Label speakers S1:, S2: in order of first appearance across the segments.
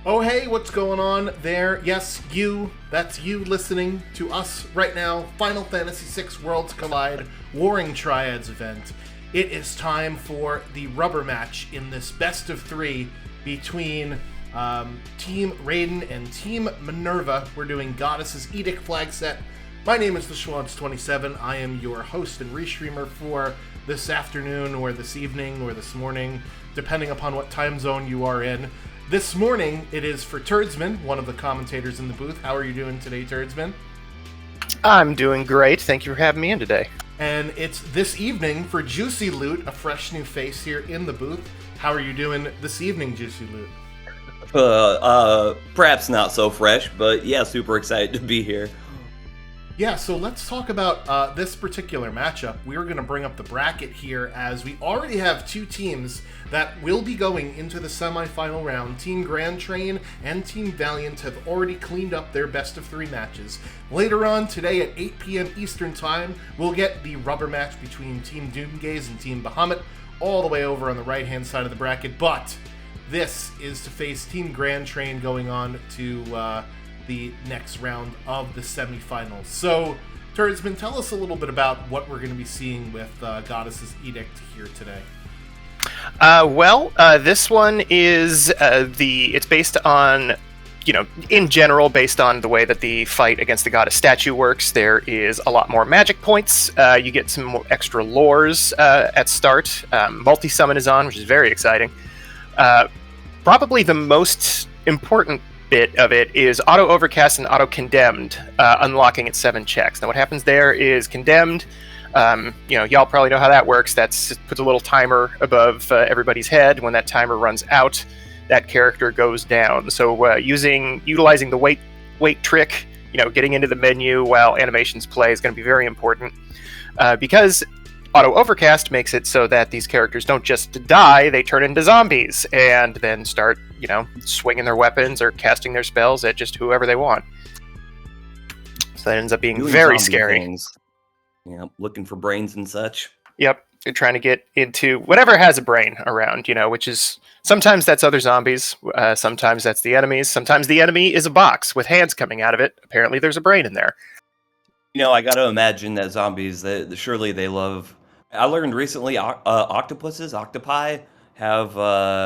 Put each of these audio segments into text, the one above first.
S1: Oh, hey, what's going on there? Yes, you. That's you listening to us right now. Final Fantasy VI Worlds Collide Warring Triads event. It is time for the rubber match in this best of three between Team Raiden and Team Minerva. We're doing Goddess's Edict flag set. My name is the Schwantz27. I am your host and restreamer for this afternoon or this evening or this morning, depending upon what time zone you are in. This morning, it is for Turdsman, one of the commentators in the booth. How are you doing today, Turdsman?
S2: I'm doing great. Thank you for having me in today.
S1: And it's this evening for Juicy Loot, a fresh new face here in the booth. How are you doing this evening, Juicy Loot?
S3: Perhaps not so fresh, but yeah, super excited to be here.
S1: Yeah, so let's talk about this particular matchup. We're going to bring up the bracket here as we already have two teams that will be going into the semifinal round. Team Grand Train and Team Valiant have already cleaned up their best of three matches. Later on today at 8 p.m. Eastern Time, we'll get the rubber match between Team Doomgaze and Team Bahamut all the way over on the right-hand side of the bracket. But this is to face Team Grand Train going on to the next round of the semifinals. So, Turdsman, tell us a little bit about what we're going to be seeing with Goddess's Edict here today.
S2: This one is it's based on, in general, based on the way that the fight against the goddess statue works. There is a lot more magic points. You get some more extra lores at start. Multi-summon is on, which is very exciting. Probably the most important bit of it is auto overcast and auto condemned, unlocking at 7 checks. Now what happens there is condemned, y'all probably know how that works. Puts a little timer above everybody's head. When that timer runs out, that character goes down. So utilizing the wait trick, getting into the menu while animations play is going to be very important, because auto overcast makes it so that these characters don't just die, they turn into zombies and then start, swinging their weapons or casting their spells at just whoever they want. So that ends up being very scary.
S3: Things. Yeah, looking for brains and such.
S2: Yep, you're trying to get into whatever has a brain around, which is sometimes that's other zombies, sometimes that's the enemies, sometimes the enemy is a box with hands coming out of it. Apparently there's a brain in there.
S3: I got to imagine that zombies, surely they love. I learned recently, octopi, have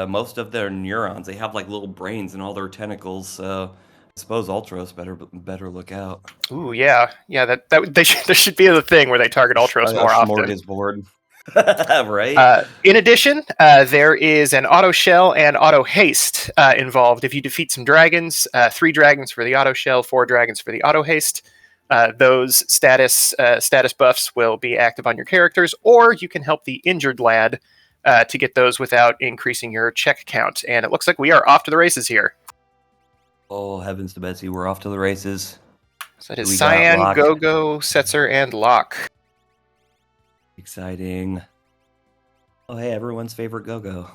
S3: most of their neurons. They have like little brains in all their tentacles. So I suppose Ultros better look out.
S2: Ooh, yeah. There should be a thing where they target Ultros more often.
S3: Smorgasbord. Right.
S2: In addition, there is an auto shell and auto haste involved. If you defeat some dragons, 3 dragons for the auto shell, 4 dragons for the auto haste. Those status buffs will be active on your characters, or you can help the injured lad to get those without increasing your check count. And it looks like we are off to the races here.
S3: Oh, heavens to Betsy, we're off to the races.
S2: So that is Cyan, Go-Go, Setzer, and Locke.
S3: Exciting. Oh, hey, everyone's favorite Go-Go.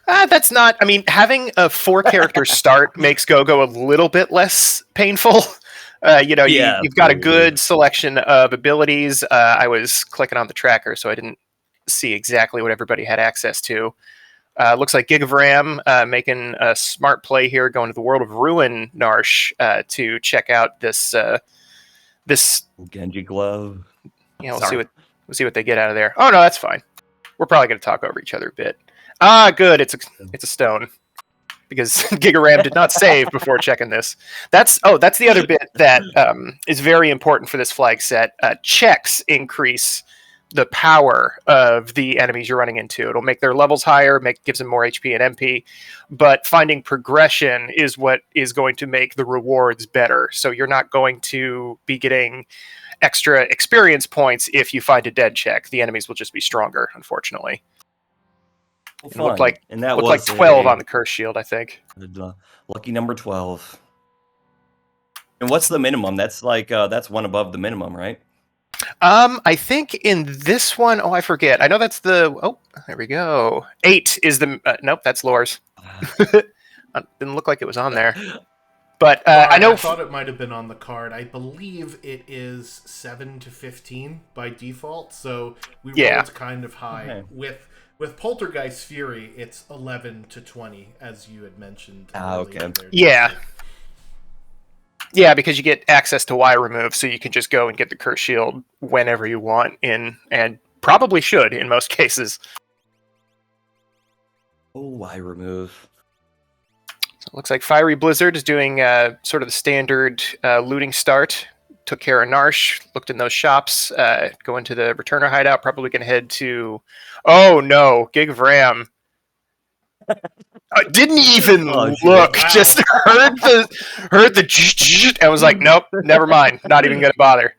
S2: That's not... having a 4-character start makes Go-Go a little bit less painful. You've got a good selection of abilities. I was clicking on the tracker, so I didn't see exactly what everybody had access to. Looks like GigOfRam making a smart play here, going to the World of Ruin Narsh to check out this
S3: Genji glove.
S2: We'll see what they get out of there. Oh no, that's fine. We're probably going to talk over each other a bit. Good. It's a stone, because GigOfRam did not save before checking this. That's the other bit that is very important for this flag set. Checks increase the power of the enemies you're running into. It'll make their levels higher, gives them more HP and MP, but finding progression is what is going to make the rewards better. So you're not going to be getting extra experience points if you find a dead check. The enemies will just be stronger, unfortunately.
S3: Well,
S2: it looked like 12 on the curse shield, I think.
S3: Lucky number 12. And what's the minimum? That's that's one above the minimum, right?
S2: I think in this one, I forget. I know that's there we go. 8 is the nope, that's Lore's. Didn't look like it was on there. But I
S1: thought it might have been on the card. I believe it is 7 to 15 by default, so we rolled kind of high with With Poltergeist Fury, it's 11 to 20, as you had mentioned.
S3: Okay.
S1: There,
S2: Yeah. Yeah, because you get access to Y remove, so you can just go and get the curse shield whenever you want, and probably should in most cases.
S3: Oh, I remove.
S2: So it looks like FieryBlizzard is doing sort of the standard looting start. Took care of Narsh, looked in those shops, go into the returner hideout, probably going to head to... Oh no, GigOfRam. Didn't even look,
S1: wow.
S2: just heard the and was like, nope, never mind, not even going to bother.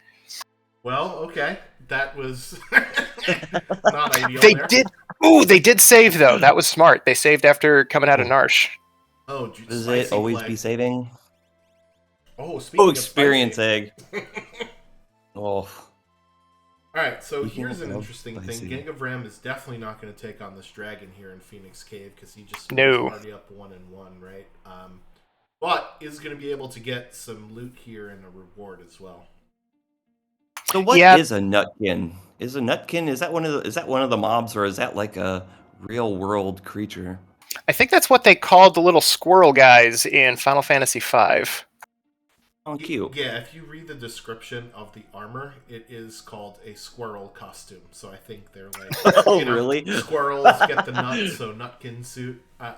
S1: Well, okay. That was not ideal.
S2: They did save though. That was smart. They saved after coming out of Narsh.
S1: Oh,
S3: Does it always be saving?
S1: Oh, speaking of
S3: experience egg. Oh.
S1: Alright, so
S3: Speaking
S1: here's an
S3: of
S1: interesting
S3: spicy.
S1: thing. GigOfRam is definitely not going to take on this dragon here in Phoenix Cave because he just
S2: No.
S1: already up 1-1, right? But is going to be able to get some loot here and a reward as well.
S3: So what is a nutkin? Is that one of the mobs, or is that like a real world creature?
S2: I think that's what they called the little squirrel guys in Final Fantasy V.
S3: Oh, cute.
S1: Yeah, if you read the description of the armor, it is called a squirrel costume. So I think they're like,
S3: Oh, really?
S1: Squirrels get the nuts, so nutkin suit. I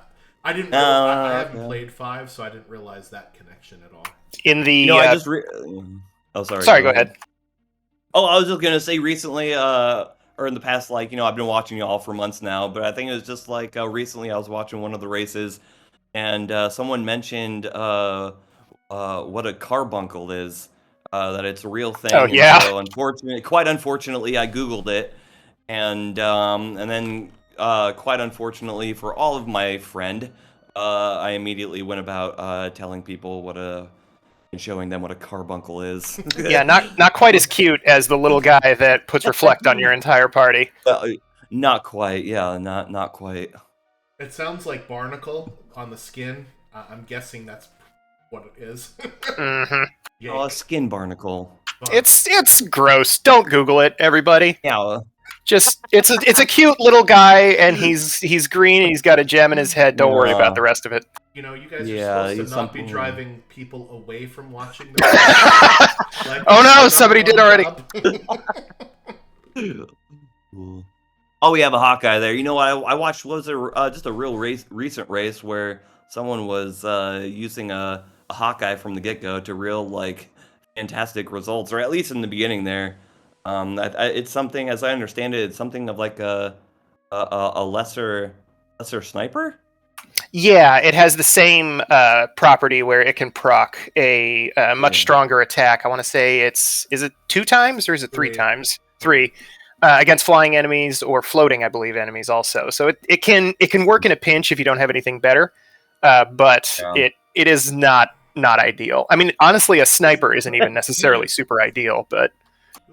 S1: didn't. I haven't played 5, so I didn't realize that connection at all.
S2: In the
S3: I just oh, sorry.
S2: Sorry, go ahead.
S3: Oh, I was just gonna say recently, or in the past, I've been watching y'all for months now, but I think it was just recently I was watching one of the races, and someone mentioned what a carbuncle is, that it's a real thing.
S2: Oh, yeah.
S3: So quite unfortunately, I Googled it, and then quite unfortunately for all of my friend, I immediately went about telling people and showing them what a carbuncle is.
S2: Yeah, not quite as cute as the little guy that puts reflect on your entire party.
S3: Not quite. Yeah, not quite.
S1: It sounds like barnacle on the skin. I'm guessing that's what it is.
S2: Mm-hmm.
S1: Yeah.
S3: Oh, a skin barnacle.
S2: It's gross. Don't Google it, everybody.
S3: Yeah.
S2: Just it's a cute little guy, and he's green, and he's got a gem in his head. Don't worry about the rest of it.
S1: You guys are supposed to not be driving people away from watching the
S2: oh no, somebody did already.
S3: Oh, we have a Hawkeye there. You know what? I watched just a real recent race where someone was using a Hawkeye from the get-go to real fantastic results, or at least in the beginning there. It's something, as I understand it, it's something of like a lesser sniper.
S2: Yeah, it has the same property where it can proc a much stronger attack. I want to say is it 2 times or is it 3 times? 3 against flying enemies or floating, I believe, enemies also. So it can work in a pinch if you don't have anything better, but it is not ideal. I mean, honestly, a sniper isn't even necessarily super ideal, but.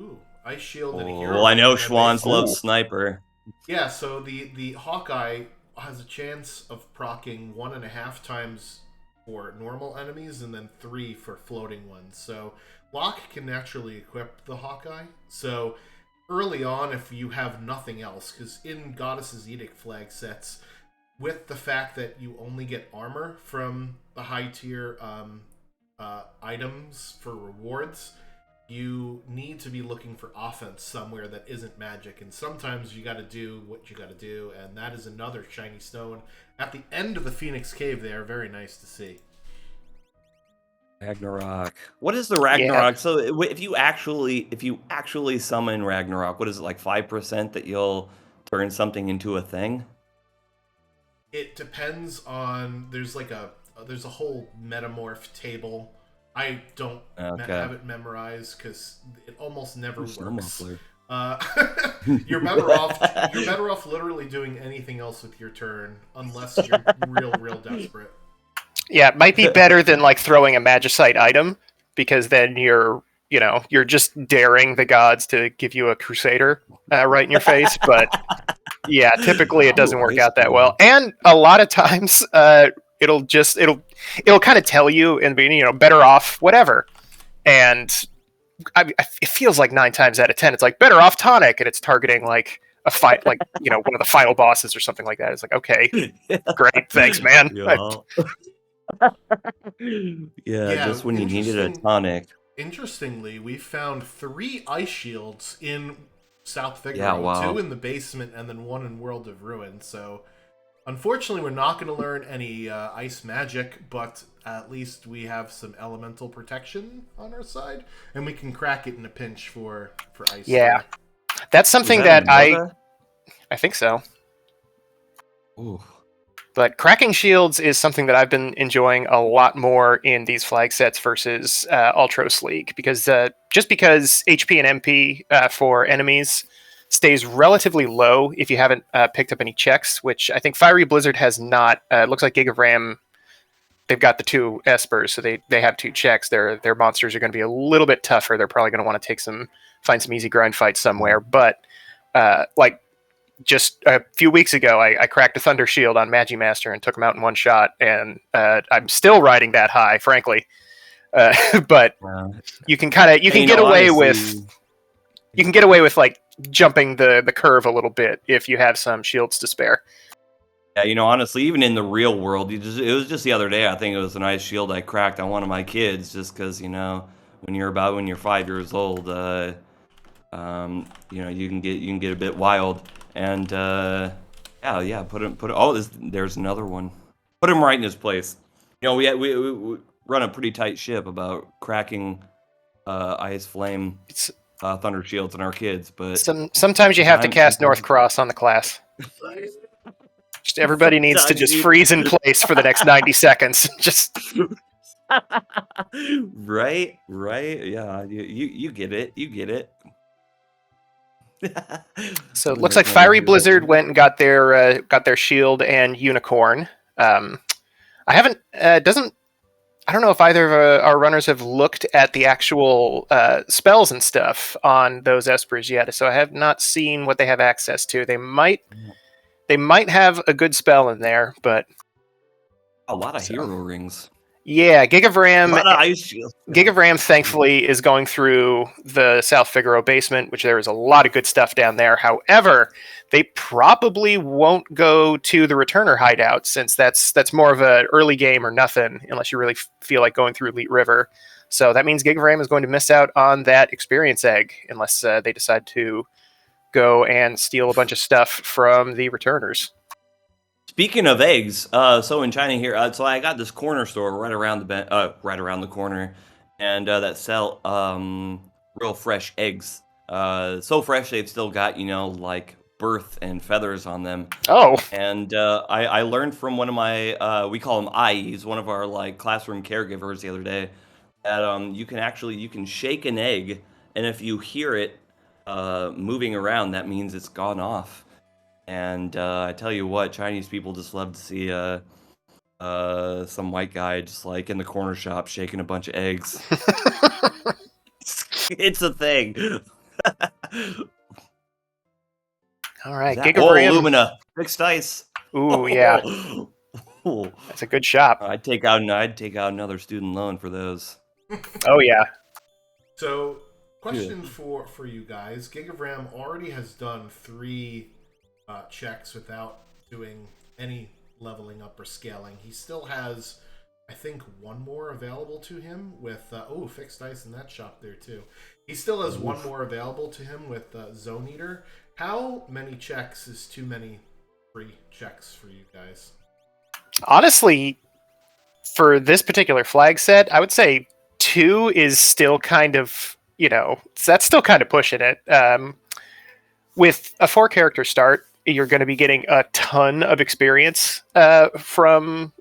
S1: Ooh, Ice Shield and a hero.
S3: Well, I know Schwann's love sniper.
S1: Yeah, so the Hawkeye has a chance of proccing 1.5 times for normal enemies and then 3 for floating ones. So Locke can naturally equip the Hawkeye. So early on, if you have nothing else, because in Goddess's Edict flag sets, with the fact that you only get armor from the high tier items for rewards, you need to be looking for offense somewhere that isn't magic, and sometimes you got to do what you got to do, and that is another shiny stone at the end of the Phoenix Cave. They are very nice to see.
S3: Ragnarok. What is the Ragnarok? Yeah. So if you actually summon Ragnarok, what is it, like 5% that you'll turn something into a thing?
S1: It depends on. There's a whole metamorph table. I don't have it memorized because it almost never works. You're better off literally doing anything else with your turn unless you're real desperate.
S2: Yeah, it might be better than throwing a magicite item, because then you're just daring the gods to give you a crusader right in your face. But yeah, typically it doesn't work out that well, and a lot of times it'll kind of tell you in the beginning, better off whatever, and it feels like 9 times out of 10 it's better off tonic, and it's targeting a fight, like one of the final bosses or something like that. It's like, okay, great, thanks, man.
S3: Yeah. Yeah,
S1: Yeah,
S3: just when you needed a tonic.
S1: Interestingly, we found 3 ice shields in South
S3: Yeah,
S1: Figaro,
S3: wow.
S1: 2 in the basement, and then 1 in World of Ruin. So, unfortunately, we're not going to learn any ice magic, but at least we have some elemental protection on our side, and we can crack it in a pinch for ice.
S2: Yeah, that's something
S3: Was that
S2: that
S3: Minerva?
S2: I think so.
S3: Ooh.
S2: But cracking shields is something that I've been enjoying a lot more in these flag sets versus Ultros League, because just because HP and MP for enemies stays relatively low if you haven't picked up any checks, which I think FieryBlizzard has not. It looks like GigOfRam, they've got the 2 Espers, so they have 2 checks. Their monsters are going to be a little bit tougher. They're probably going to want to find some easy grind fights somewhere. But like just a few weeks ago, I cracked a Thunder Shield on Magimaster and took him out in one shot, and I'm still riding that high, frankly. But you can get away
S3: honestly,
S2: with like jumping the curve a little bit if you have some shields to spare.
S3: Yeah, honestly, even in the real world, it was just the other day. I think it was an ice shield I cracked on one of my kids, just because when you're 5 years old, you can get a bit wild. And yeah, put him. Oh, there's another one. Put him right in his place. We run a pretty tight ship about cracking ice flame thunder shields on our kids, but
S2: sometimes you have to cast North Cross on the class. Just everybody needs to just freeze in place for the next 90 seconds. Just
S3: right, yeah. You get it.
S2: So it looks like FieryBlizzard went and got their shield and unicorn. I haven't I don't know if either of our runners have looked at the actual spells and stuff on those Espers yet, so I have not seen what they have access to. They might have a good spell in there, but
S3: a lot of hero rings.
S2: Yeah, GigOfRam.
S3: A lot of ice shields.
S2: GigOfRam, thankfully, is going through the South Figaro basement, which there is a lot of good stuff down there. However, they probably won't go to the Returner hideout, since that's more of an early game or nothing, unless you really feel like going through Elite River. So that means GigOfRam is going to miss out on that experience egg, unless they decide to go and steal a bunch of stuff from the Returners.
S3: Speaking of eggs, so in China here, so I got this corner store right around the corner, and that sell real fresh eggs. So fresh they've still got like birth and feathers on them.
S2: Oh.
S3: And I learned from one of my we call him I. He's one of our like classroom caregivers the other day, that you can shake an egg, and if you hear it moving around, that means it's gone off. And I tell you what, Chinese people just love to see some white guy just like in the corner shop shaking a bunch of eggs. It's a thing.
S2: All right, GigOfRam.
S3: Lumina, fixed ice.
S2: Ooh, yeah. That's a good shop.
S3: I'd take out another student loan for those.
S2: Oh yeah.
S1: So, question for you guys: GigOfRam already has done 3 checks without doing any leveling up or scaling. He still has, I think, 1 more available to him with fixed ice in that shop there too. He still has 1 more available to him with Zone Eater. How many checks is too many free checks for you guys?
S2: Honestly, for this particular flag set, I would say 2 is still kind of, that's still kind of pushing it. With a 4-character start, you're going to be getting a ton of experience from,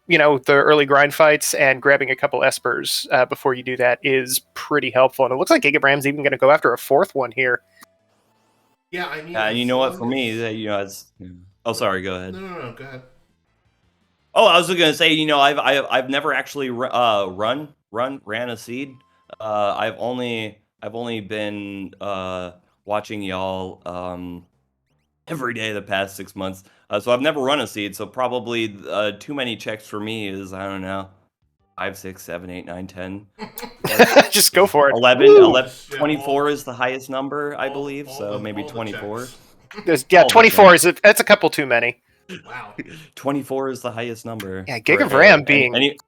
S2: the early grind fights, and grabbing a couple Espers before you do that is pretty helpful. And it looks like GigOfRam's even going to go after a 4th one here.
S1: Yeah, I mean...
S3: and you know what, for me, it's... Oh, sorry, go ahead.
S1: No, go ahead.
S3: Oh, I was going to say, I've never actually ran a seed. I've only been watching y'all every day the past 6 months. So I've never run a seed, so probably too many checks for me is, I don't know, 5, 6, 7, 8, 9, 10.
S2: Just go for it.
S3: 11, 24 is the highest number, I believe, so maybe 24.
S2: Yeah,
S3: All the
S2: 24 that's a couple too many.
S1: Wow.
S3: 24 is the highest number.
S2: Yeah,
S3: for
S2: GigOfRam being.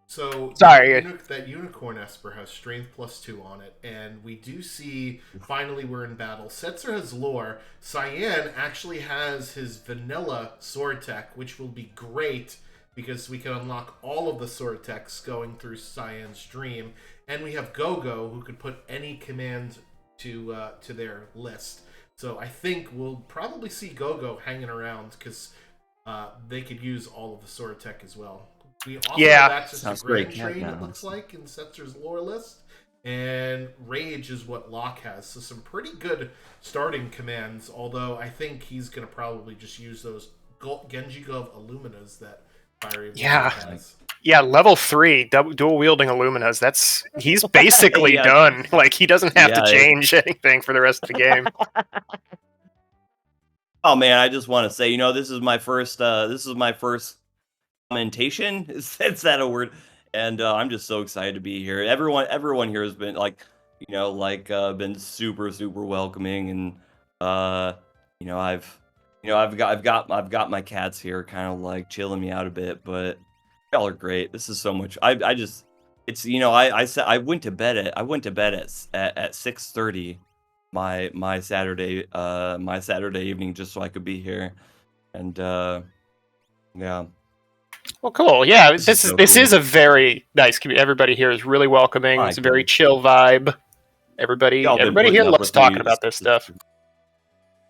S1: So
S2: Sorry.
S1: that unicorn Esper has strength +2 on it, and we do see finally we're in battle. Setzer has lore. Cyan actually has his vanilla sword tech, which will be great because we can unlock all of the sword techs going through Cyan's dream, and we have Gogo who could put any command to their list. So I think we'll probably see Gogo hanging around because they could use all of the sword tech as well. We also have access to Grand Train, it looks like, in Setzer's lore list. And Rage is what Locke has. So some pretty good starting commands, although I think he's going to probably just use those Genji Gov Illuminas that FieryBlizzard has.
S2: Yeah, level 3, dual wielding Illuminas. He's basically done. Like, he doesn't have to change anything for the rest of the game.
S3: Oh man, I just want to say, this is my first commentation. Is that a word? And I'm just so excited to be here. Everyone here has been been super welcoming, and I've got my cats here, kind of like chilling me out a bit, but y'all are great. This is so much. I went to bed at 6:30 my Saturday evening just so I could be here, and yeah.
S2: Well, cool. Yeah, this is a very nice community. Everybody here is really welcoming. It's a very chill vibe. Everybody here loves talking about this stuff.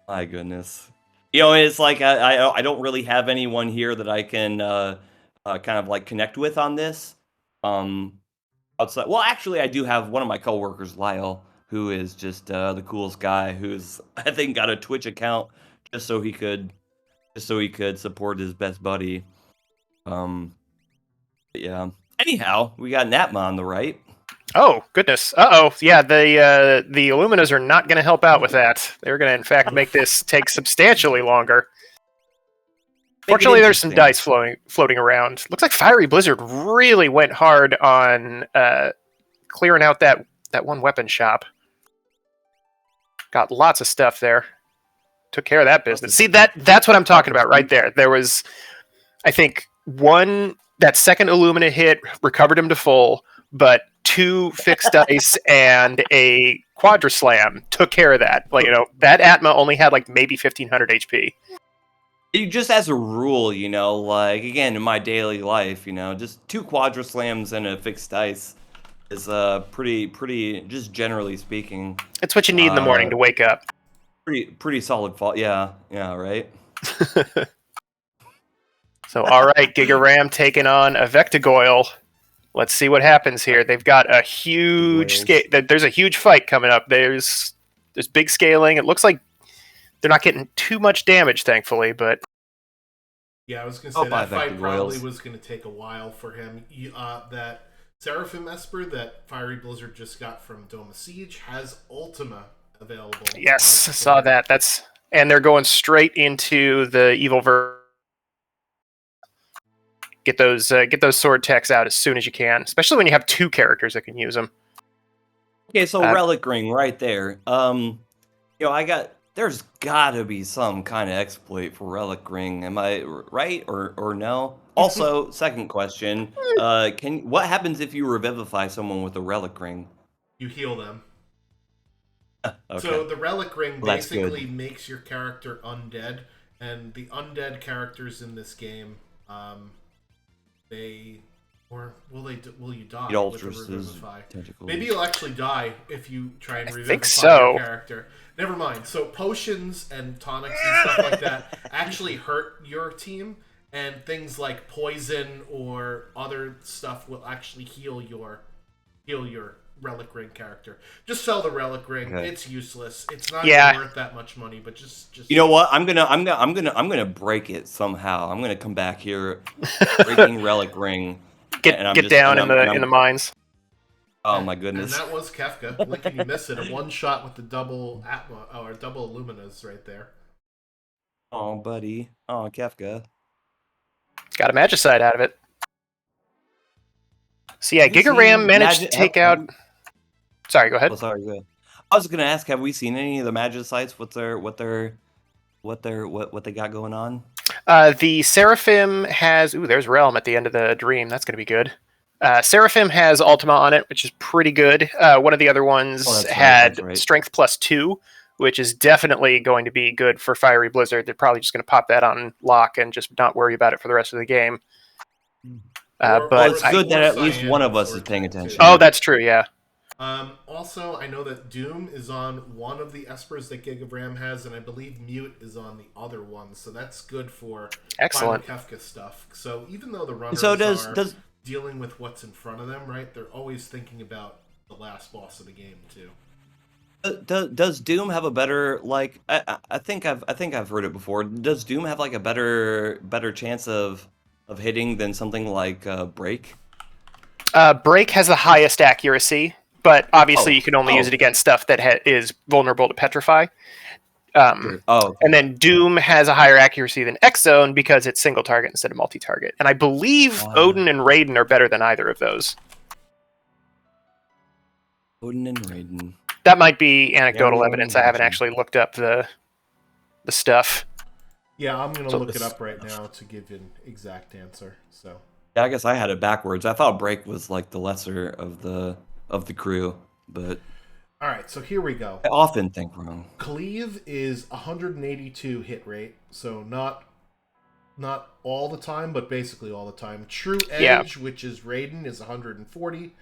S3: My goodness. It's like I don't really have anyone here that I can kind of like connect with on this. Outside, well, actually, I do have one of my coworkers, Lyle, who is just the coolest guy. Who's I think got a Twitch account just so he could support his best buddy. Yeah. Anyhow, we got Natma on the right.
S2: Oh goodness! Yeah, the Illuminas are not going to help out with that. They're going to, in fact, make this take substantially longer. Fortunately, there's some dice floating around. Looks like FieryBlizzard really went hard on clearing out that one weapon shop. Got lots of stuff there. Took care of that business. See, that's what I'm talking about right there. There was, I think, that second Illumina hit recovered him to full, but 2 fixed dice and a Quadra Slam took care of that. Like, that Atma only had like maybe 1500 HP.
S3: Just as a rule, like, again, in my daily life, just 2 Quadra Slams and a fixed dice is pretty, just generally speaking.
S2: It's what you need in the morning to wake up.
S3: Pretty solid fall. Yeah, right?
S2: So, all right, GigOfRam taking on a Vectigoyle. Let's see what happens here. They've got a huge scale. There's a huge fight coming up. There's big scaling. It looks like they're not getting too much damage, thankfully, but
S1: yeah, I was going to say that fight probably was going to take a while for him. That Seraphim Esper that FieryBlizzard just got from Dome of Siege has Ultima available.
S2: Yes, I saw that. And they're going straight into the evil version. Get those sword techs out as soon as you can, especially when you have 2 characters that can use them.
S3: Okay, so Relic Ring right there. There's gotta be some kind of exploit for Relic Ring. Am I right or no? Also, second question: what happens if you revivify someone with a Relic Ring?
S1: You heal them.
S3: Okay.
S1: So the Relic Ring basically makes your character undead, and the undead characters in this game, will you die with the revivify? Maybe you'll actually die if you try and revivify your character. Never mind. So potions and tonics and stuff like that actually hurt your team, and things like poison or other stuff will actually heal your Relic Ring character. Just sell the Relic Ring. Okay. It's useless. It's not even worth that much money. But just
S3: you know what? I'm gonna break it somehow. I'm gonna come back here, breaking Relic Ring.
S2: Get down in the mines.
S3: Oh my goodness!
S1: And that was Kefka. When can you miss it? A one shot with the double Atma or double Illuminas right there.
S3: Oh, buddy. Oh, Kefka.
S2: Got a Magicite out of it. So yeah, GigOfRam managed to take out. Sorry, go ahead.
S3: Oh, sorry, go ahead. I was gonna ask, have we seen any of the Magicites? What they got going on?
S2: The Seraphim has... Ooh, there's Realm at the end of the Dream. That's going to be good. Seraphim has Ultima on it, which is pretty good. One of the other ones had Strength +2, which is definitely going to be good for FieryBlizzard. They're probably just going to pop that on lock and just not worry about it for the rest of the game.
S3: But it's good that at least one of us is paying attention.
S2: Oh, that's true, yeah.
S1: Also, I know that Doom is on one of the Espers that GigOfRam has, and I believe Mute is on the other one, so that's good for
S2: excellent
S1: Kefka stuff. So even though the runners are dealing with what's in front of them, right, they're always thinking about the last boss of the game too.
S3: Does Doom have a better, like, I think I've heard it before. Does Doom have like a better chance of hitting than something like Break?
S2: Break has the highest accuracy, but obviously you can only use it against stuff that is vulnerable to Petrify. And then Doom has a higher accuracy than X-Zone because it's single target instead of multi-target. And I believe Odin and Raiden are better than either of those.
S3: Odin and Raiden.
S2: That might be anecdotal evidence. I haven't actually looked up the stuff.
S1: Yeah, I'm going to look it up right now to give you an exact answer. So
S3: yeah, I guess I had it backwards. I thought Break was like the lesser of the crew, but
S1: all right, so here we go.
S3: I often think wrong.
S1: Cleave is 182 hit rate, so not all the time, but basically all the time. True Edge, which is Raiden, is 140.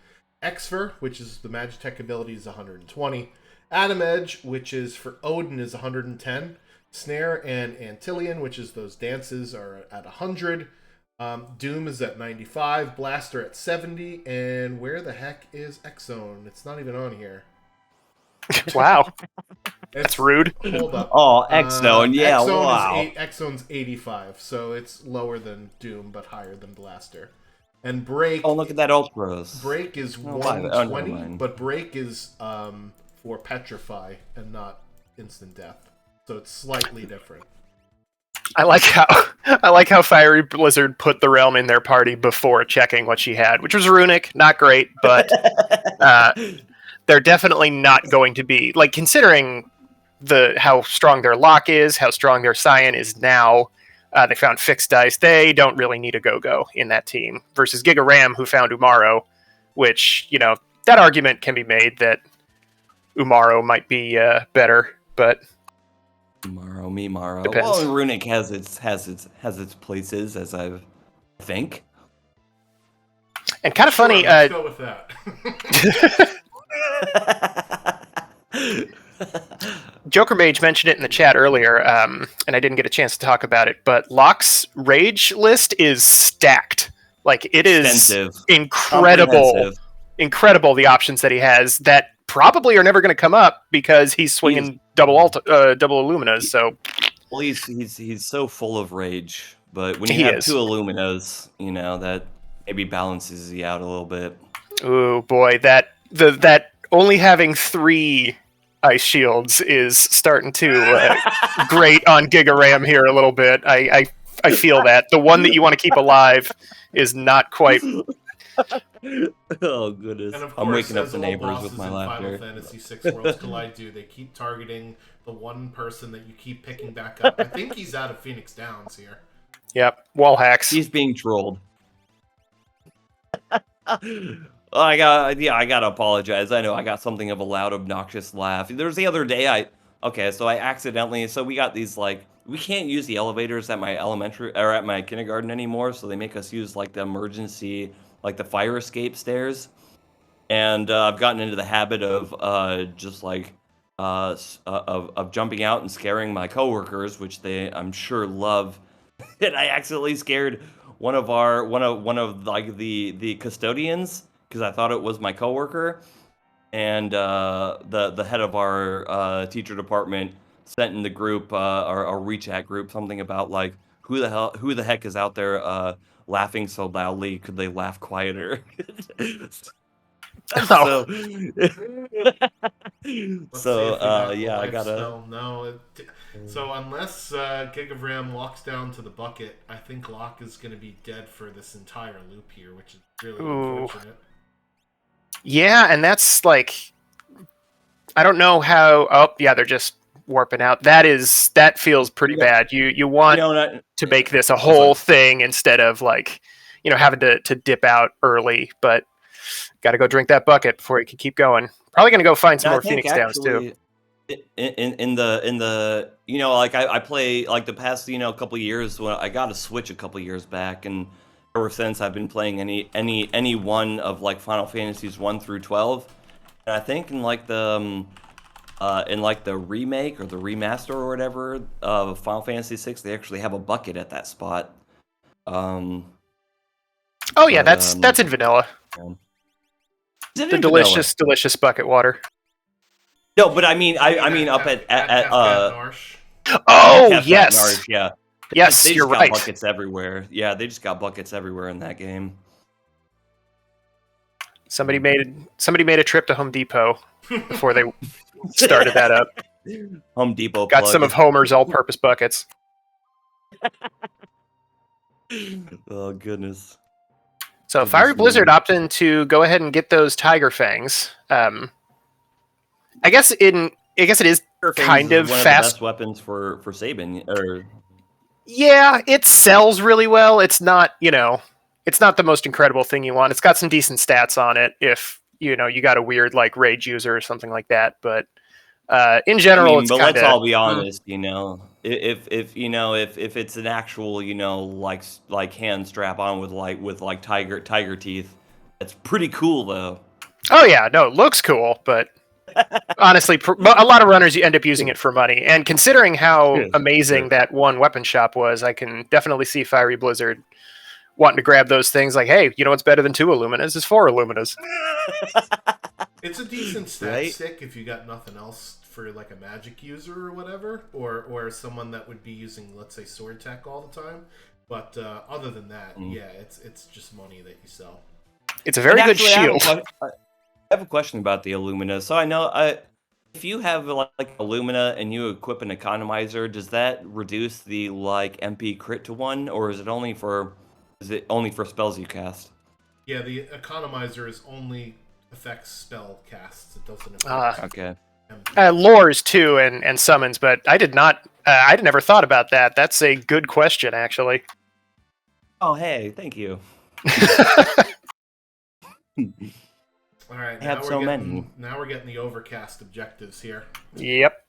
S1: Exfer, which is the Magitech ability, is 120. Atom Edge, which is for Odin, is 110. Snare and Antillion, which is those dances, are at 100. Doom is at 95. Blaster at 70. And where the heck is X-Zone? It's not even on here.
S2: Wow. That's rude.
S1: Hold up.
S3: Oh, X-Zone, yeah,
S1: X-Zone
S3: wow.
S1: X-Zone's 85, so it's lower than Doom, but higher than Blaster. And Break...
S3: Oh, look at that Ultros.
S1: Break is 120, but Break is for Petrify and not Instant Death. So it's slightly different.
S2: I like how FieryBlizzard put the Realm in their party before checking what she had, which was Runic, not great, but they're definitely not going to be, like, considering how strong their lock is, how strong their Scion is now. They found Fixed Dice. They don't really need a go-go in that team. Versus GigOfRam, who found Umaro, which, that argument can be made that Umaro might be better, but...
S3: Mimaro.
S2: Depends.
S3: Well, Runic has its places, as I think.
S2: And kind of funny...
S1: let's go with that.
S2: Joker Mage mentioned it in the chat earlier, and I didn't get a chance to talk about it, but Locke's Rage list is stacked. Like, it is incredible the options that he has that probably are never going to come up because he's swinging double Illuminas, so...
S3: Well, he's so full of rage, but when you have two Illuminas, that maybe balances you out a little bit.
S2: Ooh, boy, that only having 3 ice shields is starting to grate on GigOfRam here a little bit. I feel that. The one that you want to keep alive is not quite...
S3: Oh, goodness.
S1: And of course,
S3: I'm waking up the neighbors with my laughter.
S1: Final Fantasy VI Worlds Collide do. They keep targeting the one person that you keep picking back up. I think he's out of Phoenix Downs here.
S2: Yep, wall hacks.
S3: He's being trolled. I gotta apologize. I know I got something of a loud, obnoxious laugh. There was the other day I accidentally, so we got these, like, we can't use the elevators at my elementary, or at my kindergarten anymore, so they make us use, like, the emergency, like, the fire escape stairs. And I've gotten into the habit of just, like, of jumping out and scaring my coworkers, which I'm sure love. And I accidentally scared one of the custodians, because I thought it was my coworker, and the head of our teacher department sent in the group, our WeChat group, something about, like, who the heck is out there laughing so loudly? Could they laugh quieter? So I gotta.
S1: No. So unless GigOfRam walks down to the bucket, I think Locke is going to be dead for this entire loop here, which is really unfortunate.
S2: Yeah, and that's, like, I don't know how. Oh, yeah, they're just warping out. That feels pretty bad. You want to make this a whole thing instead of like, having to dip out early. But got to go drink that bucket before you can keep going. Probably gonna go find some more Phoenix Downs too.
S3: In the like I play like the past couple years when I got a Switch a couple years back, and ever since I've been playing any one of like Final Fantasies 1 through 12, and I think in like the remake or the remaster or whatever of Final Fantasy 6, they actually have a bucket at that spot.
S2: Oh yeah, that's in vanilla. The delicious bucket water.
S3: No, but I mean up at
S2: oh yes,
S3: Narsh, yeah.
S2: Yes,
S3: they
S2: you're
S3: just got
S2: right.
S3: Buckets everywhere. Yeah, they just got buckets everywhere in that game.
S2: Somebody made a trip to Home Depot before they started that up.
S3: Home Depot
S2: got some of Homer's all-purpose buckets.
S3: Oh goodness.
S2: So FieryBlizzard opted to go ahead and get those tiger fangs. I guess it is kind of
S3: one
S2: fast.
S3: Of the best weapons for Sabin.
S2: Yeah, it sells really well. It's not it's not the most incredible thing you want. It's got some decent stats on it if you got a weird like rage user or something like that. But in general, it's
S3: let's all be honest. If it's an actual like hand strap on with tiger teeth, it's pretty cool though.
S2: Oh yeah, no, it looks cool, but honestly, a lot of runners you end up using it for money. And considering how amazing that one weapon shop was, I can definitely see FieryBlizzard wanting to grab those things. Like, hey, you know what's better than 2 Illuminas is 4 Illuminas.
S1: It's a decent stat stick if you got nothing else for like a magic user or whatever, or someone that would be using, let's say, sword tech all the time. But other than that, yeah, it's just money that you sell.
S2: It's a very good shield.
S3: I have a question about the Illumina. So I know if you have like Illumina and you equip an economizer, does that reduce the like MP crit to 1, or is it only for spells you cast?
S1: Yeah, the economizer only affects spell casts. It doesn't affect
S3: okay.
S2: Lores too and summons, but I'd never thought about that. That's a good question, actually.
S3: Oh hey, thank you.
S1: All right,
S3: I have so many.
S1: Now we're getting the overcast objectives here.
S2: Yep.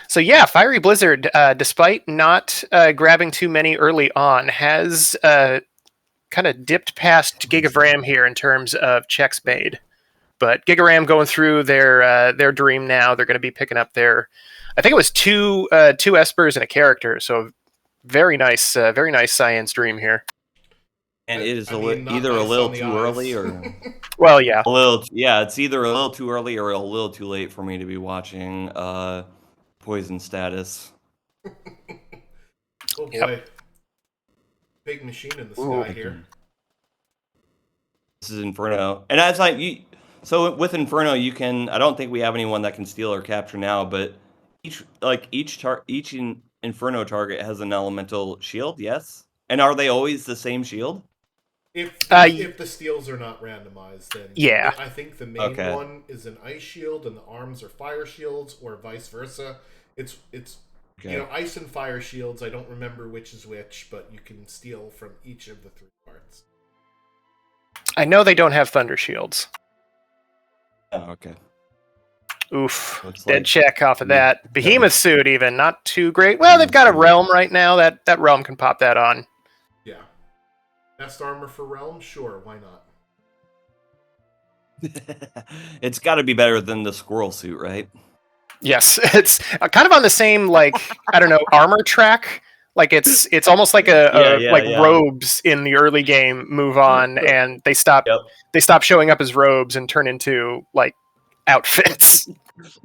S2: So yeah, FieryBlizzard, despite not grabbing too many early on, has kind of dipped past GigOfRam here in terms of checks made. But GigOfRam going through their dream now. They're going to be picking up I think it was two Espers and a character. So very nice Cyan's dream here.
S3: And it is either a little too early or...
S2: Well, yeah.
S3: It's either a little too early or a little too late for me to be watching Poison Status.
S1: Oh boy. Yep. Big machine in the sky here.
S3: This is Inferno. And that's like... So with Inferno, you can... I don't think we have anyone that can steal or capture now, but each Inferno target has an elemental shield, yes? And are they always the same shield?
S1: If the steals are not randomized, then
S2: yeah.
S1: I think the main one is an ice shield and the arms are fire shields, or vice versa. It's ice and fire shields. I don't remember which is which, but you can steal from each of the 3 parts.
S2: I know they don't have thunder shields.
S3: Oh, okay.
S2: Oof. Dead check off of that. Behemoth suit even, not too great. Well, they've got a realm right now. That realm can pop that on.
S1: Yeah. Best armor for realm? Sure, why
S3: not? It's got to be better than the squirrel suit, right?
S2: Yes, it's kind of on the same, like, I don't know, armor track. Like it's almost like robes in the early game move on, and they stop showing up as robes and turn into like outfits.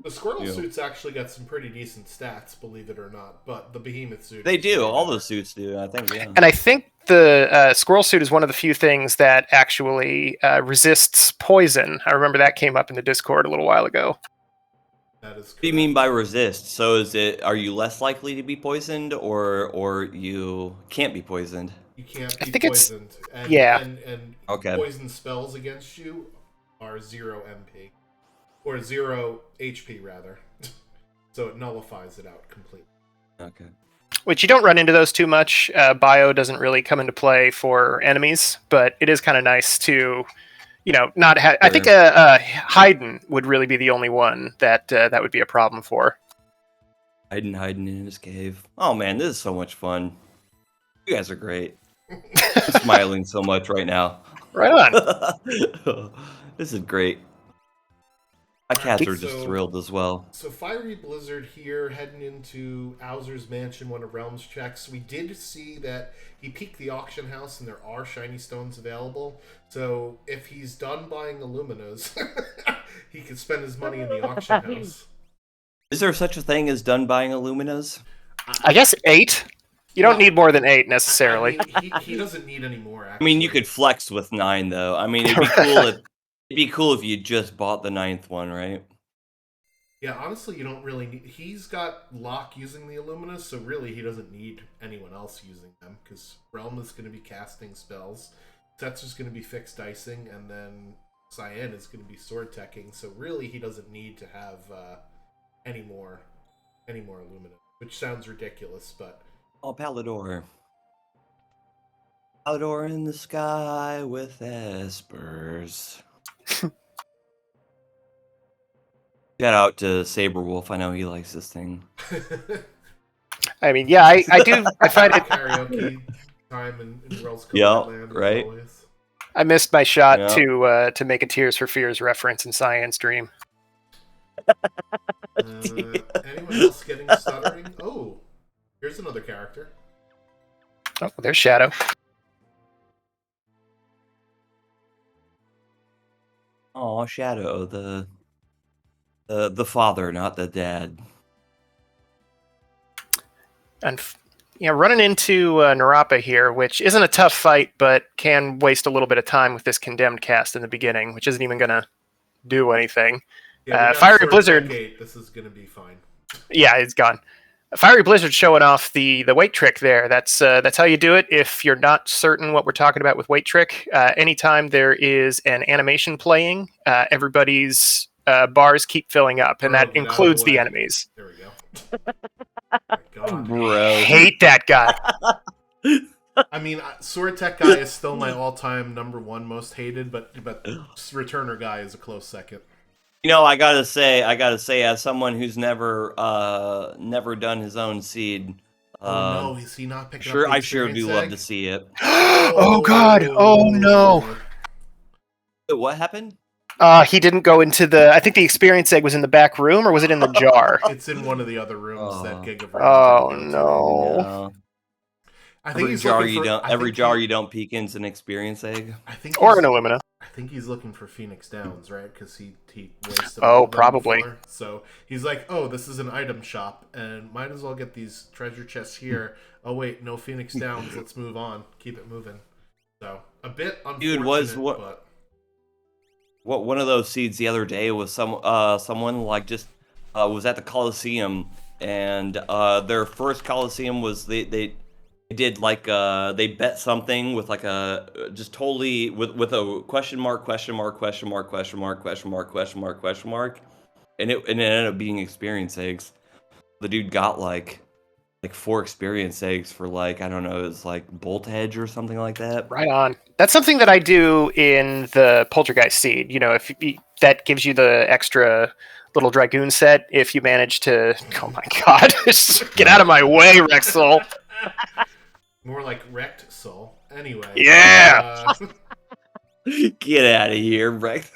S1: The squirrel suits actually got some pretty decent stats, believe it or not, but the behemoth suit...
S3: They do. All the suits do, I think, yeah.
S2: And I think the squirrel suit is one of the few things that actually resists poison. I remember that came up in the Discord a little while ago.
S1: That is correct.
S3: What do you mean by resist? So are you less likely to be poisoned, or you can't be poisoned?
S1: You can't be poisoned.
S2: Yeah.
S1: And poison spells against you are 0 MP. Or 0 HP, rather. So it nullifies it out completely.
S3: Okay.
S2: Which you don't run into those too much. Bio doesn't really come into play for enemies, but it is kind of nice to, not have. I think Haydn would really be the only one that that would be a problem for.
S3: Hiding in his cave. Oh man, this is so much fun. You guys are great. I'm smiling so much right now.
S2: Right on.
S3: This is great. My cats are just thrilled as well.
S1: So FieryBlizzard here, heading into Owzer's Mansion, one of Realm's checks. We did see that he peeked the auction house and there are shiny stones available. So if he's done buying Illuminas, he can spend his money in the auction house.
S3: Is there such a thing as done buying Illuminas?
S2: I guess 8. You don't need more than 8 necessarily.
S1: I mean, he doesn't need any more, actually.
S3: I mean, you could flex with 9 though. I mean, it'd be cool if you just bought the 9th one, right?
S1: Yeah, honestly, you don't really need... He's got Locke using the Illuminas, so really he doesn't need anyone else using them, because Realm is going to be casting spells, Setsu's going to be fixed dicing, and then Cyan is going to be sword teching, so really he doesn't need to have any more Illuminas, which sounds ridiculous, but...
S3: Oh, Palador. Palador in the sky with espers. Shout out to Saberwolf. I know he likes this thing.
S2: I mean, yeah, I do. I find it
S1: karaoke time in World's
S3: Land, right?
S1: Always.
S2: I missed my shot to make a Tears for Fears reference in Cyan's Dream.
S1: Anyone else getting stuttering? Oh, here's another character.
S2: Oh, there's Shadow.
S3: Oh, Shadow, the father, not the dad.
S2: And running into Narapa here, which isn't a tough fight, but can waste a little bit of time with this condemned cast in the beginning, which isn't even going to do anything.
S1: Yeah,
S2: FieryBlizzard.
S1: This is going to be fine.
S2: Yeah, it's gone. FieryBlizzard showing off the weight trick there. That's how you do it. If you're not certain what we're talking about with weight trick, anytime there is an animation playing, everybody's bars keep filling up, and that includes the enemies.
S1: There we go. God.
S3: Bro.
S2: Hate that guy.
S1: I mean, Sword Tech guy is still my all-time #1 most hated, but Returner guy is a close second.
S3: You know, I gotta say, as someone who's never done his own seed.
S1: Oh no, is he not picking
S3: sure,
S1: up the
S3: I sure do
S1: egg?
S3: love to see it.
S2: Oh God! Oh no!
S3: What happened?
S2: He didn't go into the. I think the experience egg was in the back room, or was it in the jar?
S1: It's in one of the other rooms that GigOfRam.
S2: Oh no!
S3: Yeah.
S1: I think
S3: every jar you don't peek in is an experience egg.
S2: Or an Illumina.
S1: I think he's looking for Phoenix Downs, right? Because he wasted.
S2: Probably.
S1: Before. So he's like, oh, this is an item shop, and might as well get these treasure chests here. Oh wait, no Phoenix Downs. Let's move on. Keep it moving. So a bit unfortunate.
S3: Dude, what one of those seeds the other day was someone like just was at the Coliseum, and their first Coliseum was they did like they bet something with like a just totally with a question mark, and it ended up being experience eggs. The dude got like 4 experience eggs for like, I don't know, it's like Bolt Hedge or something like that.
S2: Right on. That's something that I do in the Poltergeist seed. That gives you the extra little Dragoon set if you manage to. Oh my God! Get out of my way, Rexel.
S1: More like wrecked soul. Anyway.
S2: Yeah.
S3: Get out of here, Rex.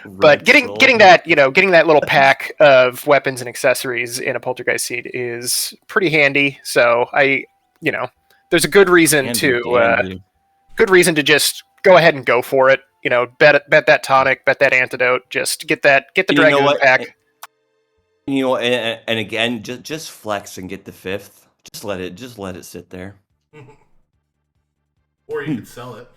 S2: But getting that little pack of weapons and accessories in a Poltergeist seed is pretty handy. So there's a good reason to just go ahead and go for it. Bet that tonic, bet that antidote. Just get the Dragoon pack.
S3: And again, just flex and get the 5th. Just let it sit there.
S1: Or you could sell it.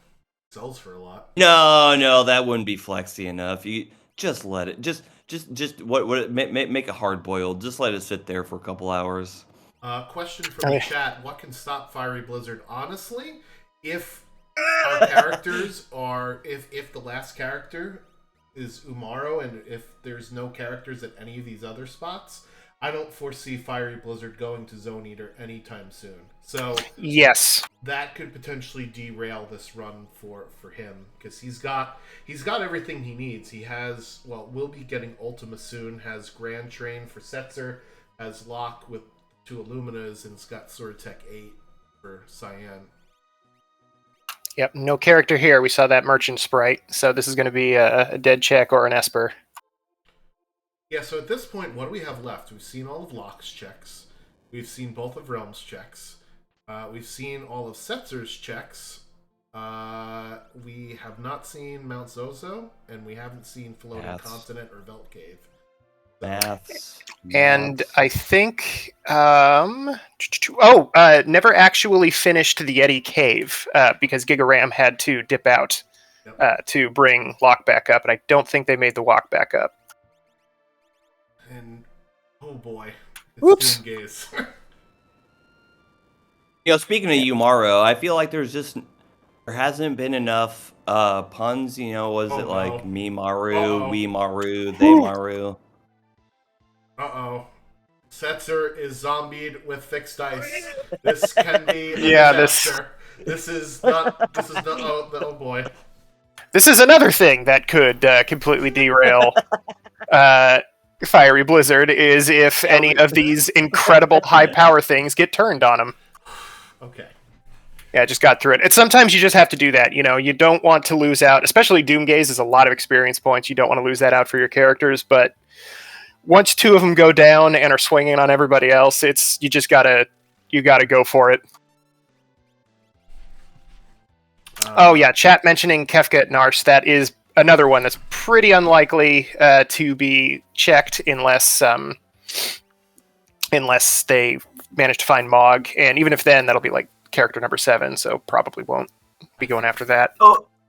S1: Sells for a lot.
S3: No, that wouldn't be flexy enough. You just let it. Just make it hard boiled. Just let it sit there for a couple hours.
S1: Question from the chat: what can stop FieryBlizzard? Honestly, if our characters are if the last character is Umaro, and if there's no characters at any of these other spots, I don't foresee FieryBlizzard going to Zone Eater anytime soon. So
S2: Yes.
S1: that could potentially derail this run for him, because he's got everything he needs. He has, well, will be getting Ultima soon, has Grand Train for Setzer, has Locke with 2 Illuminas, and it's got Sword Tech 8 for Cyan.
S2: Yep, no character here. We saw that merchant sprite, so this is going to be a dead check or an Esper.
S1: Yeah, so at this point, what do we have left? We've seen all of Locke's checks. We've seen both of Realm's checks. We've seen all of Setzer's checks. We have not seen Mount Zozo, and we haven't seen Floating Continent or Velt Cave.
S3: Maths.
S2: And I think never actually finished the Yeti Cave because GigOfRam had to dip out to bring Locke back up, and I don't think they made the walk back up.
S1: And oh boy, it's
S2: Whoops.
S1: Doom Gaze.
S3: Speaking of Umaro, I feel like there hasn't been enough puns. Was it like me Maru, we Maru, they Maru?
S1: Uh-oh. Setzer is zombied with fixed dice. This can be a disaster. This is not oh boy.
S2: This is another thing that could completely derail FieryBlizzard, is if any of these incredible high power things get turned on them.
S1: Okay.
S2: Yeah, I just got through it. And sometimes you just have to do that. You don't want to lose out, especially Doomgaze is a lot of experience points. You don't want to lose that out for your characters, but once 2 of them go down and are swinging on everybody else, you gotta go for it. Chat mentioning Kefka at Narsh. That is another one that's pretty unlikely to be checked unless they manage to find Mog, and even if then, that'll be like character number 7, so probably won't be going after that.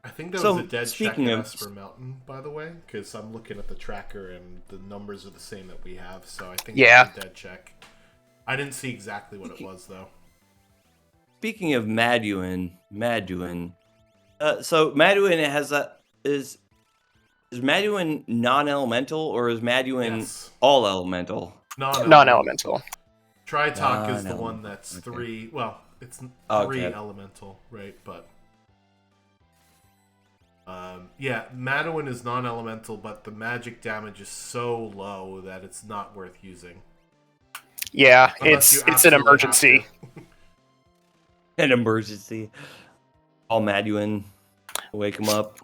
S1: I think that was a dead check in Esper Mountain, by the way, because I'm looking at the tracker and the numbers are the same that we have, so I think that's a dead check. I didn't see exactly what it was, though.
S3: Speaking of Maduin, so Maduin is Maduin non-elemental, or is Maduin all elemental?
S2: Non-elemental.
S1: Tritalk is the one that's 3. Well, it's 3 elemental, right? But Maduin is non-elemental, but the magic damage is so low that it's not worth using.
S2: Yeah, it's an emergency.
S3: An emergency. All Maduin, wake him up.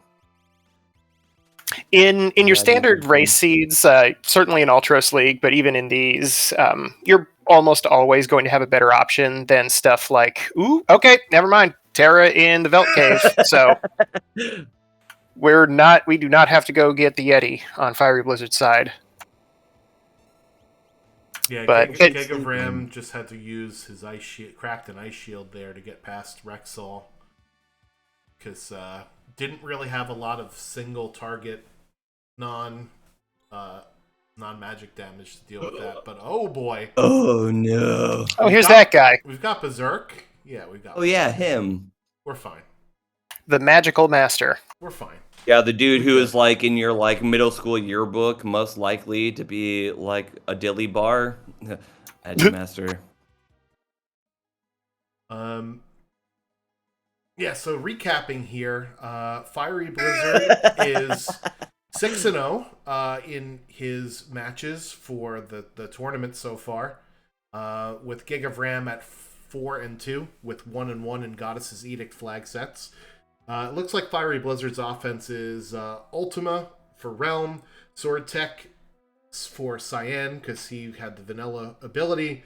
S2: In your standard race seeds, certainly in Ultros League, but even in these, you're almost always going to have a better option than stuff like, never mind, Terra in the Velt Cave. So we do not have to go get the Yeti on FieryBlizzard's side.
S1: Yeah,
S2: but
S1: GigOfRam just had to use his ice shield, cracked an ice shield there to get past Rexall, because didn't really have a lot of single target non-magic damage to deal with that. But oh boy!
S3: Oh no!
S2: Here's that guy.
S1: We've got Berserk. Yeah, we've got.
S3: Oh yeah, him.
S1: We're fine.
S2: The magical master.
S1: We're fine.
S3: Yeah, the dude who is like in your like middle school yearbook, most likely to be like a dilly bar. Magic master.
S1: Yeah, so recapping here, FieryBlizzard is 6-0 in his matches for the tournament so far, with GigOfRam at 4-2 with 1-1 in Goddess's Edict flag sets. It looks like FieryBlizzard's offense is Ultima for Realm, Sword Tech for Cyan because he had the vanilla ability.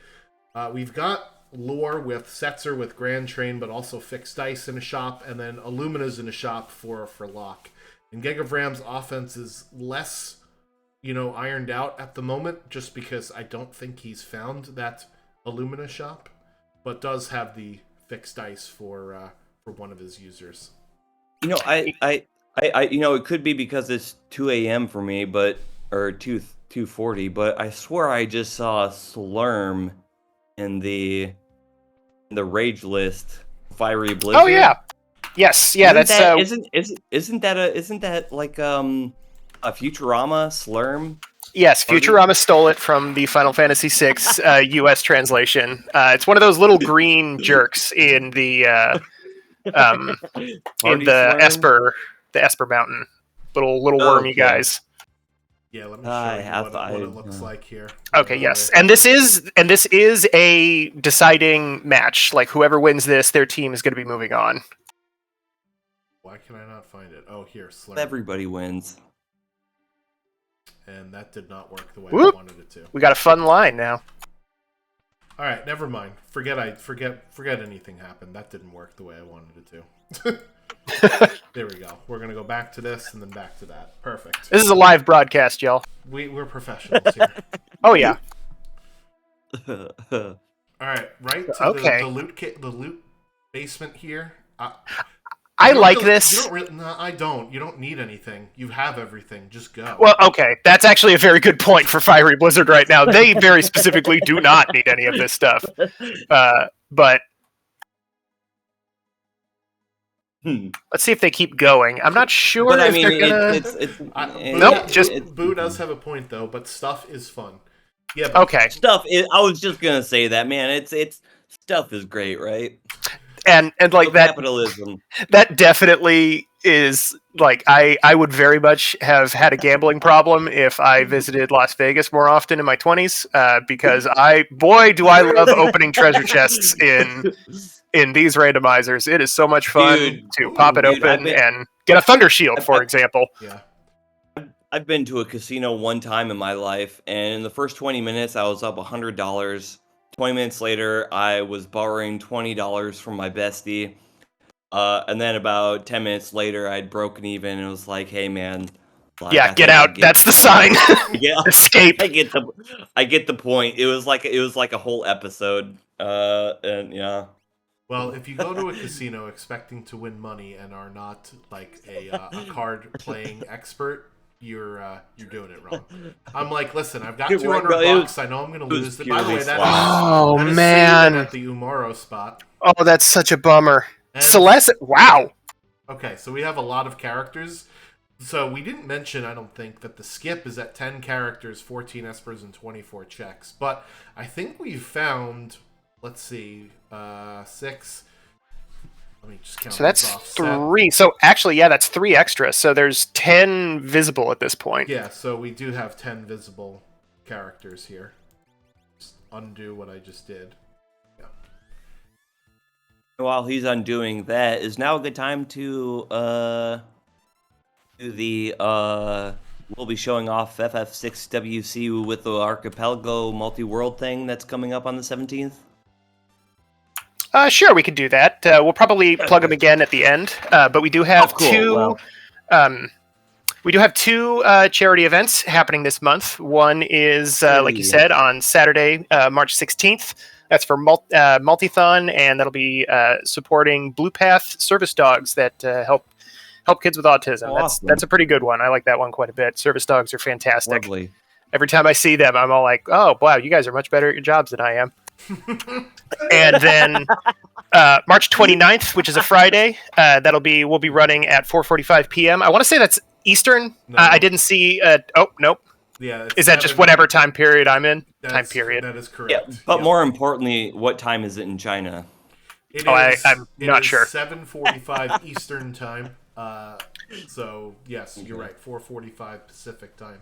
S1: We've got Lore with Setzer with Grand Train, but also Fixed Dice in a shop, and then Illumina's in a shop for Locke. And GigOfRam's offense is less, ironed out at the moment, just because I don't think he's found that Illumina shop, but does have the Fixed Dice for one of his users.
S3: It could be because it's 2 a.m. for me, or 2:40, but I swear I just saw Slurm in the rage list. FieryBlizzard.
S2: Oh yeah, yes, yeah. Isn't that like
S3: Futurama, Slurm.
S2: Yes, Futurama stole it from the Final Fantasy VI U.S. translation. It's one of those little green jerks in the
S3: Slurm?
S2: Esper Mountain, little wormy
S3: Okay.
S2: guys.
S1: Yeah, let me show you what it looks like here.
S2: Okay, yes, and this is a deciding match. Like whoever wins this, their team is going to be moving on.
S1: Why can I not find it? Oh, here, Slurm.
S3: Everybody wins.
S1: And that did not work the way I wanted it to.
S2: We got a fun line now.
S1: All right, never mind. Forget anything happened. That didn't work the way I wanted it to. There we go. We're gonna go back to this and then back to that. Perfect.
S2: This is a live broadcast, y'all.
S1: We're professionals here.
S2: Oh yeah.
S1: All right, right to the loot basement here.
S2: I like this.
S1: You don't really, no, I don't. You don't need anything. You have everything. Just go.
S2: Well, okay. That's actually a very good point for FieryBlizzard right now. They very specifically do not need any of this stuff. But let's see if they keep going. I'm not sure
S3: But I
S2: if
S3: mean,
S2: they're gonna...
S1: Nope, Boo does have a point, though, but stuff is fun. Yeah, but
S2: okay.
S3: I was just going to say that, man. It's stuff is great, right?
S2: And like that
S3: capitalism.
S2: That definitely is like I would very much have had a gambling problem if I visited Las Vegas more often in my 20s because do I love opening treasure chests in these randomizers. It is so much fun to pop it open and get a Thunder Shield, for example.
S1: Yeah.
S3: I've been to a casino one time in my life, and in the first 20 minutes I was up $100. 20 minutes later, I was borrowing $20 from my bestie. And then about 10 minutes later, I'd broken even and it was like, hey, man. Like,
S2: yeah, get out. That's the sign. Escape.
S3: I get the point. It was like a whole episode. And yeah.
S1: Well, if you go to a casino expecting to win money and are not like a card playing expert, you're doing it wrong. I'm like, listen, I've got $200. I know I'm going to lose. By the way, that is
S2: man,
S1: at the Umaro spot.
S2: Oh, that's such a bummer.
S1: And,
S2: Celeste, wow.
S1: Okay, so we have a lot of characters. So we didn't mention, I don't think, that the skip is at 10 characters, 14 espers, and 24 checks. But I think we've found, let's see, 6. Let me just count.
S2: So that's 3. So actually, yeah, that's 3 extra. So there's 10 visible at this point.
S1: Yeah, so we do have 10 visible characters here. Just undo what I just did. Yeah.
S3: While he's undoing that, is now a good time to do the we'll be showing off FF6WC with the Archipelago multi-world thing that's coming up on the 17th.
S2: Sure, we could do that. We'll probably plug them again at the end. But we do have two. Well. We do have 2 charity events happening this month. One is, like you said, on Saturday, March 16th. That's for Multithon, and that'll be supporting Blue Path service dogs that help kids with autism.
S3: Awesome.
S2: That's a pretty good one. I like that one quite a bit. Service dogs are fantastic.
S3: Lovely.
S2: Every time I see them, I'm all like, oh, wow, you guys are much better at your jobs than I am. And then March 29th, which is a Friday, we'll be running at 4:45 p.m. I want to say that's Eastern.
S1: No.
S2: I didn't see. Nope.
S1: Yeah.
S2: Is that just whatever time period I'm in? Time period.
S1: That is correct.
S3: Yeah, but more importantly, what time is it in China?
S2: I'm not sure.
S1: 7:45 Eastern time. So yes, you're right. 4:45 Pacific time.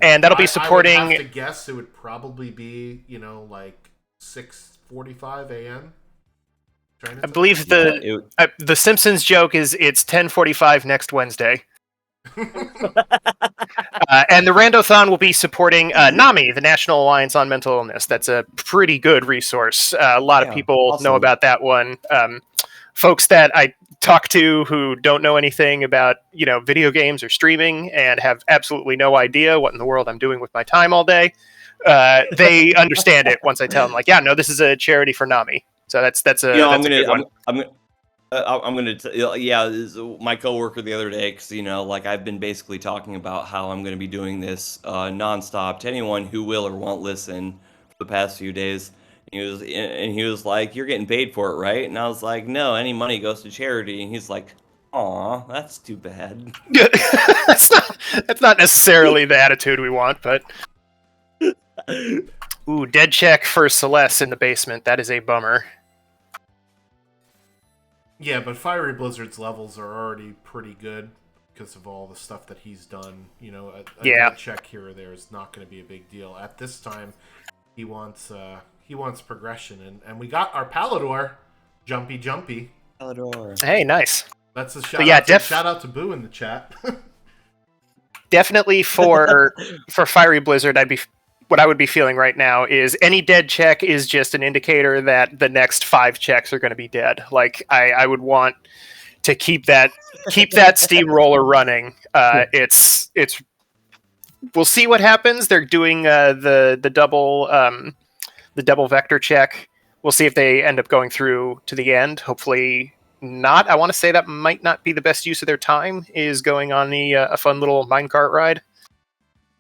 S2: And that'll be supporting.
S1: I would have to guess it would probably be like 6:45 a.m.
S2: I believe the Simpsons joke is it's 10:45 next Wednesday. And the Randothon will be supporting NAMI, the National Alliance on Mental Illness. That's a pretty good resource. A lot of people know about that one. Folks that I talk to who don't know anything about video games or streaming and have absolutely no idea what in the world I'm doing with my time all day, they understand it once I tell them, like, yeah, no, this is a charity for NAMI. So that's a
S3: my coworker the other day, because I've been basically talking about how I'm going to be doing this nonstop to anyone who will or won't listen for the past few days. He was like, "You're getting paid for it, right?" And I was like, "No, any money goes to charity." And he's like, "Aw, that's too bad."
S2: That's not necessarily the attitude we want, but ooh, dead check for Celeste in the basement. That is a bummer.
S1: Yeah, but FieryBlizzard's levels are already pretty good because of all the stuff that he's done. You know, a dead check here or there is not going to be a big deal. At this time, he wants progression, and we got our Palador, Jumpy.
S3: Palador.
S2: Hey, nice.
S1: That's a shout out to Boo in the chat.
S2: Definitely for FieryBlizzard, what I would be feeling right now is any dead check is just an indicator that the next 5 checks are going to be dead. Like I would want to keep that steamroller running. It's we'll see what happens. They're doing the double vector check. We'll see if they end up going through to the end. Hopefully not. I want to say that might not be the best use of their time, is going on a fun little minecart ride.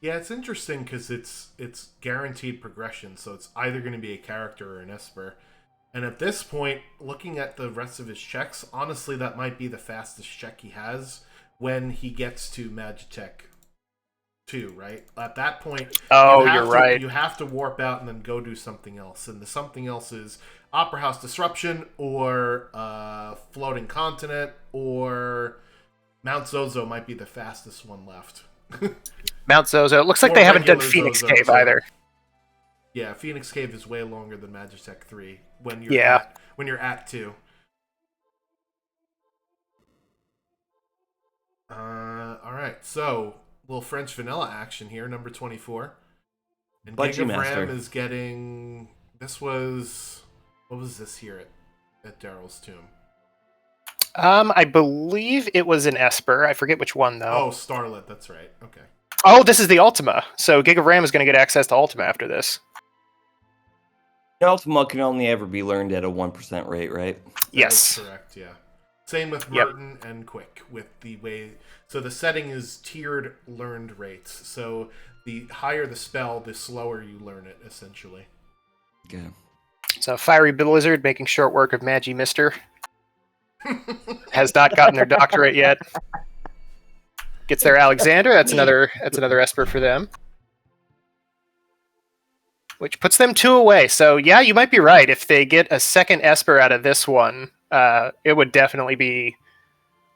S1: Yeah, it's interesting because it's guaranteed progression, so it's either going to be a character or an Esper. And at this point, looking at the rest of his checks, honestly, that might be the fastest check he has when he gets to Magitech 2, right? At that point,
S2: you're right.
S1: You have to warp out and then go do something else. And the something else is Opera House Disruption or Floating Continent, or Mount Zozo might be the fastest one left.
S2: Mount Zozo. It looks like they haven't done Phoenix
S1: Zozo,
S2: Cave either.
S1: Yeah, Phoenix Cave is way longer than Magitech 3 when you're at 2. All right, so little French vanilla action here, number 24. And GigOfRam is getting. What was this here at Daryl's tomb?
S2: I believe it was an Esper. I forget which one though.
S1: Oh, Starlet. That's right. Okay.
S2: Oh, this is the Ultima. So GigOfRam is going to get access to Ultima after this.
S3: Ultima can only ever be learned at a 1% rate, right?
S2: Yes.
S1: That's correct. Yeah. Same with Merton and Quick. With the way, so the setting is tiered learned rates. So the higher the spell, the slower you learn it, essentially.
S3: Okay.
S2: So FieryBlizzard making short work of Magi Mister. Has not gotten their doctorate yet. Gets their Alexander. That's another Esper for them. Which puts them 2 away. So yeah, you might be right. If they get a second Esper out of this one, it would definitely be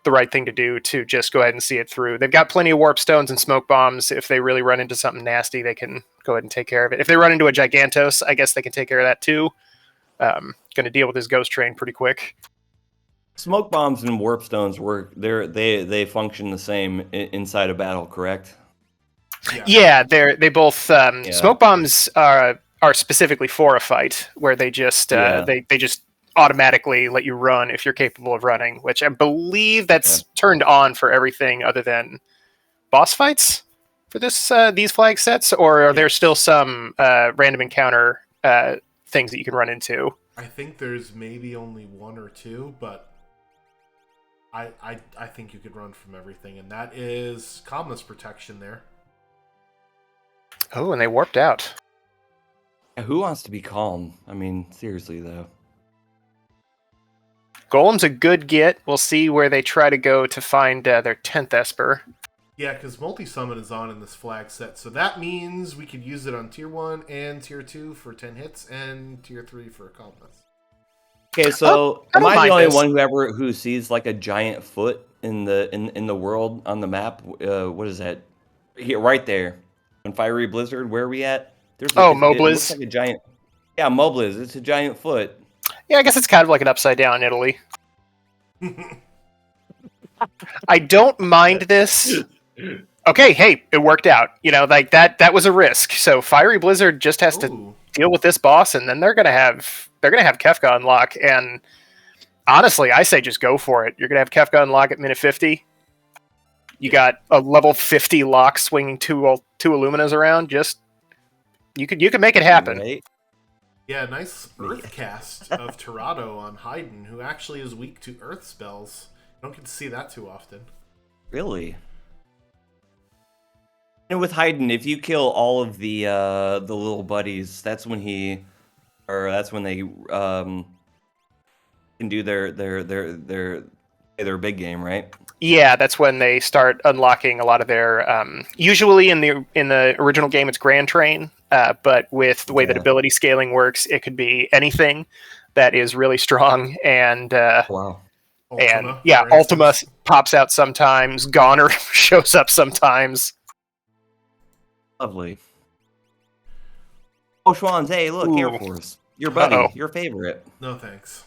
S2: the right thing to do to just go ahead and see it through. They've got plenty of warp stones and smoke bombs. If they really run into something nasty, they can go ahead and take care of it. If they run into a Gigantos, I guess they can take care of that too. Going to deal with his ghost train pretty quick.
S3: Smoke bombs and warp stones work. They function the same inside a battle, correct?
S2: Yeah, they both. Smoke bombs are specifically for a fight, where they just they just automatically let you run if you're capable of running, which I believe that's turned on for everything other than boss fights for these flag sets. Or are there still some random encounter things that you can run into?
S1: I think there's maybe only 1 or 2, but I think you could run from everything, and that is Calmness Protection there.
S2: Oh, and they warped out.
S3: Who wants to be calm? I mean, seriously, though.
S2: Golem's a good get. We'll see where they try to go to find their 10th Esper.
S1: Yeah, because multi-summon is on in this flag set, so that means we could use it on Tier 1 and Tier 2 for 10 hits, and Tier 3 for Calmness.
S3: Okay, so am I the only one who sees like a giant foot in the world on the map? What is that? Here, right there. On FieryBlizzard, where are we at?
S2: Mobliz.
S3: It looks like a giant. Yeah, Mobliz. It's a giant foot.
S2: Yeah, I guess it's kind of like an upside down Italy. I don't mind this. Okay, hey, it worked out. You know, like that was a risk. So FieryBlizzard just has to deal with this boss, and then they're gonna have Kefka unlock. And honestly, I say just go for it. You're gonna have Kefka unlock at minute 50. You got a level 50 lock swinging two Illuminas around. Just you can make it happen.
S3: Right.
S1: Yeah, nice Earth cast of Tirado on Raiden, who actually is weak to Earth spells. Don't get to see that too often.
S3: Really? And with Raiden, if you kill all of the little buddies, that's when they can do their their big game, right?
S2: Yeah, that's when they start unlocking a lot of their. Usually in the original game, it's Grand Train, but with the way that ability scaling works, it could be anything that is really strong. And
S3: Wow.
S1: Ultima,
S2: yeah,
S1: for
S2: Ultima
S1: instance.
S2: pops out sometimes. Goner shows up sometimes.
S3: Lovely. Oh, Schwans, hey, look,
S2: Ooh.
S3: Air Force. Your buddy,
S2: Uh-oh.
S3: your favorite.
S1: No thanks.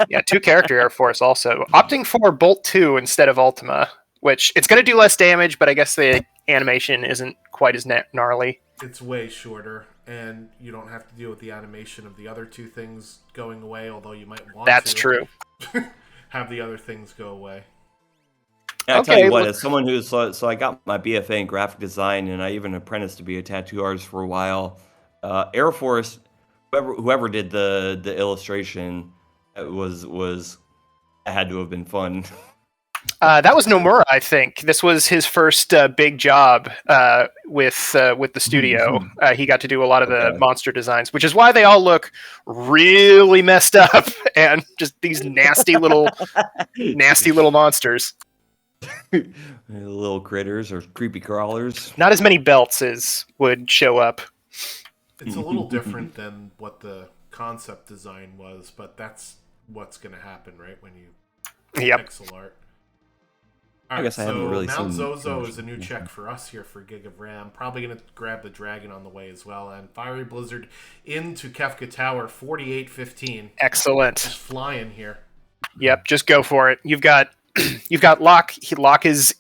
S2: Yeah, 2-character Air Force also. Opting for Bolt 2 instead of Ultima, which it's going to do less damage, but I guess the animation isn't quite as gnarly.
S1: It's way shorter, and you don't have to deal with the animation of the other two things going away, although you might want
S2: That's
S1: to.
S2: true.
S1: Have the other things go away.
S3: Yeah, I tell you what,
S2: look-
S3: as someone who's so I got my BFA in graphic design, and I even apprenticed to be a tattoo artist for a while. Air Force, whoever did the illustration, was had to have been fun.
S2: That was Nomura, I think. This was his first big job with the studio. He got to do a lot of the monster designs, which is why they all look really messed up and just these nasty little monsters.
S3: Little critters or creepy crawlers.
S2: Not as many belts as would show up.
S1: It's a little different than what the concept design was, but that's what's going to happen, right? When you pixel art. All
S3: I guess I haven't really
S1: Mount
S3: seen
S1: Zozo is a new check for us here for GigOfRam. Probably going to grab the dragon on the way as well. And FieryBlizzard into Kefka Tower, 48-15.
S2: Excellent.
S1: Just flying here.
S2: Yep, just go for it. You've got Locke. Locke is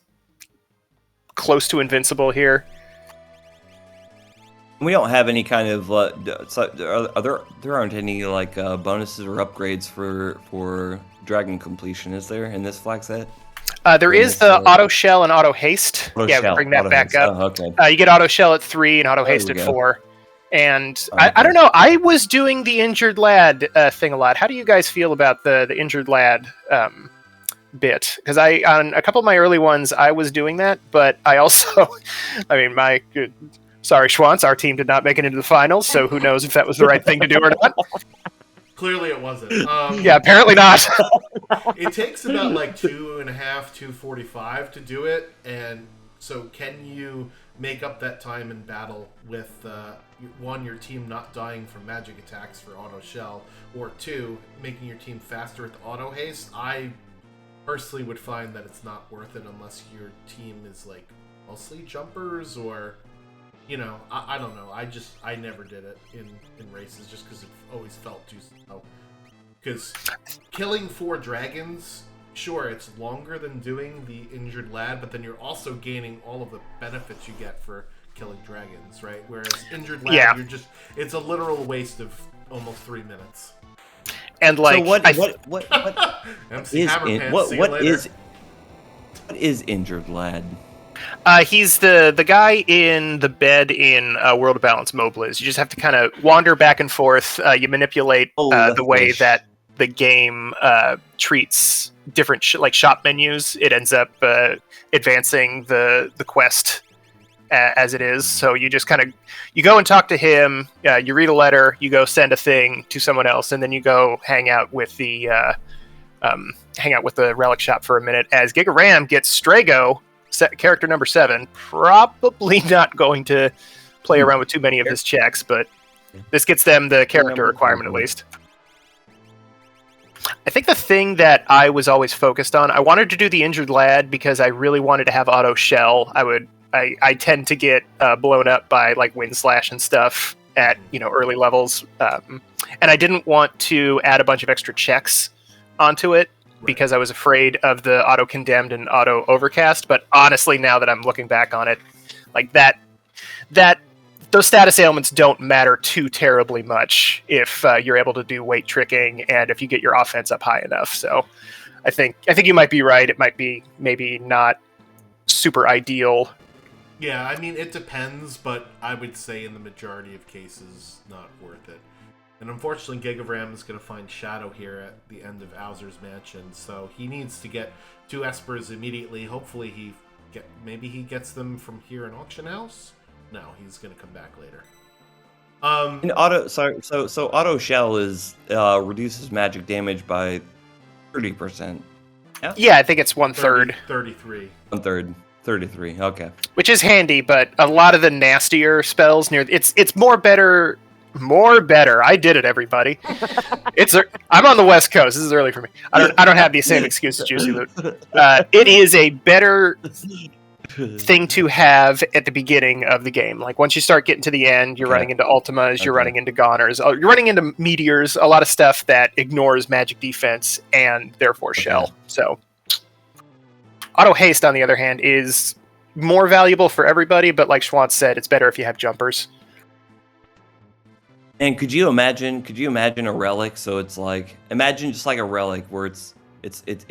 S2: close to invincible here.
S3: We don't have any kind of there aren't any like bonuses or upgrades for dragon completion, is there, in this flag set?
S2: There is the auto shell and auto haste.
S3: Auto
S2: bring that back
S3: haste.
S2: up.
S3: Oh, okay.
S2: You get auto shell at 3 and auto haste
S3: we
S2: at
S3: go.
S2: 4. And
S3: Okay.
S2: I don't know. I was doing the injured lad thing a lot. How do you guys feel about the injured lad bit? Because on a couple of my early ones, I was doing that, but I also, I mean, sorry, Schwantz, our team did not make it into the finals, so who knows if that was the right thing to do or not.
S1: Clearly it wasn't.
S2: Yeah, apparently not.
S1: It takes about like 2.5, 2:45 to do it, and so can you make up that time in battle with one, your team not dying from magic attacks for auto shell, or 2, making your team faster with auto haste? I personally would find that it's not worth it unless your team is like mostly jumpers, or I don't know. I never did it in races just because it always felt too slow. Because killing 4 dragons, sure, it's longer than doing the injured lad, but then you're also gaining all of the benefits you get for killing dragons, right? Whereas injured lad, it's a literal waste of almost 3 minutes.
S2: And like,
S3: so what
S1: MC
S3: is
S1: Hammerpants,
S3: what is injured lad?
S2: he's the guy in the bed in World of Balance Mobliz. You just have to kind of wander back and forth. You manipulate the way that the game treats different shop menus. It ends up advancing the quest as it is. So you just kind of you go and talk to him. You read a letter. You go send a thing to someone else, and then you go hang out with the relic shop for a minute. As GigOfRam gets Strago, character number 7, probably not going to play around with too many of his checks, but this gets them the character requirement at least. I think the thing that I was always focused on, I wanted to do the injured lad because I really wanted to have auto shell. I tend to get blown up by like wind slash and stuff at early levels, and I didn't want to add a bunch of extra checks onto it because I was afraid of the auto condemned and auto overcast. But honestly, now that I'm looking back on it, like that those status ailments don't matter too terribly much if you're able to do weight tricking and if you get your offense up high enough. So I think you might be right. It might be maybe not super ideal.
S1: Yeah, I mean, it depends, but I would say in the majority of cases, not worth it. And unfortunately, GigOfRam is going to find Shadow here at the end of Owser's Mansion, so he needs to get 2 Espers immediately. Hopefully maybe he gets them from here in Auction House? No, he's going to come back later.
S3: So auto shell is reduces magic damage by 30%.
S2: Yeah, I think it's 1/3.
S1: 33.
S3: 1/3. 33. Okay.
S2: Which is handy, but a lot of the nastier spells near it's more better. More better. I did it, everybody. I'm on the West Coast. This is early for me. I don't have the same excuse as Juicy Loot. It is a better thing to have at the beginning of the game. Like once you start getting to the end, you're running into Ultimas, you're running into Goners, you're running into Meteors, a lot of stuff that ignores magic defense and therefore shell. So auto haste, on the other hand, is more valuable for everybody, but like Schwantz said, it's better if you have jumpers.
S3: And could you imagine a relic? So it's like, imagine just like a relic where it's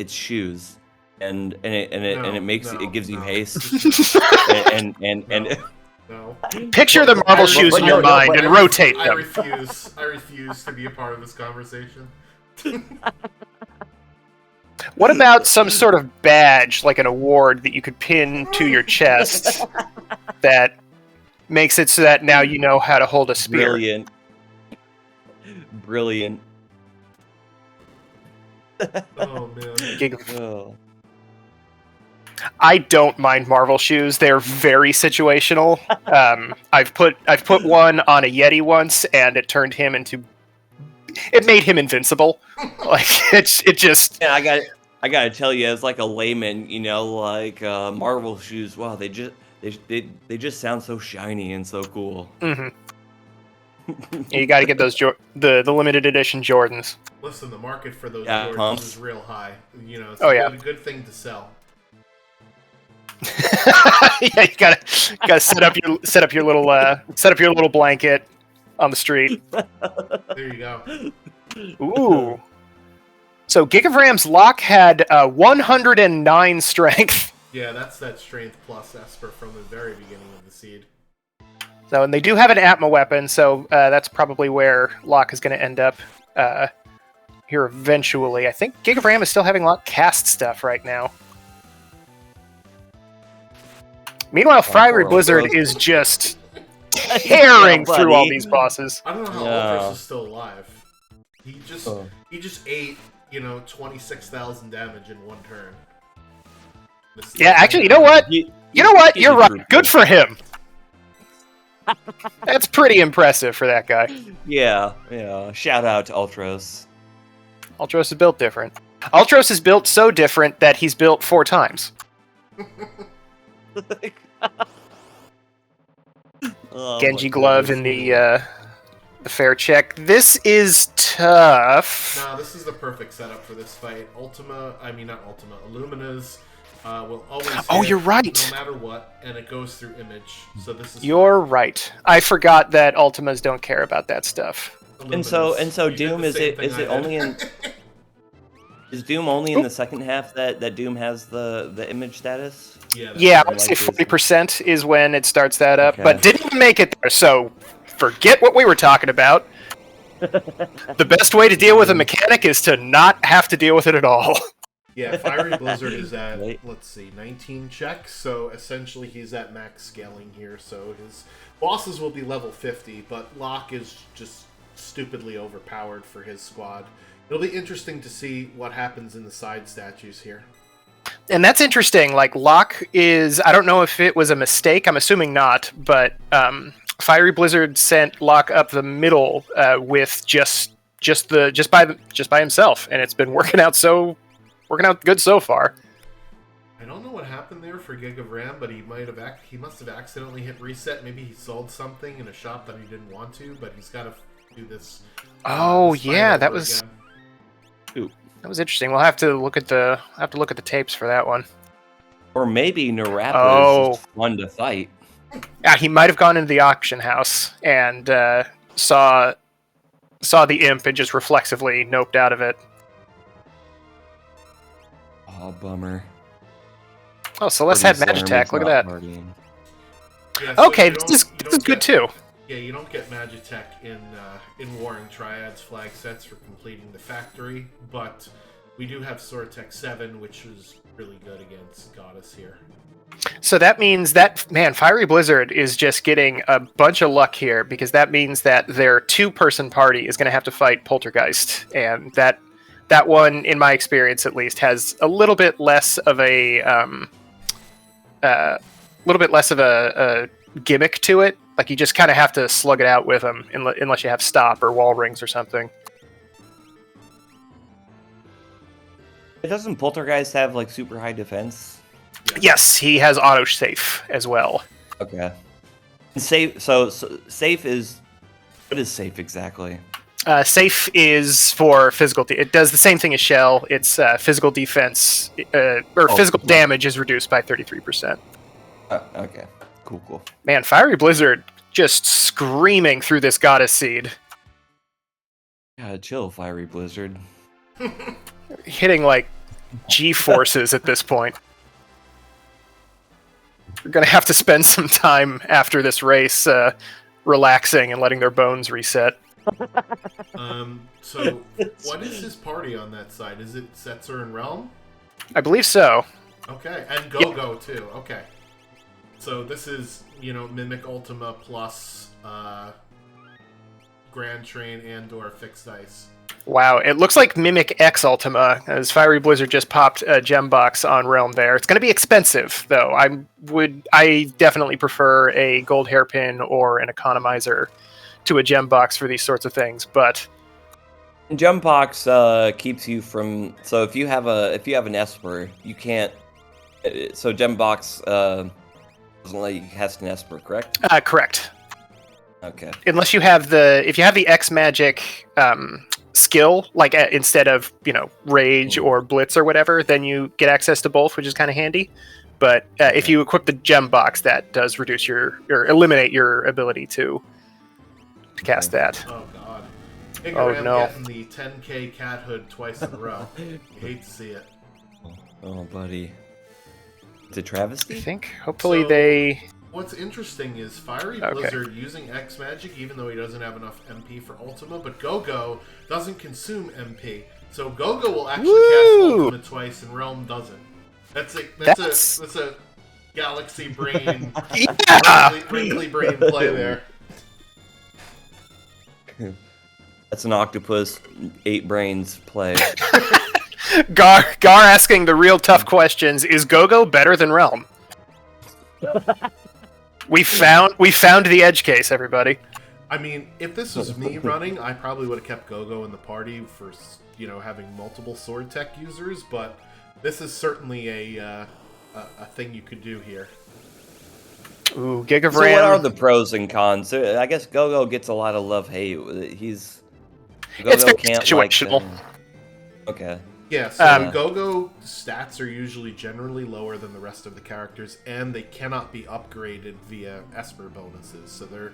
S3: shoes, and it gives you haste, and
S1: No.
S2: Picture the Marvel shoes in your mind and rotate them.
S1: I refuse to be a part of this conversation.
S2: What about some sort of badge, like an award that you could pin to your chest that makes it so that now you know how to hold a spear?
S3: Brilliant.
S1: Oh man.
S2: I don't mind Marvel shoes. They're very situational. I've put one on a Yeti once, and it turned him into. It made him invincible. Like it just.
S3: Yeah, I gotta tell you, as like a layman, like Marvel shoes. Wow, they just sound so shiny and so cool.
S2: Mm-hmm. You got to get those the limited edition Jordans.
S1: Listen, the market for those Jordans is real high. It's a good thing to sell.
S2: Yeah, you gotta set up your little blanket on the street.
S1: There you go.
S2: Ooh. So GigOfRam's lock had 109 strength.
S1: Yeah, that's that strength plus Esper from the very beginning of the seed.
S2: So, and they do have an Atma weapon, so that's probably where Locke is going to end up here eventually. I think GigOfRam is still having Locke cast stuff right now. Meanwhile, FieryBlizzard is just tearing through all these bosses.
S1: I don't know how Ultras is still alive. He just ate, 26,000 damage in one turn.
S2: Yeah, actually, you know what? You're right. Good for him. That's pretty impressive for that guy.
S3: Yeah. Shout out to Ultros.
S2: Ultros is built different. Ultros is built so different that he's built 4 times. Genji glove in the fair check. This is tough.
S1: No, this is the perfect setup for this fight. Illumina's will always
S2: you're right.
S1: No matter what, and it goes through image. So this is.
S2: You're right. I forgot that Ultimas don't care about that stuff.
S3: And so Doom is it only in is Doom only in the second half that Doom has the image status?
S2: Yeah, I would say 40% is when it starts that up, but didn't even make it there. So forget what we were talking about. The best way to deal with a mechanic is to not have to deal with it at all.
S1: Yeah, FieryBlizzard is at, 19 checks, so essentially he's at max scaling here, so his bosses will be level 50, but Locke is just stupidly overpowered for his squad. It'll be interesting to see what happens in the side statues here.
S2: And that's interesting, like, Locke is, I don't know if it was a mistake, I'm assuming not, but FieryBlizzard sent Locke up the middle with just by himself, and it's been working out good so far.
S1: I don't know what happened there for GigOfRam, but he must have accidentally hit reset. Maybe he sold something in a shop that he didn't want to, but he's got to do this.
S2: That was again. That was interesting. We'll have to look at the tapes for that one.
S3: Or maybe Minerva is just fun to fight.
S2: Yeah, he might have gone into the auction house and saw the imp and just reflexively noped out of it.
S3: Oh, bummer.
S2: Oh, Celeste had Magitech. Look at that.
S1: Yeah, so
S2: okay, this is good too.
S1: Yeah, you don't get Magitech in Warring Triads flag sets for completing the factory, but we do have Sortech 7, which is really good against Goddess here.
S2: So that means that, FieryBlizzard is just getting a bunch of luck here, because that means that their 2-person party is going to have to fight Poltergeist, and that that one, in my experience at least, has a little bit less of a gimmick to it. Like, you just kind of have to slug it out with them, unless you have stop or wall rings or something.
S3: Doesn't Poltergeist have like super high defense?
S2: Yes, he has auto safe as well.
S3: Okay. And safe. So safe is, what is safe exactly?
S2: Safe is for physical. It does the same thing as Shell. It's physical defense physical damage is reduced by 33%.
S3: Okay. Cool.
S2: Man, FieryBlizzard just screaming through this goddess seed.
S3: Yeah, chill, FieryBlizzard.
S2: Hitting like G-forces at this point. We're gonna have to spend some time after this race relaxing and letting their bones reset.
S1: So what is his party on that side? Is it Setzer and Realm?
S2: I believe so.
S1: Okay, and Go-Go too. Okay. So this is, Mimic Ultima plus Grand Train and/or Fixed Dice.
S2: Wow, it looks like Mimic X Ultima, as FieryBlizzard just popped a gem box on Realm there. It's going to be expensive, though. I definitely prefer a gold hairpin or an economizer to a gem box for these sorts of things, but
S3: Gem box keeps you from. So if you have an Esper, you can't. So gem box doesn't let you cast an Esper, correct?
S2: Correct.
S3: Okay.
S2: Unless you have if you have the X magic skill, like instead of rage or blitz or whatever, then you get access to both, which is kind of handy. But if you equip the gem box, that does reduce or eliminate your ability to cast that.
S1: Oh god.
S2: Oh no.
S1: Getting the 10k cat hood twice in a row. You hate to see it.
S3: Oh buddy. It's a travesty?
S2: I think hopefully they.
S1: What's interesting is FieryBlizzard using X Magic, even though he doesn't have enough MP for Ultima, but Go-Go doesn't consume MP. So Go-Go will actually cast Ultima twice and Realm doesn't. That's a galaxy brain, wrinkly brain play there.
S3: That's an octopus 8 brains play.
S2: Gar asking the real tough questions. Is Go-Go better than Realm? We found the edge case, everybody.
S1: I mean, if this was me running, I probably would have kept Go-Go in the party for, having multiple sword tech users, but this is certainly a thing you could do here.
S2: Ooh, GigOfRam.
S3: So what are the pros and cons? I guess Go-Go gets a lot of love-hate.
S2: It's very situational.
S3: Okay.
S1: Yeah, so Go-Go stats are usually generally lower than the rest of the characters, and they cannot be upgraded via Esper bonuses. So they're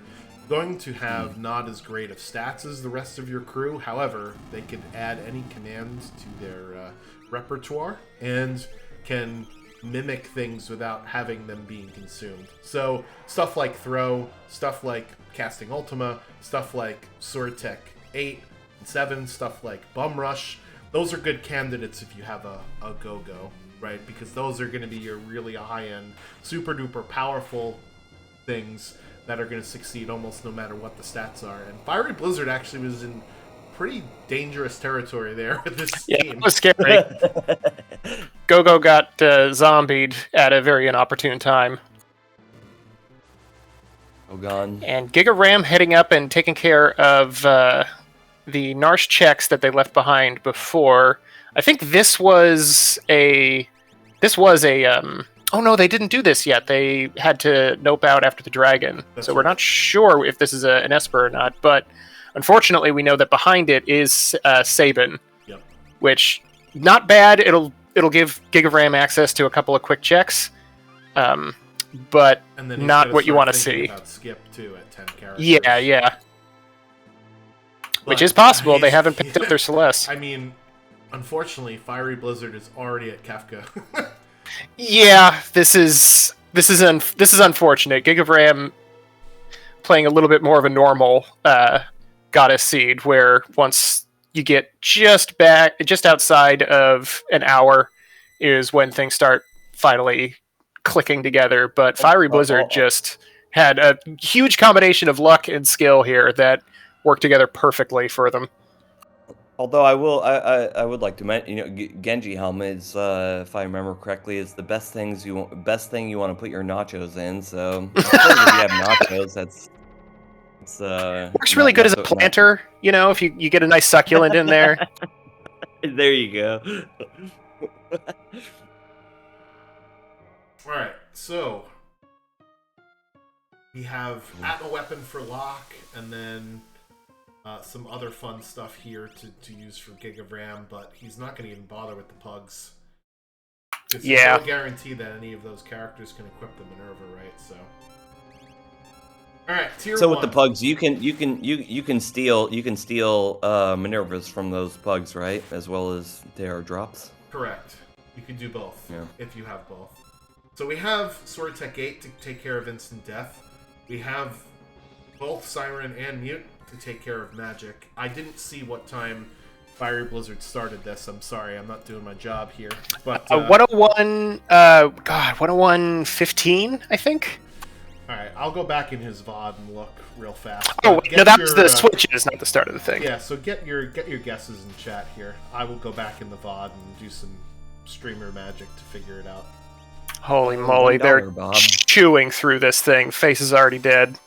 S1: going to have not as great of stats as the rest of your crew. However, they can add any commands to their repertoire and can mimic things without having them being consumed. So stuff like Throw, stuff like Casting Ultima, stuff like Sword Tech 8 and 7, stuff like Bum Rush. Those are good candidates if you have a Go-Go, right? Because those are going to be your really high-end, super-duper powerful things that are going to succeed almost no matter what the stats are. And FieryBlizzard actually was in pretty dangerous territory there with this team.
S2: Yeah, it was scary. Go-Go got zombied at a very inopportune time.
S3: Oh, gone.
S2: And GigOfRam heading up and taking care of the Narsh checks that they left behind before. I think this was a oh no, they didn't do this yet. They had to nope out after the dragon.
S1: That's
S2: so
S1: right.
S2: We're not sure if this is an Esper or not, but unfortunately we know that behind it is Sabin.
S1: Yep.
S2: Which, not bad. It'll give GigOfRam access to a couple of quick checks. But
S1: And then he's
S2: not
S1: gotta
S2: what you
S1: start
S2: want to
S1: thinking
S2: see.
S1: about Skip too at 10 characters.
S2: Yeah. Which
S1: But
S2: is possible. They
S1: he's-
S2: haven't picked up their Celeste.
S1: I mean, unfortunately, FieryBlizzard is already at Kefka.
S2: Yeah, this is unfortunate. GigOfRam playing a little bit more of a normal goddess seed, where once you get just outside of an hour is when things start finally clicking together. But FieryBlizzard just had a huge combination of luck and skill here that worked together perfectly for them.
S3: Although I would like to mention, Genji helmets, if I remember correctly, is the best thing you want to put your nachos in. So I suppose if you have nachos, it's
S2: Works really good as a planter, if you get a nice succulent in there.
S3: There you go.
S1: All right, so we have at a weapon for lock, and then some other fun stuff here to use for GigOfRam, but he's not going to even bother with the pugs. It's no guarantee that any of those characters can equip the Minerva, right? So, all right, tier 1.
S3: So with the pugs, you can steal Minervas from those pugs, right? As well as their drops.
S1: Correct. You can do both if you have both. So we have Sword Tech 8 to take care of instant death. We have both Siren and Mute to take care of magic. I didn't see what time FieryBlizzard started this. I'm sorry, I'm not doing my job here. But
S2: 101, 101.15, I think.
S1: All right, I'll go back in his VOD and look real fast.
S2: Oh no, that was the switches, not the start of the thing.
S1: Yeah, so get your guesses in chat here. I will go back in the VOD and do some streamer magic to figure it out.
S2: Holy moly, they're chewing through this thing. Face is already dead.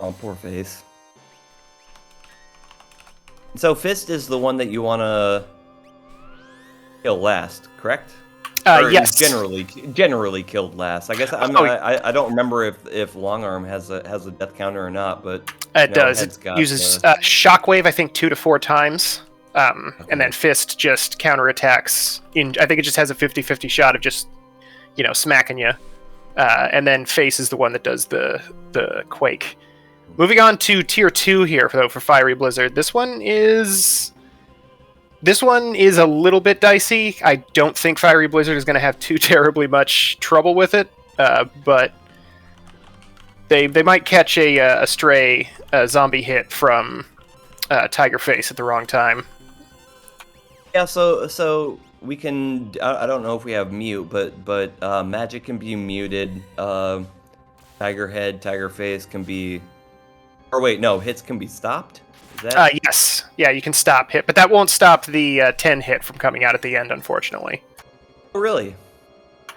S3: Oh, poor Face. So Fist is the one that you want to kill last, correct?
S2: Yes.
S3: Generally killed last. I guess I don't remember if Long Arm has a death counter or not, but
S2: it does. It uses Shockwave, I think 2 to 4 times, and then Fist just counterattacks. I think it just has a 50-50 shot of just smacking you, and then Face is the one that does the quake. Moving on to tier 2 here for FieryBlizzard. This one is a little bit dicey. I don't think FieryBlizzard is going to have too terribly much trouble with it, but they might catch a stray zombie hit from Tiger Face at the wrong time.
S3: Yeah, so we can. I don't know if we have mute, but magic can be muted. Tiger Head, Tiger Face can be. Or wait, no, hits can be stopped. Is that...
S2: Yes, yeah, you can stop hit, but that won't stop the 10 hit from coming out at the end, unfortunately.
S3: Oh, really?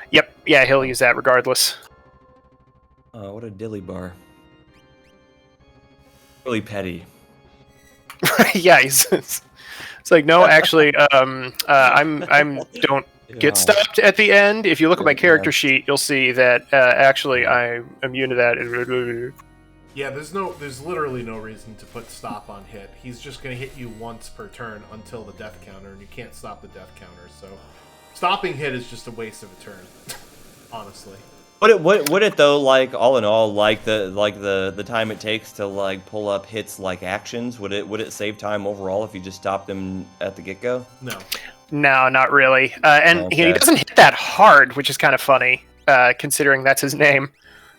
S2: Yep, yeah, he'll use that regardless.
S3: What a dilly bar. Really petty.
S2: Yeah, it's like, no, actually, I'm don't get stopped at the end. If you look at my character sheet, you'll see that actually I'm immune to that.
S1: Yeah, there's literally no reason to put stop on hit. He's just going to hit you once per turn until the death counter, and you can't stop the death counter. So, stopping hit is just a waste of a turn, honestly.
S3: Would it though? Like all in all, like the time it takes to pull up hits like actions, would it save time overall if you just stopped them at the get go?
S1: No.
S2: No, not really. And okay. He doesn't hit that hard, which is kind of funny, considering that's his name.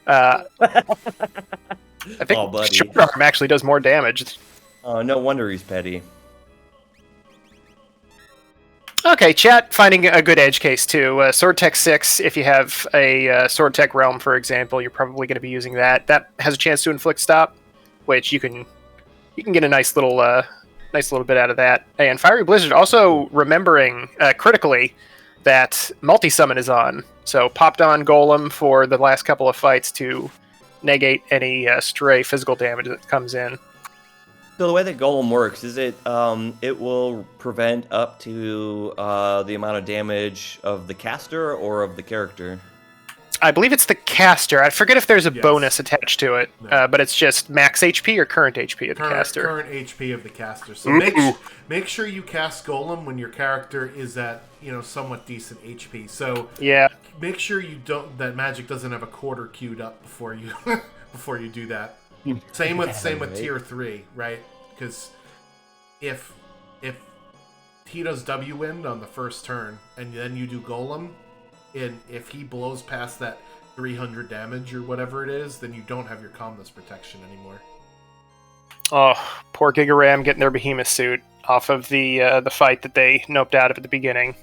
S2: I think short arm actually does more damage.
S3: Oh, no wonder he's petty.
S2: Okay, chat finding a good edge case too. Sword Tech 6, if you have a Sword Tech Realm, for example, you're probably going to be using that. That has a chance to inflict stop, which you can get a nice little bit out of that. And FieryBlizzard also remembering critically that multi-summon is on, so popped on Golem for the last couple of fights to negate any stray physical damage that comes in.
S3: So the way that Golem works is it will prevent up to the amount of damage of the caster or of the character?
S2: I believe it's the caster. I forget if there's a bonus attached to it, but it's just max HP or current HP of the caster.
S1: Current HP of the caster. So make sure you cast Golem when your character is at somewhat decent HP. So
S2: yeah,
S1: make sure that magic doesn't have a quarter queued up before you before you do that. Same with tier 3, right? Because if he does W wind on the first turn and then you do Golem, and if he blows past that 300 damage or whatever it is, then you don't have your calmness protection anymore.
S2: Oh, poor GigOfRam getting their behemoth suit off of the fight that they noped out of at the beginning.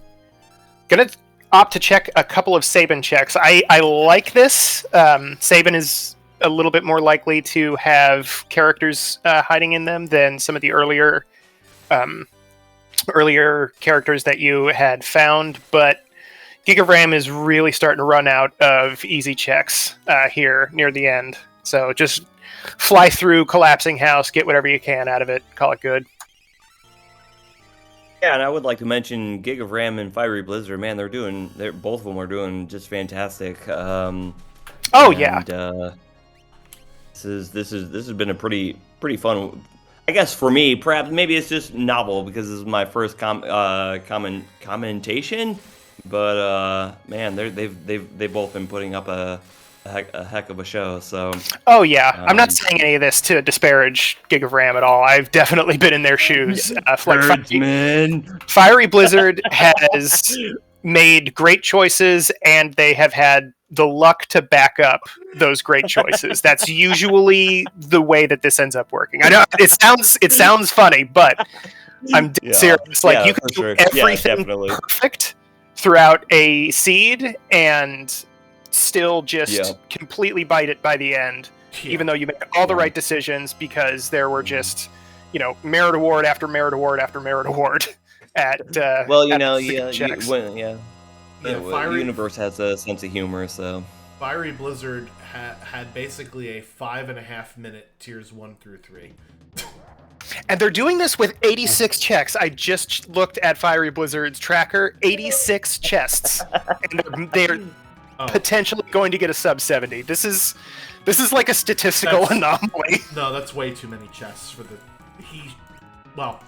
S2: Gonna opt to check a couple of Sabin checks. I like this. Sabin is a little bit more likely to have characters hiding in them than some of the earlier earlier characters that you had found, but GigOfRam is really starting to run out of easy checks here near the end. So just fly through Collapsing House, get whatever you can out of it, call it good.
S3: Yeah, and I would like to mention GigOfRam and FieryBlizzard. Man, they're both of them are doing just fantastic.
S2: Yeah.
S3: This has been a pretty fun. I guess for me, perhaps maybe it's just novel because this is my first commentation. But man, they've both been putting up a heck of a show. So
S2: I'm not saying any of this to disparage GigOfRam at all. I've definitely been in their shoes. FieryBlizzard has made great choices, and they have had the luck to back up those great choices. That's usually the way that this ends up working. I know it sounds funny, but I'm serious. Like you can do everything perfect throughout a seed and still just completely bite it by the end, even though you made all the right decisions, because there were just, merit award after merit award after merit award at the
S3: universe has a sense of humor, so
S1: FieryBlizzard had basically a 5.5 minute tiers 1 through 3.
S2: And they're doing this with 86 checks. I just looked at FieryBlizzard's tracker. 86 chests. And they're potentially going to get a sub 70. This is like a statistical anomaly.
S1: No, that's way too many chests for well,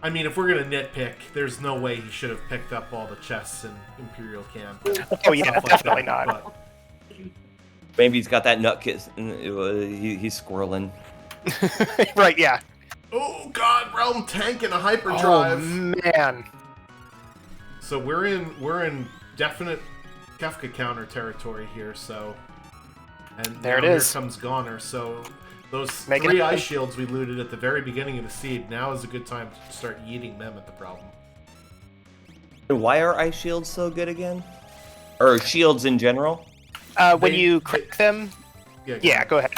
S1: I mean, if we're going to nitpick, there's no way he should have picked up all the chests in Imperial Camp.
S2: Oh yeah, definitely not.
S1: But
S3: maybe he's got that nut kiss. He's squirreling.
S2: Right, yeah.
S1: Oh god, Realm Tank and a hyperdrive.
S2: Oh man.
S1: So we're in definite Kefka counter territory here, so and
S2: there it
S1: here
S2: is.
S1: Comes Goner, so those
S2: Make
S1: 3 ice shields we looted at the very beginning of the seed, now is a good time to start yeeting them at the problem.
S3: And why are ice shields so good again? Or shields in general?
S2: When you crack them... Yeah, go ahead.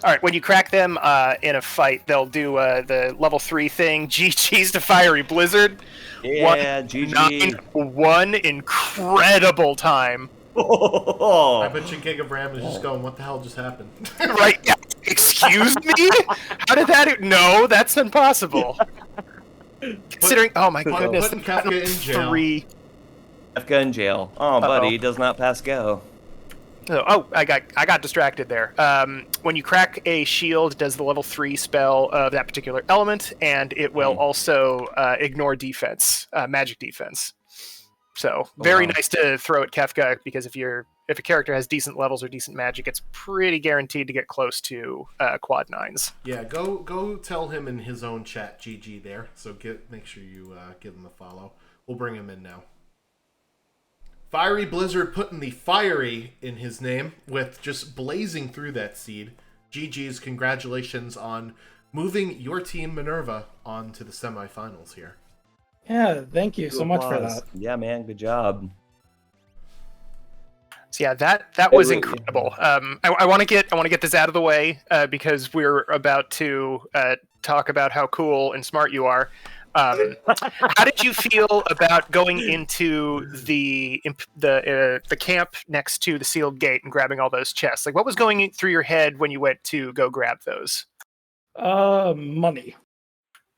S2: Alright, when you crack them in a fight, they'll do the level 3 thing. GG's to FieryBlizzard.
S3: Yeah, GG.
S2: 1 incredible time.
S1: I bet you GigOfRam is just going, what the hell just happened?
S2: Right, yeah. Excuse me? How did that... No, that's impossible. Considering... Oh my goodness.
S1: Putting Kefka in jail.
S2: 3...
S3: Kefka in jail. Oh, buddy, he does not pass go.
S2: Oh, I got distracted there. When you crack a shield, it does the level 3 spell of that particular element, and it will also ignore defense, magic defense. So very nice to throw at Kefka, because if a character has decent levels or decent magic, it's pretty guaranteed to get close to quad 9s.
S1: Yeah, go tell him in his own chat, GG there. So make sure you give him a follow. We'll bring him in now. FieryBlizzard putting the fiery in his name with just blazing through that seed. GG's, congratulations on moving your team Minerva on to the semifinals here.
S4: Yeah, thank you so much for that.
S3: Yeah, man, good job.
S2: So yeah, that was incredible. I want to get this out of the way because we're about to talk about how cool and smart you are. How did you feel about going into the camp next to the sealed gate and grabbing all those chests? Like, what was going through your head when you went to go grab those?
S4: Money.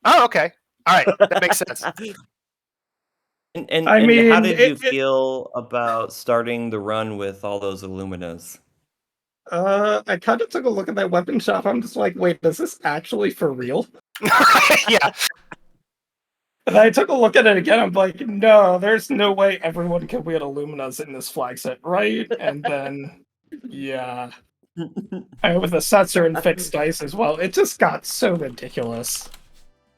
S2: Oh, okay. All right, that makes sense.
S3: And how did you feel about starting the run with all those Illuminas?
S4: I kind of took a look at that weapon shop. I'm just like, wait, is this actually for real?
S2: Yeah.
S4: And I took a look at it again. I'm like, no, there's no way everyone can wield Illuminas in this flag set, right? And then, yeah. And with the Setzer and fixed dice as well, it just got so ridiculous.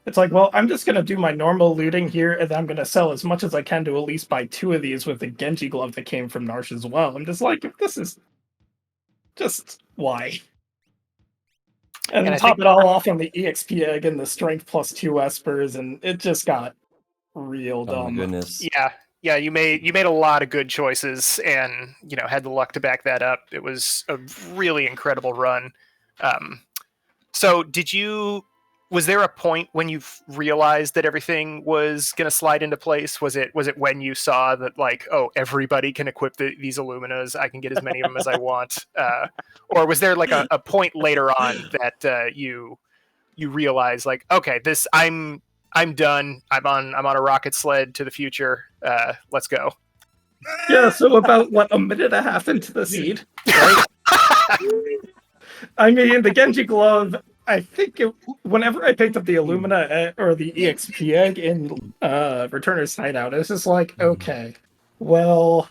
S4: It's like, well, I'm just going to do my normal looting here, and then I'm going to sell as much as I can to at least buy 2 of these with the Genji glove that came from Narsh as well. I'm just like, this is just why? And then top it all off on the EXP egg and the strength plus 2 espers, and it just got real dumb.
S3: Oh my goodness.
S2: Yeah, you made a lot of good choices, and had the luck to back that up. It was a really incredible run. So did you Was there a point when you realized that everything was going to slide into place? Was it when you saw that, like, oh, everybody can equip these Illuminas, I can get as many of them as I want, or was there like a point later on that you realize, like, okay, this I'm done. I'm on a rocket sled to the future. Let's go.
S4: Yeah, so about a minute and a half into the seed, right? I mean, the Genji glove. I think whenever I picked up the Illumina or the EXP egg in Returner's Hideout, it's just like, okay, well,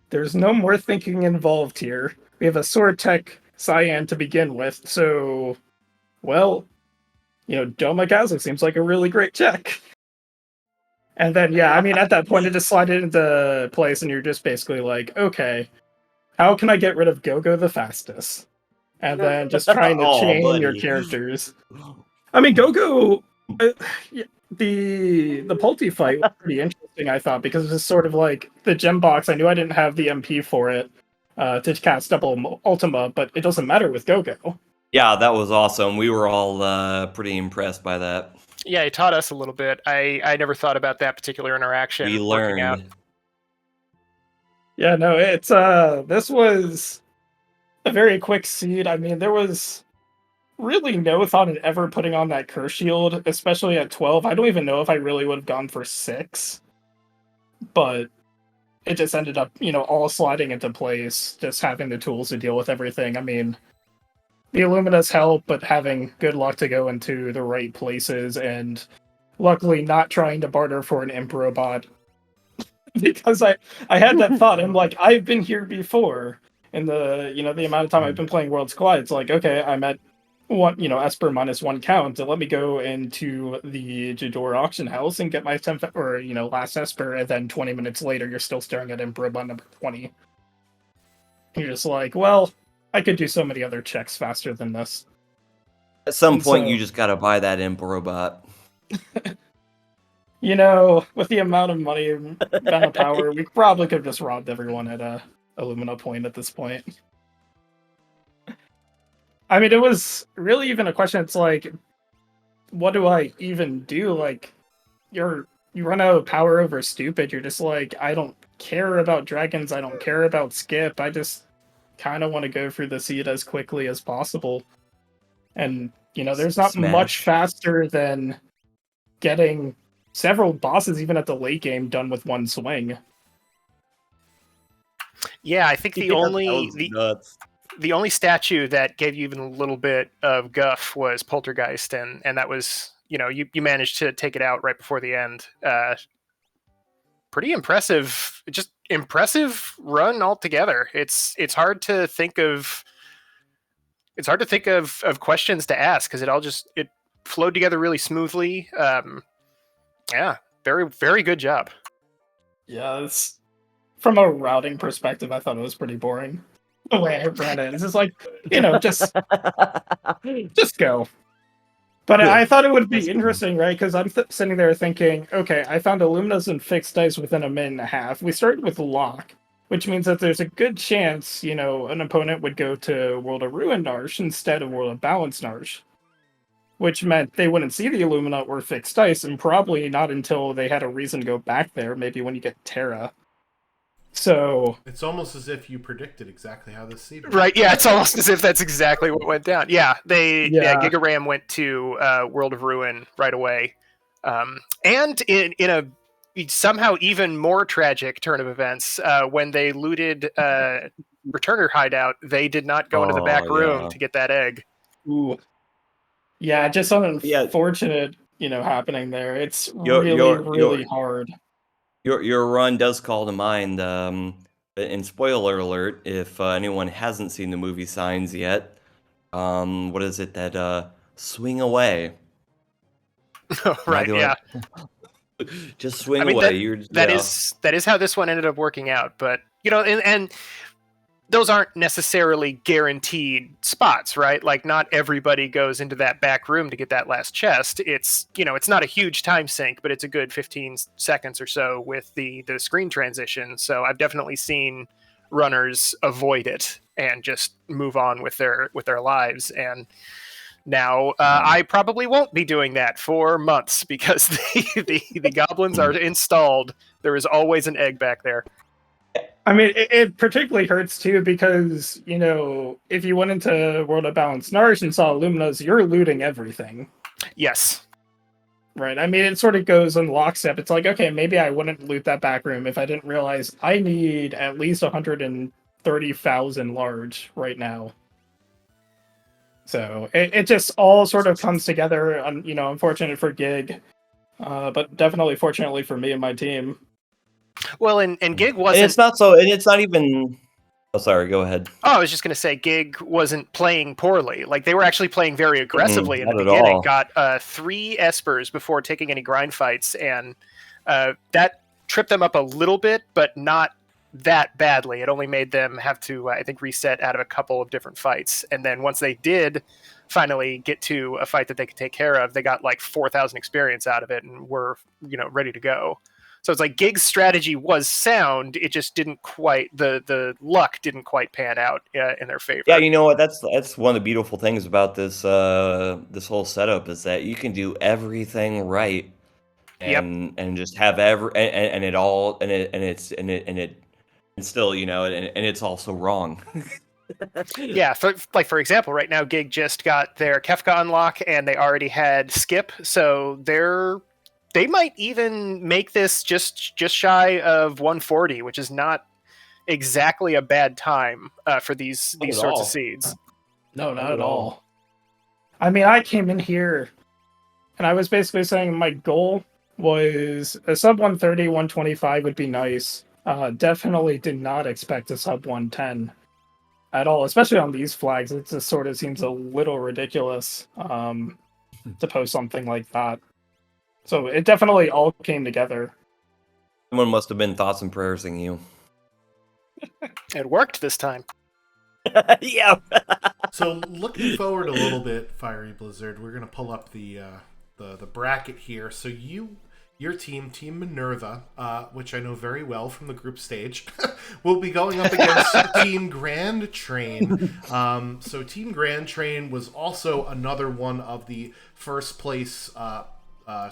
S4: there's no more thinking involved here. We have a Sword Tech Cyan to begin with, so, well, Domikazu seems like a really great check. And then, yeah, I mean, at that point, it just slid into place, and you're just basically like, okay, how can I get rid of Gogo the fastest? And then just trying to chain your characters. I mean, Gogo, the Pulti fight was pretty interesting, I thought, because it's sort of like the gem box. I knew I didn't have the MP for it to cast double Ultima, but it doesn't matter with Gogo.
S3: Yeah, that was awesome. We were all pretty impressed by that.
S2: Yeah, it taught us a little bit. I never thought about that particular interaction.
S3: We
S2: working out.
S3: learned.
S4: Yeah, no, it's this was a very quick seed. I mean, there was really no thought in ever putting on that curse shield, especially at 12. I don't even know if I really would have gone for 6. But it just ended up, all sliding into place, just having the tools to deal with everything. I mean, the Illumina's help, but having good luck to go into the right places, and luckily not trying to barter for an Emperor bot. Because I had that thought. I'm like, I've been here before. In the the amount of time I've been playing Worlds Collide, it's like, okay, I'm at one, Esper -1 count, so let me go into the Jador auction house and get my 10 or last Esper, and then 20 minutes later you're still staring at Emperor bot number 20. You're just like, well, I could do so many other checks faster than this.
S3: At some point, you just gotta buy that Emperor bot.
S4: With the amount of money and amount of power, we probably could have just robbed everyone at a Illumina point at this point. I mean, it was really even a question. It's like, what do I even do? Like, you run out of power over stupid. You're just like, I don't care about dragons. I don't care about skip. I just kind of want to go through the seed as quickly as possible. And, there's not much faster than getting several bosses, even at the late game, done with one swing.
S2: Yeah, I think the only statue that gave you even a little bit of guff was Poltergeist, and that was, you managed to take it out right before the end. Pretty impressive, just impressive run altogether. It's hard to think of questions to ask, because it flowed together really smoothly. Yeah, very, very good job.
S4: Yeah, from a routing perspective, I thought it was pretty boring. The way I ran it. It's just like, just go. But I thought it would be interesting, right? Because I'm sitting there thinking, okay, I found Illuminas and fixed dice within a minute and a half. We started with lock, which means that there's a good chance, an opponent would go to World of Ruin Narsh instead of World of Balance Narsh. Which meant they wouldn't see the Illumina or fixed dice, and probably not until they had a reason to go back there, maybe when you get Terra. So
S1: it's almost as if you predicted exactly how this seed went.
S2: Right, yeah, it's almost as if that's exactly what went down. Yeah, GigOfRam went to World of Ruin right away. And in a somehow even more tragic turn of events, when they looted Returner Hideout, they did not go into the back room to get that egg.
S4: Ooh. Yeah, just something unfortunate, happening there. It's really hard.
S3: Your run does call to mind, and spoiler alert, if anyone hasn't seen the movie Signs yet, what is it that, swing away.
S2: Right, yeah.
S3: Just swing away.
S2: That is how this one ended up working out, but, and those aren't necessarily guaranteed spots, right? Like, not everybody goes into that back room to get that last chest. It's, it's not a huge time sink, but it's a good 15 seconds or so with the screen transition. So I've definitely seen runners avoid it and just move on with their lives. And Now, I probably won't be doing that for months because the goblins are installed. There is always an egg back there.
S4: I mean, it particularly hurts too because, if you went into World of Balance Nourish and saw Luminas, you're looting everything.
S2: Yes.
S4: Right. I mean, it sort of goes in lockstep. It's like, okay, maybe I wouldn't loot that back room if I didn't realize I need at least 130,000 large right now. So it just all sort of comes together. Unfortunate for Gig, but definitely fortunately for me and my team.
S2: Well, and Gig wasn't.
S3: And it's not so. And it's not even. Oh, sorry. Go ahead.
S2: Oh, I was just going to say, Gig wasn't playing poorly. Like, they were actually playing very aggressively in the
S3: not at
S2: beginning.
S3: all.
S2: Got 3 Espers before taking any grind fights, and that tripped them up a little bit, but not that badly. It only made them have to, I think, reset out of a couple of different fights. And then once they did finally get to a fight that they could take care of, they got like 4,000 experience out of it and were, ready to go. So it's like Gig's strategy was sound. It just didn't quite, the luck didn't quite pan out in their favor.
S3: Yeah, you know what? That's one of the beautiful things about this this whole setup is that you can do everything right, and just have and still, and it's also wrong.
S2: Yeah, for example, right now Gig just got their Kefka unlock, and they already had Skip, so they might even make this just shy of 140, which is not exactly a bad time for these sorts of seeds.
S4: No, not at all. I mean, I came in here, and I was basically saying my goal was a sub 130, 125 would be nice. Definitely did not expect a sub 110 at all, especially on these flags. It just sort of seems a little ridiculous to post something like that. So it definitely all came together.
S3: Someone must have been thoughts and prayersing you.
S2: It worked this time.
S3: Yeah.
S1: So looking forward a little bit, FieryBlizzard, we're gonna pull up the bracket here. So your team Minerva, which I know very well from the group stage, will be going up against Team Grand Train. So Team Grand Train was also another one of the first place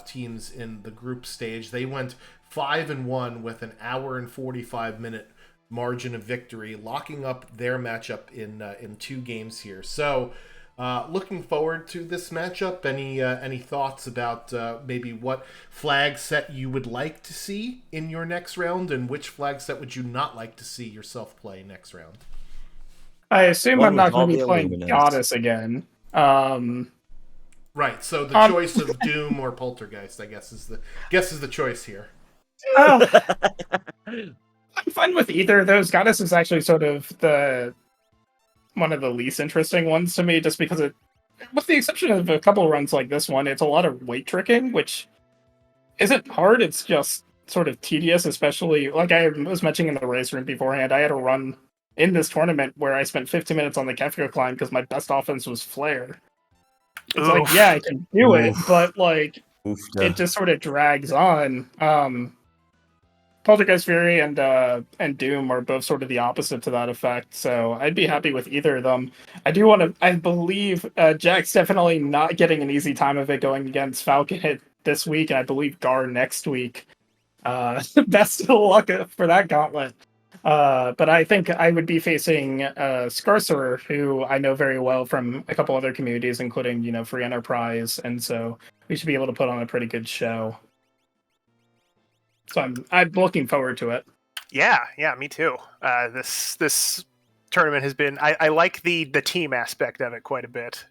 S1: teams in the group stage. They went 5-1 with an hour and 45-minute margin of victory, locking up their matchup in 2 games here. So looking forward to this matchup. Any thoughts about maybe what flag set you would like to see in your next round, and which flag set would you not like to see yourself play next round?
S4: I assume I'm not going to be playing Goddess again.
S1: Right, so the choice of Doom or Poltergeist, I guess, is the choice here.
S4: I'm fine with either of those. Goddess is actually sort of one of the least interesting ones to me, just because with the exception of a couple runs like this one, it's a lot of weight tricking, which isn't hard. It's just sort of tedious, especially like I was mentioning in the race room beforehand. I had a run in this tournament where I spent 15 minutes on the Kefka climb because my best offense was Flare. It's like, yeah, I can do it, but like it just sort of drags on. Poltergeist Fury and Doom are both sort of the opposite to that effect, so I'd be happy with either of them. I believe Jack's definitely not getting an easy time of it going against Falcon this week, and I believe Gar next week. Best of luck for that gauntlet. But I think I would be facing Scarcerer, who I know very well from a couple other communities, including, Free Enterprise, and so we should be able to put on a pretty good show. So I'm looking forward to it.
S2: Yeah, me too. This tournament has been. I like the team aspect of it quite a bit.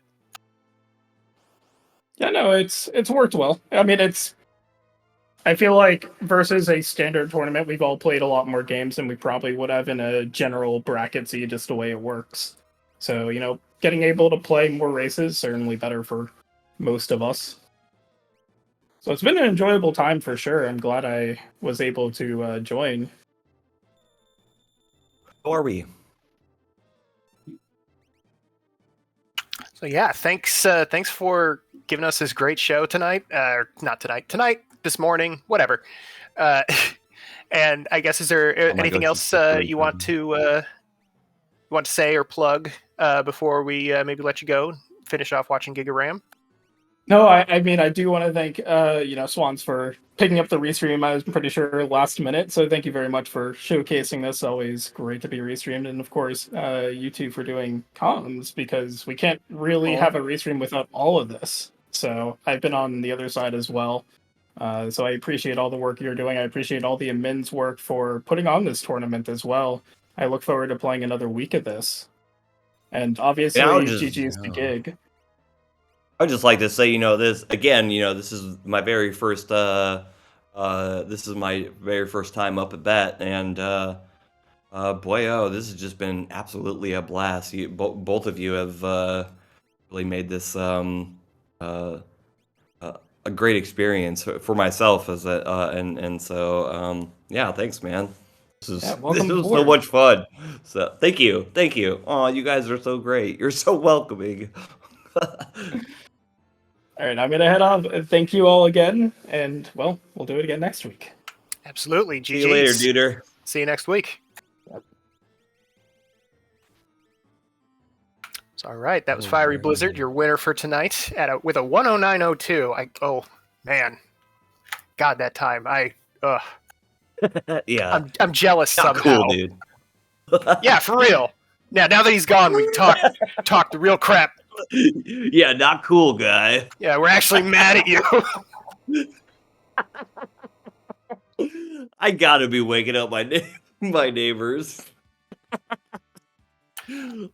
S4: Yeah, no, it's worked well. I mean, I feel like versus a standard tournament, we've all played a lot more games than we probably would have in a general bracket Z, just the way it works. So, getting able to play more races certainly better for most of us. So it's been an enjoyable time for sure. I'm glad I was able to join.
S3: How are we?
S2: So yeah, thanks for giving us this great show tonight. Not tonight, this morning, whatever. And I guess, is there anything else you want to say or plug before we maybe let you go? finish off watching GigOfRam?
S4: No, I mean, I do want to thank, Swans for picking up the restream. I was pretty sure last minute, so thank you very much for showcasing this. Always great to be restreamed, and of course, you two for doing comms, because we can't really have a restream without all of this. So I've been on the other side as well. So I appreciate all the work you're doing. I appreciate all the admin's work for putting on this tournament as well. I look forward to playing another week of this. And obviously, GG's the gig.
S3: I would just like to say, this again. This is my very first. This is my very first time up at bat, and this has just been absolutely a blast. Both of you have really made this a great experience for myself as so thanks, man. This was so much fun. So thank you. Oh, you guys are so great. You're so welcoming.
S4: All right, I'm going to head off. Thank you all again, and, well, we'll do it again next week.
S2: Absolutely. GG's.
S3: See you later, duder.
S2: See you next week. So, all right, that was FieryBlizzard, your winner for tonight with a 109.02. Oh, man. God, that time.
S3: Yeah.
S2: I'm jealous
S3: Not
S2: somehow.
S3: Cool, dude.
S2: Yeah, for real. Now that he's gone, we can talk the real crap.
S3: Yeah, not cool, guy.
S2: Yeah, we're actually mad at you.
S3: I gotta be waking up my neighbors.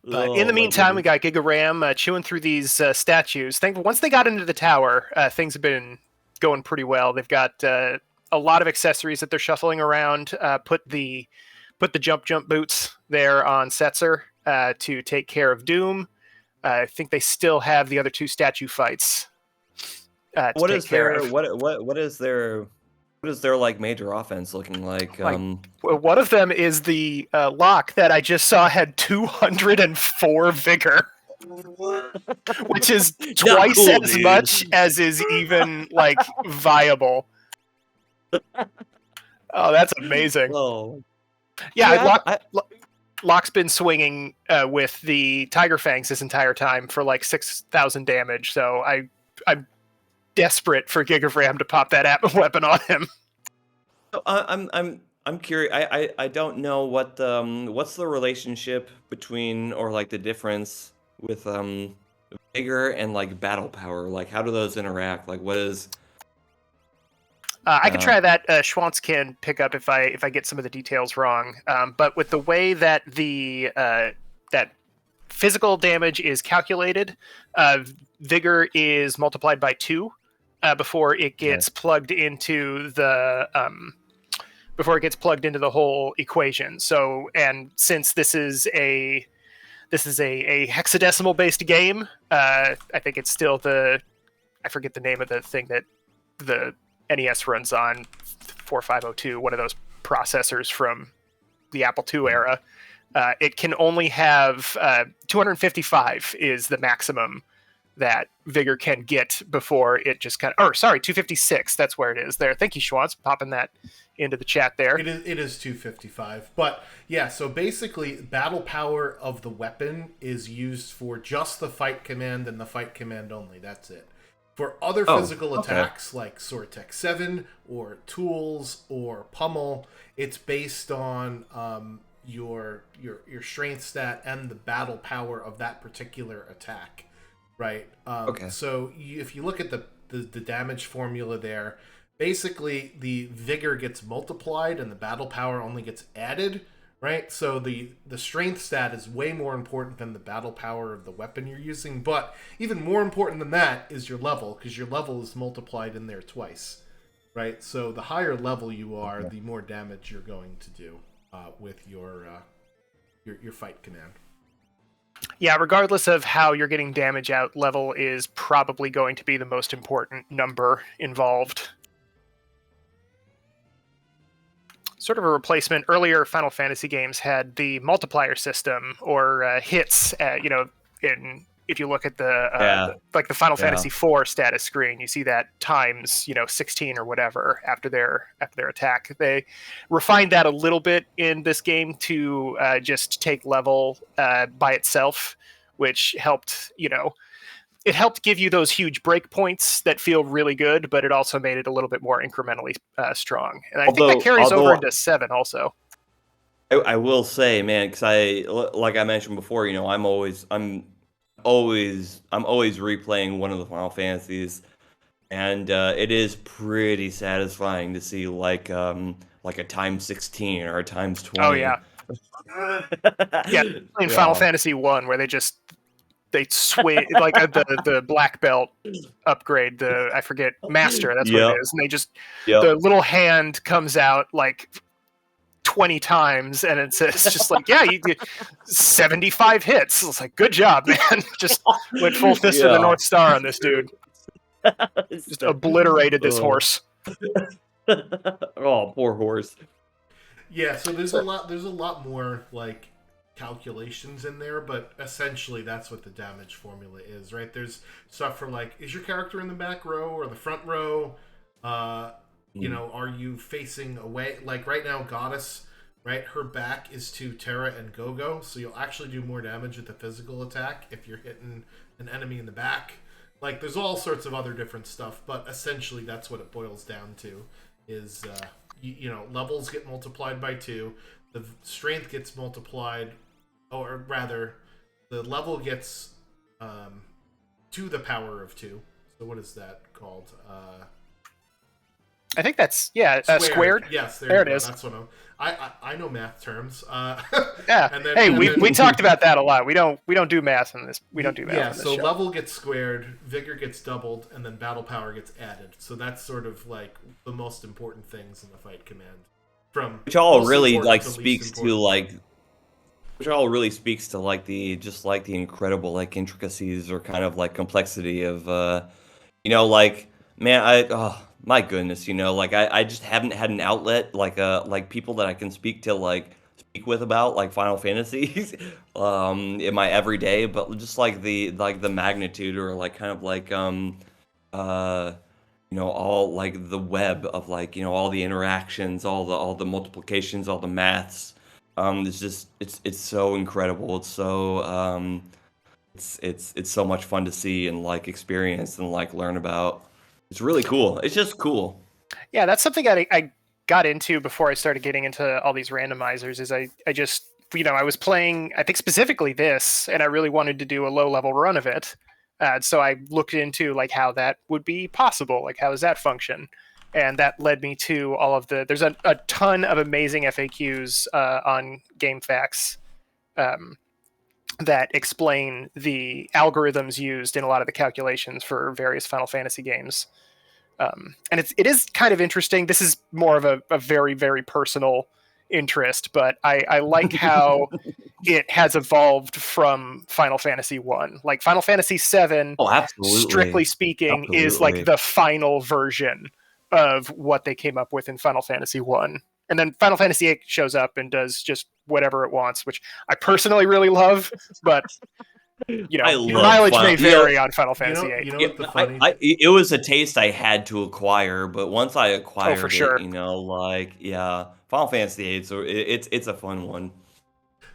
S2: But in the meantime, we got GigOfRam chewing through these statues. Once they got into the tower, things have been going pretty well. They've got a lot of accessories that they're shuffling around. Put the jump boots there on Setzer to take care of Doom. I think they still have the other two statue fights. What is their like major offense looking like? One of them is the lock that I just saw had 204 vigor, which is twice as much as is even like viable. Oh, that's amazing.
S3: Oh.
S2: Yeah, Locke's been swinging with the Tiger Fangs this entire time for like 6,000 damage, so I'm desperate for GigOfRam to pop that weapon on him.
S3: I'm curious. I don't know what's the relationship between, or like the difference with vigor and like battle power. Like, how do those interact? Like, what is?
S2: I can try that. Schwantz can pick up if I get some of the details wrong. But with the way that that physical damage is calculated, vigor is multiplied by 2 before it gets plugged into the whole equation. So, and since this is a hexadecimal based game, I think it's still I forget the name of the thing that the NES runs on, 4502, one of those processors from the Apple II era. It can only have 255 is the maximum that vigor can get before it just 256. That's where it is there. Thank you, Schwantz, popping that into the chat there.
S1: It is 255. But yeah, so basically battle power of the weapon is used for just the fight command and the fight command only. That's it. For other physical attacks like Sword Tech 7 or tools or pummel, it's based on your strength stat and the battle power of that particular attack, right? So if you look at the damage formula there, basically the vigor gets multiplied and the battle power only gets added, right? So the strength stat is way more important than the battle power of the weapon you're using, but even more important than that is your level, because your level is multiplied in there twice, right? So the higher level you are, the more damage you're going to do with your fight command.
S2: Yeah, regardless of how you're getting damage out, level is probably going to be the most important number involved. Sort of a replacement. Earlier Final Fantasy games had the multiplier system, or hits. If you look at the Final Fantasy IV status screen, you see that times 16 or whatever after their attack. They refined that a little bit in this game to just take level by itself, which helped it helped give you those huge breakpoints that feel really good, but it also made it a little bit more incrementally strong. And I think that carries over into 7 also.
S3: I will say, man, because like I mentioned before, I'm always replaying one of the Final Fantasies, and it is pretty satisfying to see like a times 16 or a times 20.
S2: Oh yeah, yeah. In Final Fantasy 1, where they sway like the black belt upgrade. I forget, master. That's what it is, and the little hand comes out like 20 times, and it's just like, yeah, you did 75 hits. It's like, good job, man. Just went full fist of the North Star on this dude. Just obliterated this horse.
S3: Oh, poor horse.
S1: Yeah, so there's a lot more like calculations in there, but essentially that's what the damage formula is, right? There's stuff for like, is your character in the back row or the front row? Are you facing away? Like right now, Goddess, right? Her back is to Terra and Gogo, so you'll actually do more damage with the physical attack if you're hitting an enemy in the back. Like, there's all sorts of other different stuff, but essentially that's what it boils down to, is, levels get multiplied by 2, the strength gets multiplied, or rather, the level gets to the power of 2. So what is that called?
S2: I think that's squared.
S1: Yes,
S2: there it is.
S1: That's what I know math terms.
S2: Yeah. And then, we talked about that a lot. We don't do math in this. We don't do math.
S1: Yeah.
S2: In this
S1: So
S2: show.
S1: level gets squared, vigor gets doubled, and then battle power gets added. So that's sort of like the most important things in the fight command.
S3: Which all really speaks to the incredible like intricacies or kind of like complexity of my goodness, I just haven't had an outlet like people that I can speak with about like Final Fantasies in my everyday, but just like the magnitude or like kind of like all like the web of like all the interactions, all the multiplications, all the maths. It's so incredible. It's so it's so much fun to see and like experience and like learn about. It's really cool. It's just cool.
S2: Yeah, that's something I got into before I started getting into all these randomizers. Is I just I was playing, I think specifically this, and I really wanted to do a low level run of it. So I looked into like how that would be possible, like how does that function, and that led me to all of there's a ton of amazing FAQs on GameFAQs that explain the algorithms used in a lot of the calculations for various Final Fantasy games. And it is kind of interesting. This is more of a very, very personal interest, but I like how it has evolved from Final Fantasy 1. Like Final Fantasy 7, strictly speaking, is like the final version of what they came up with in Final Fantasy 1. And then Final Fantasy 8 shows up and does just whatever it wants, which I personally really love, but mileage may vary on Final Fantasy 8.
S3: It was a taste I had to acquire, but once I acquired
S2: for sure.
S3: Final Fantasy 8, so it's a fun one.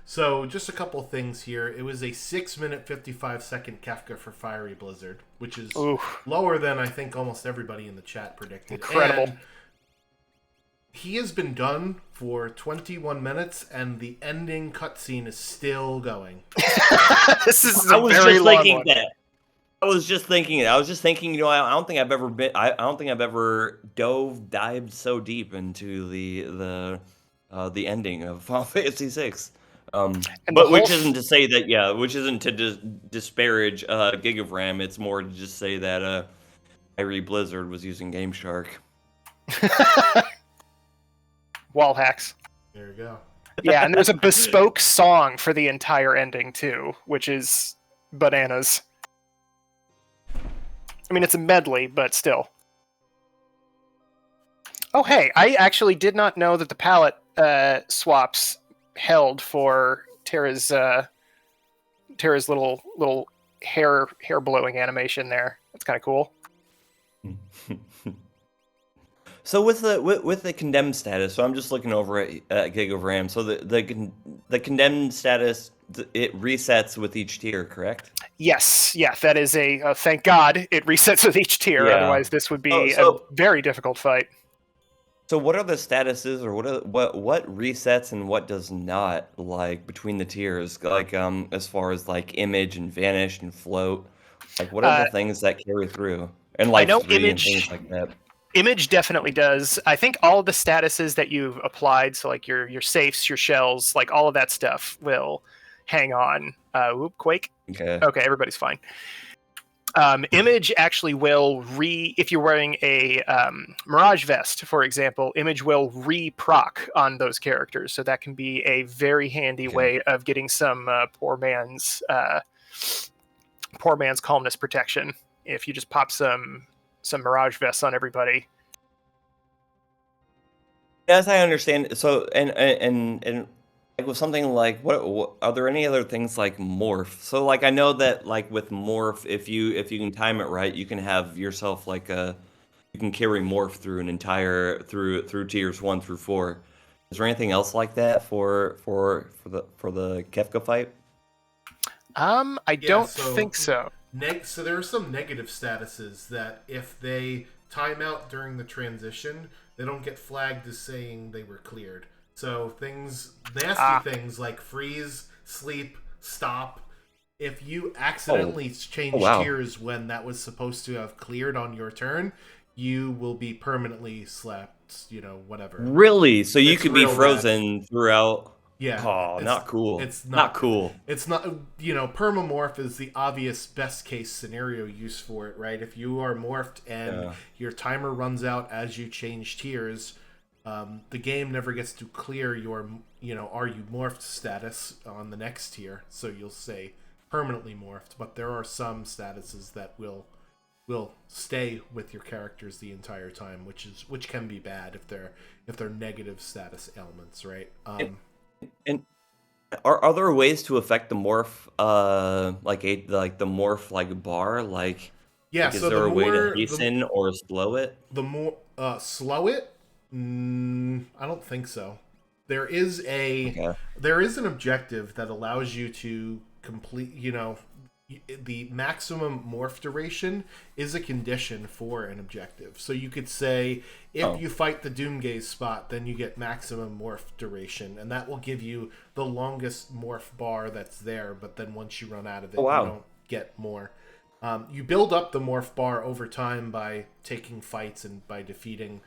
S1: So, just a couple things here. It was a 6-minute, 55-second Kefka for FieryBlizzard, which is lower than I think almost everybody in the chat predicted.
S2: Incredible.
S1: And he has been done for 21 minutes, and the ending cutscene is still going.
S2: This is a very long one.
S3: I was just thinking. I don't think I've ever dived so deep into the ending of Final Fantasy VI. Which isn't to say that, which isn't to disparage GigOfRam. It's more to just say that FieryBlizzard was using GameShark.
S2: Wall hacks.
S1: There you go.
S2: Yeah, and there's a bespoke song for the entire ending too, which is bananas. I mean, it's a medley, but still. Oh, hey, I actually did not know that the palette swaps held for Terra's little hair blowing animation there. That's kind of cool.
S3: So with the condemned status, so I'm just looking over at GigOfRam. So the condemned status it resets with each tier, correct?
S2: Yes, yeah, that is a thank God it resets with each tier.
S3: Yeah.
S2: Otherwise, this would be
S3: So
S2: a very difficult fight.
S3: what are the statuses, or what resets and what does not, like between the tiers? Like as far as like image and vanish and float, like what are the things that carry through? And
S2: I
S3: life
S2: know
S3: 3 and things like that.
S2: Image definitely does. I think all of the statuses that you've applied, so like your safes, your shells, like all of that stuff will hang on. Quake.
S3: Okay.
S2: Okay, everybody's fine. Image actually will if you're wearing a Mirage vest, for example, Image will re-proc on those characters. So that can be a very handy way of getting some poor man's calmness protection. If you just pop some Mirage vests on everybody.
S3: As I understand, so and like with something like what are there any other things like morph? So like I know that like with morph, if you can time it right, you can have yourself like you can carry morph through an entire through tiers 1 through 4. Is there anything else like that for the Kefka fight?
S2: I don't think so.
S1: So there are some negative statuses that if they time out during the transition, they don't get flagged as saying they were cleared. So nasty things like freeze, sleep, stop. If you accidentally change tiers when that was supposed to have cleared on your turn, you will be permanently slapped, whatever.
S3: Really? So you could be frozen throughout.
S1: Yeah.
S3: Oh, not cool.
S1: It's
S3: not cool.
S1: It's not, permamorph is the obvious best case scenario use for it, right? If you are morphed and your timer runs out as you change tiers, the game never gets to clear your, are you morphed status on the next tier. So you'll say permanently morphed, but there are some statuses that will stay with your characters the entire time, which can be bad if they're negative status elements, right?
S3: And are there ways to affect the morph, like the morph like bar, like is there a way to hasten or slow it?
S1: The more slow it, I don't think so. There is an objective that allows you to complete. The maximum morph duration is a condition for an objective. So you could say, if you fight the Doomgaze spot, then you get maximum morph duration, and that will give you the longest morph bar that's there, but then once you run out of it, you don't get more. You build up the morph bar over time by taking fights and by defeating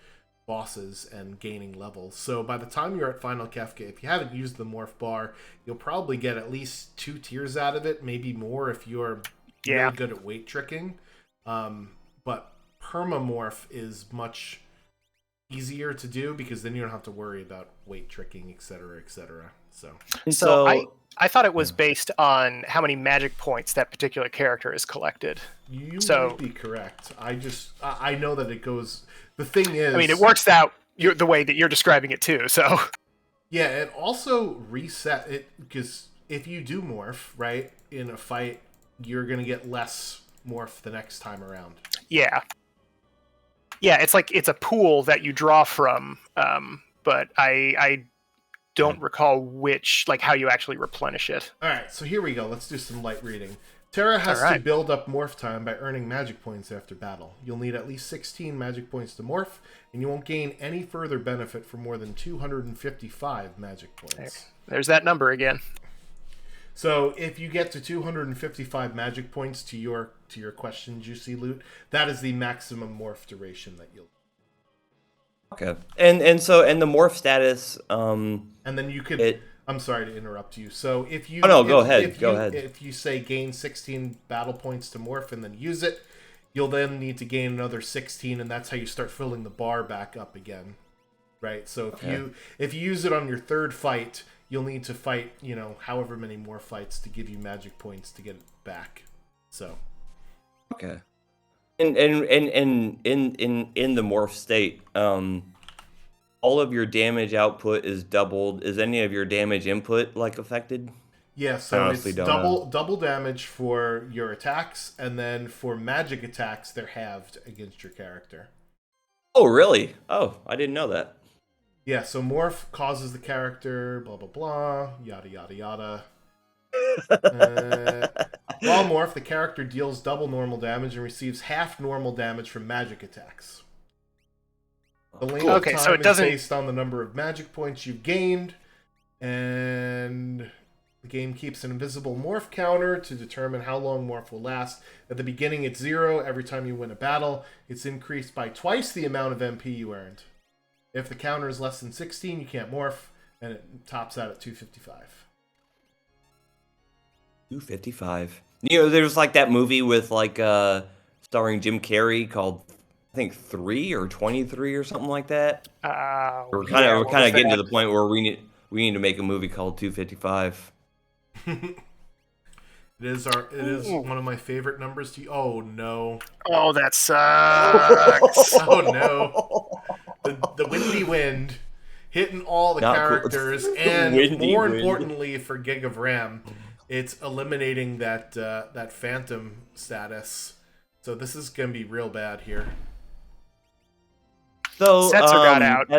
S1: bosses and gaining levels. So by the time you're at Final Kefka, if you haven't used the morph bar, you'll probably get at least 2 tiers out of it, maybe more if you're really good at weight tricking. But permamorph is much easier to do because then you don't have to worry about weight tricking, etc., etc.
S2: So I thought it was based on how many magic points that particular character has collected.
S1: You might be correct. I know that it goes. The thing is,
S2: I mean, it works out the way that you're describing it too. So
S1: yeah, it also reset it because if you do morph right in a fight, you're gonna get less morph the next time around.
S2: Yeah, it's like it's a pool that you draw from, but I don't recall how you actually replenish it.
S1: All right, so here we go. Let's do some light reading. Terra has to build up morph time by earning magic points after battle. You'll need at least 16 magic points to morph, and you won't gain any further benefit for more than 255 magic points.
S2: There's that number again.
S1: So if you get to 255 magic points to your question, Juicy Loot, that is the maximum morph duration that you'll.
S3: Okay, and the morph status.
S1: And then you could. I'm sorry to interrupt you. So if you...
S3: go ahead.
S1: If you say gain 16 battle points to morph and then use it, you'll then need to gain another 16, and that's how you start filling the bar back up again. Right? So if you use it on your third fight, you'll need to fight, however many more fights to give you magic points to get it back. So...
S3: Okay. And in the morph state, all of your damage output is doubled. Is any of your damage input affected?
S1: Yeah, so it's double damage for your attacks, and then for magic attacks, they're halved against your character.
S3: Oh, really? Oh, I didn't know that.
S1: Yeah, so morph causes the character, blah blah blah, yada yada yada. While morph, the character deals double normal damage and receives half normal damage from magic attacks. The length of time
S2: so it
S1: is
S2: doesn't...
S1: based on the number of magic points you've gained, and the game keeps an invisible morph counter to determine how long morph will last. At the beginning, it's 0. Every time you win a battle, it's increased by twice the amount of MP you earned. If the counter is less than 16, you can't morph, and it tops out at 255.
S3: 255. You know, there's like that movie with like starring Jim Carrey called, I think, 3 or 23 or something like that. We're kind of getting to the point where we need to make a movie called 255.
S1: It is one of my favorite numbers to... Oh no.
S2: Oh, that sucks.
S1: Oh no. The windy wind hitting all the characters, cool. And more importantly for GigOfRam, it's eliminating that phantom status. So this is gonna be real bad here.
S3: So
S2: Setzer got out.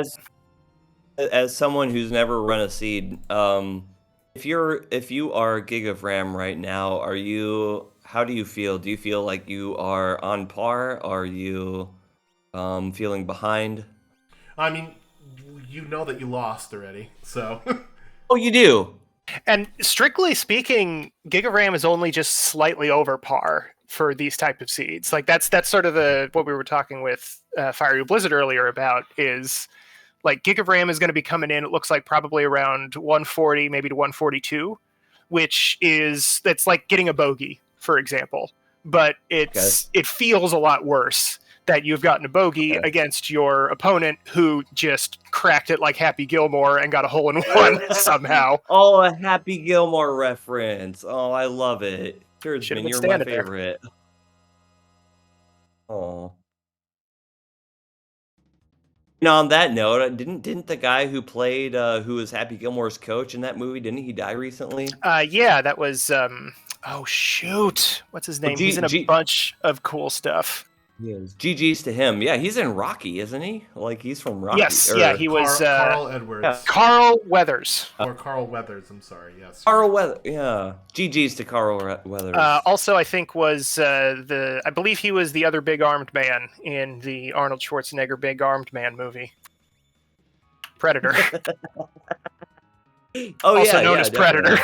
S3: As someone who's never run a seed, if you are GigOfRam right now, how do you feel? Do you feel like you are on par? Are you feeling behind?
S1: I mean, you know that you lost already, so.
S3: Oh, you do.
S2: And strictly speaking, GigOfRam is only just slightly over par for these type of seeds. Like that's sort of what we were talking with FieryBlizzard earlier about is like GigOfRam is going to be coming in. It looks like probably around 140, maybe to 142, that's like getting a bogey, for example. But it feels a lot worse that you've gotten a bogey against your opponent who just cracked it like Happy Gilmore and got a hole in one somehow.
S3: Oh, a Happy Gilmore reference. Oh, I love it. Kurtzman, you're my favorite. Oh. And on that note, didn't the guy who played who was Happy Gilmore's coach in that movie, didn't he die recently?
S2: Yeah, that was oh shoot. What's his name? He's in a bunch of cool stuff.
S3: Yes. GG's to him. Yeah, he's in Rocky, isn't he? Like, he's from Rocky.
S2: Yes, yeah, he was...
S1: Carl Edwards.
S2: Yeah. Carl Weathers.
S1: Or Carl Weathers, I'm sorry, yes.
S3: Carl Weathers, yeah. GG's to Carl Weathers.
S2: Also, I think I believe he was the other big armed man in the Arnold Schwarzenegger Big Armed Man movie. Predator. Also known as Predator.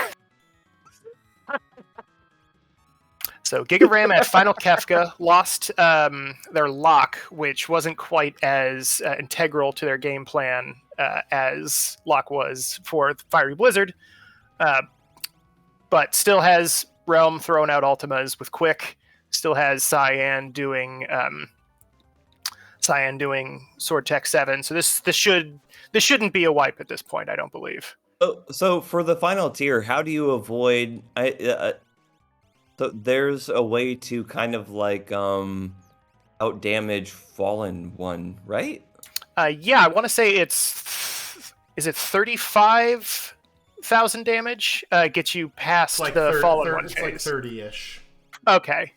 S2: So GigOfRam at Final Kefka lost their lock, which wasn't quite as integral to their game plan as lock was for FieryBlizzard, but still has Realm throwing out Ultimas with Quick, still has Cyan doing Sword Tech 7. So this shouldn't be a wipe at this point, I don't believe.
S3: So for the final tier, how do you avoid? So there's a way to kind of like outdamage Fallen One, right?
S2: Yeah, I want to say is it 35,000 damage? Gets you past the Fallen One phase.
S1: It's like 30-ish.
S2: Okay,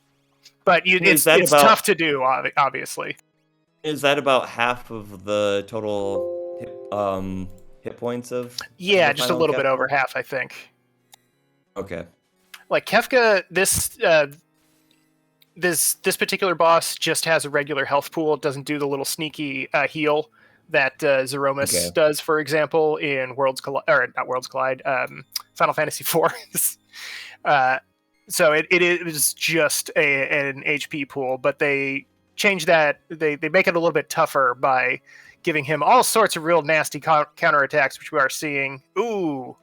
S2: but it's tough to do, obviously.
S3: Is that about half of the total hit points of?
S2: Yeah, just a little bit over half, I think.
S3: Okay.
S2: Like Kefka, this particular boss just has a regular health pool. It doesn't do the little sneaky heal that Zeromus does, for example, in Final Fantasy IV. So it was just an HP pool, but they change that. They make it a little bit tougher by giving him all sorts of real nasty counterattacks, which we are seeing. Ooh,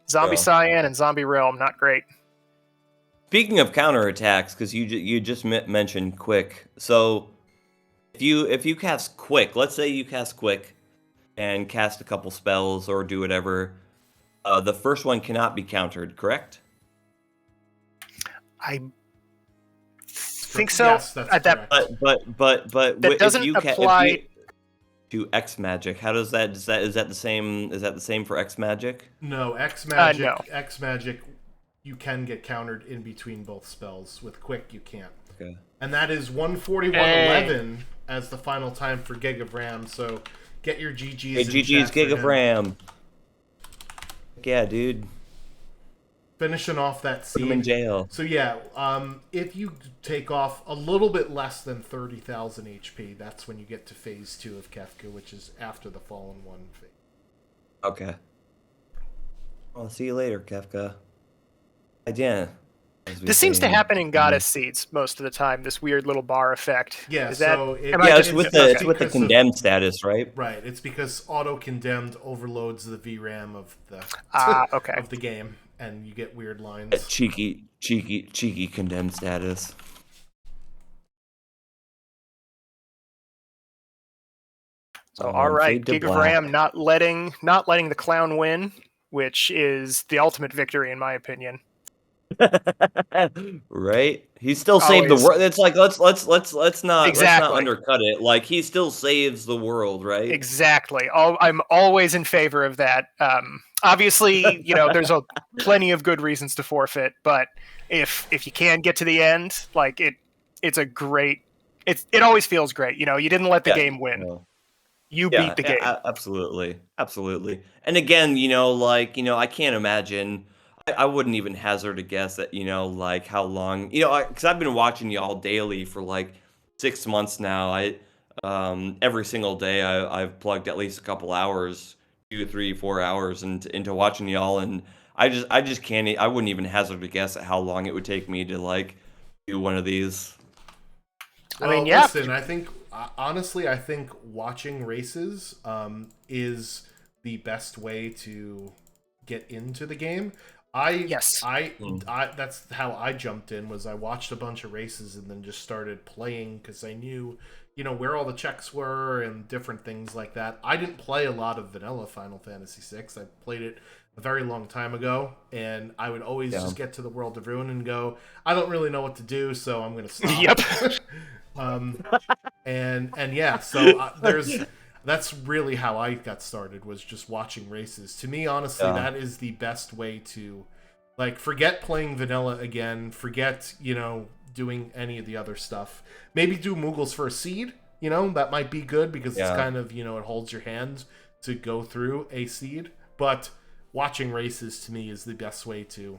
S2: Zombie Cyan and Zombie Realm, not great.
S3: Speaking of counterattacks, because you just mentioned Quick, so if you cast Quick, let's say you cast Quick and cast a couple spells or do whatever, the first one cannot be countered, correct?
S2: I think so.
S1: Yes, that's correct.
S3: But
S2: that doesn't apply
S3: to X Magic. How does that? Is that the same? Is that the same for X Magic?
S1: No, X Magic.
S2: No.
S1: X Magic. You can get countered in between both spells. With Quick, you can't.
S3: Okay.
S1: And that is 141.11 as the final time for GigOfRam. So get your GGs.
S3: Hey, GG's GigOfRam. Yeah, dude.
S1: finishing off that
S3: Put him in
S1: seed.
S3: jail.
S1: So yeah, if you take off a little bit less than 30,000 HP, that's when you get to phase 2 of Kefka, which is after the Fallen One phase.
S3: Okay. I'll see you later, Kefka. Again.
S2: This seems to happen in Goddess seeds most of the time. This weird little bar effect.
S1: Yeah,
S2: is that?
S1: so
S3: it's with the condemned status, right?
S1: Right. It's because auto condemned overloads the VRAM of the
S2: okay.
S1: of the game, and you get weird lines.
S3: Cheeky condemned status.
S2: So all right, GigOfRam not letting the clown win, which is the ultimate victory in my opinion.
S3: Right? He still saved the world. It's like let's not undercut it. Like he still saves the world, right?
S2: Exactly. I'm always in favor of that. Obviously, there's plenty of good reasons to forfeit, but if you can get to the end, like it's a great. It always feels great. You didn't let the game win.
S3: No.
S2: You beat the game.
S3: Absolutely. And again, I can't imagine. I wouldn't even hazard a guess at, like how long, because I've been watching y'all daily for like 6 months now. Every single day I've plugged at least a couple hours, 2, 3, 4 hours into watching y'all, and I just can't. I wouldn't even hazard a guess at how long it would take me to like do one of these.
S1: Well, listen, I think honestly, watching races is the best way to get into the game. That's how I jumped in. Was I watched a bunch of races and then just started playing because I knew, where all the checks were and different things like that. I didn't play a lot of vanilla Final Fantasy VI. I played it a very long time ago, and I would always just get to the World of Ruin and go, I don't really know what to do, so I'm gonna stop.
S2: Yep.
S1: And yeah, so that's really how I got started, was just watching races. To me, honestly, that is the best way to, like, forget playing vanilla again, forget, doing any of the other stuff. Maybe do Moogles for a seed, that might be good because it's kind of, it holds your hand to go through a seed. But watching races, to me, is the best way to...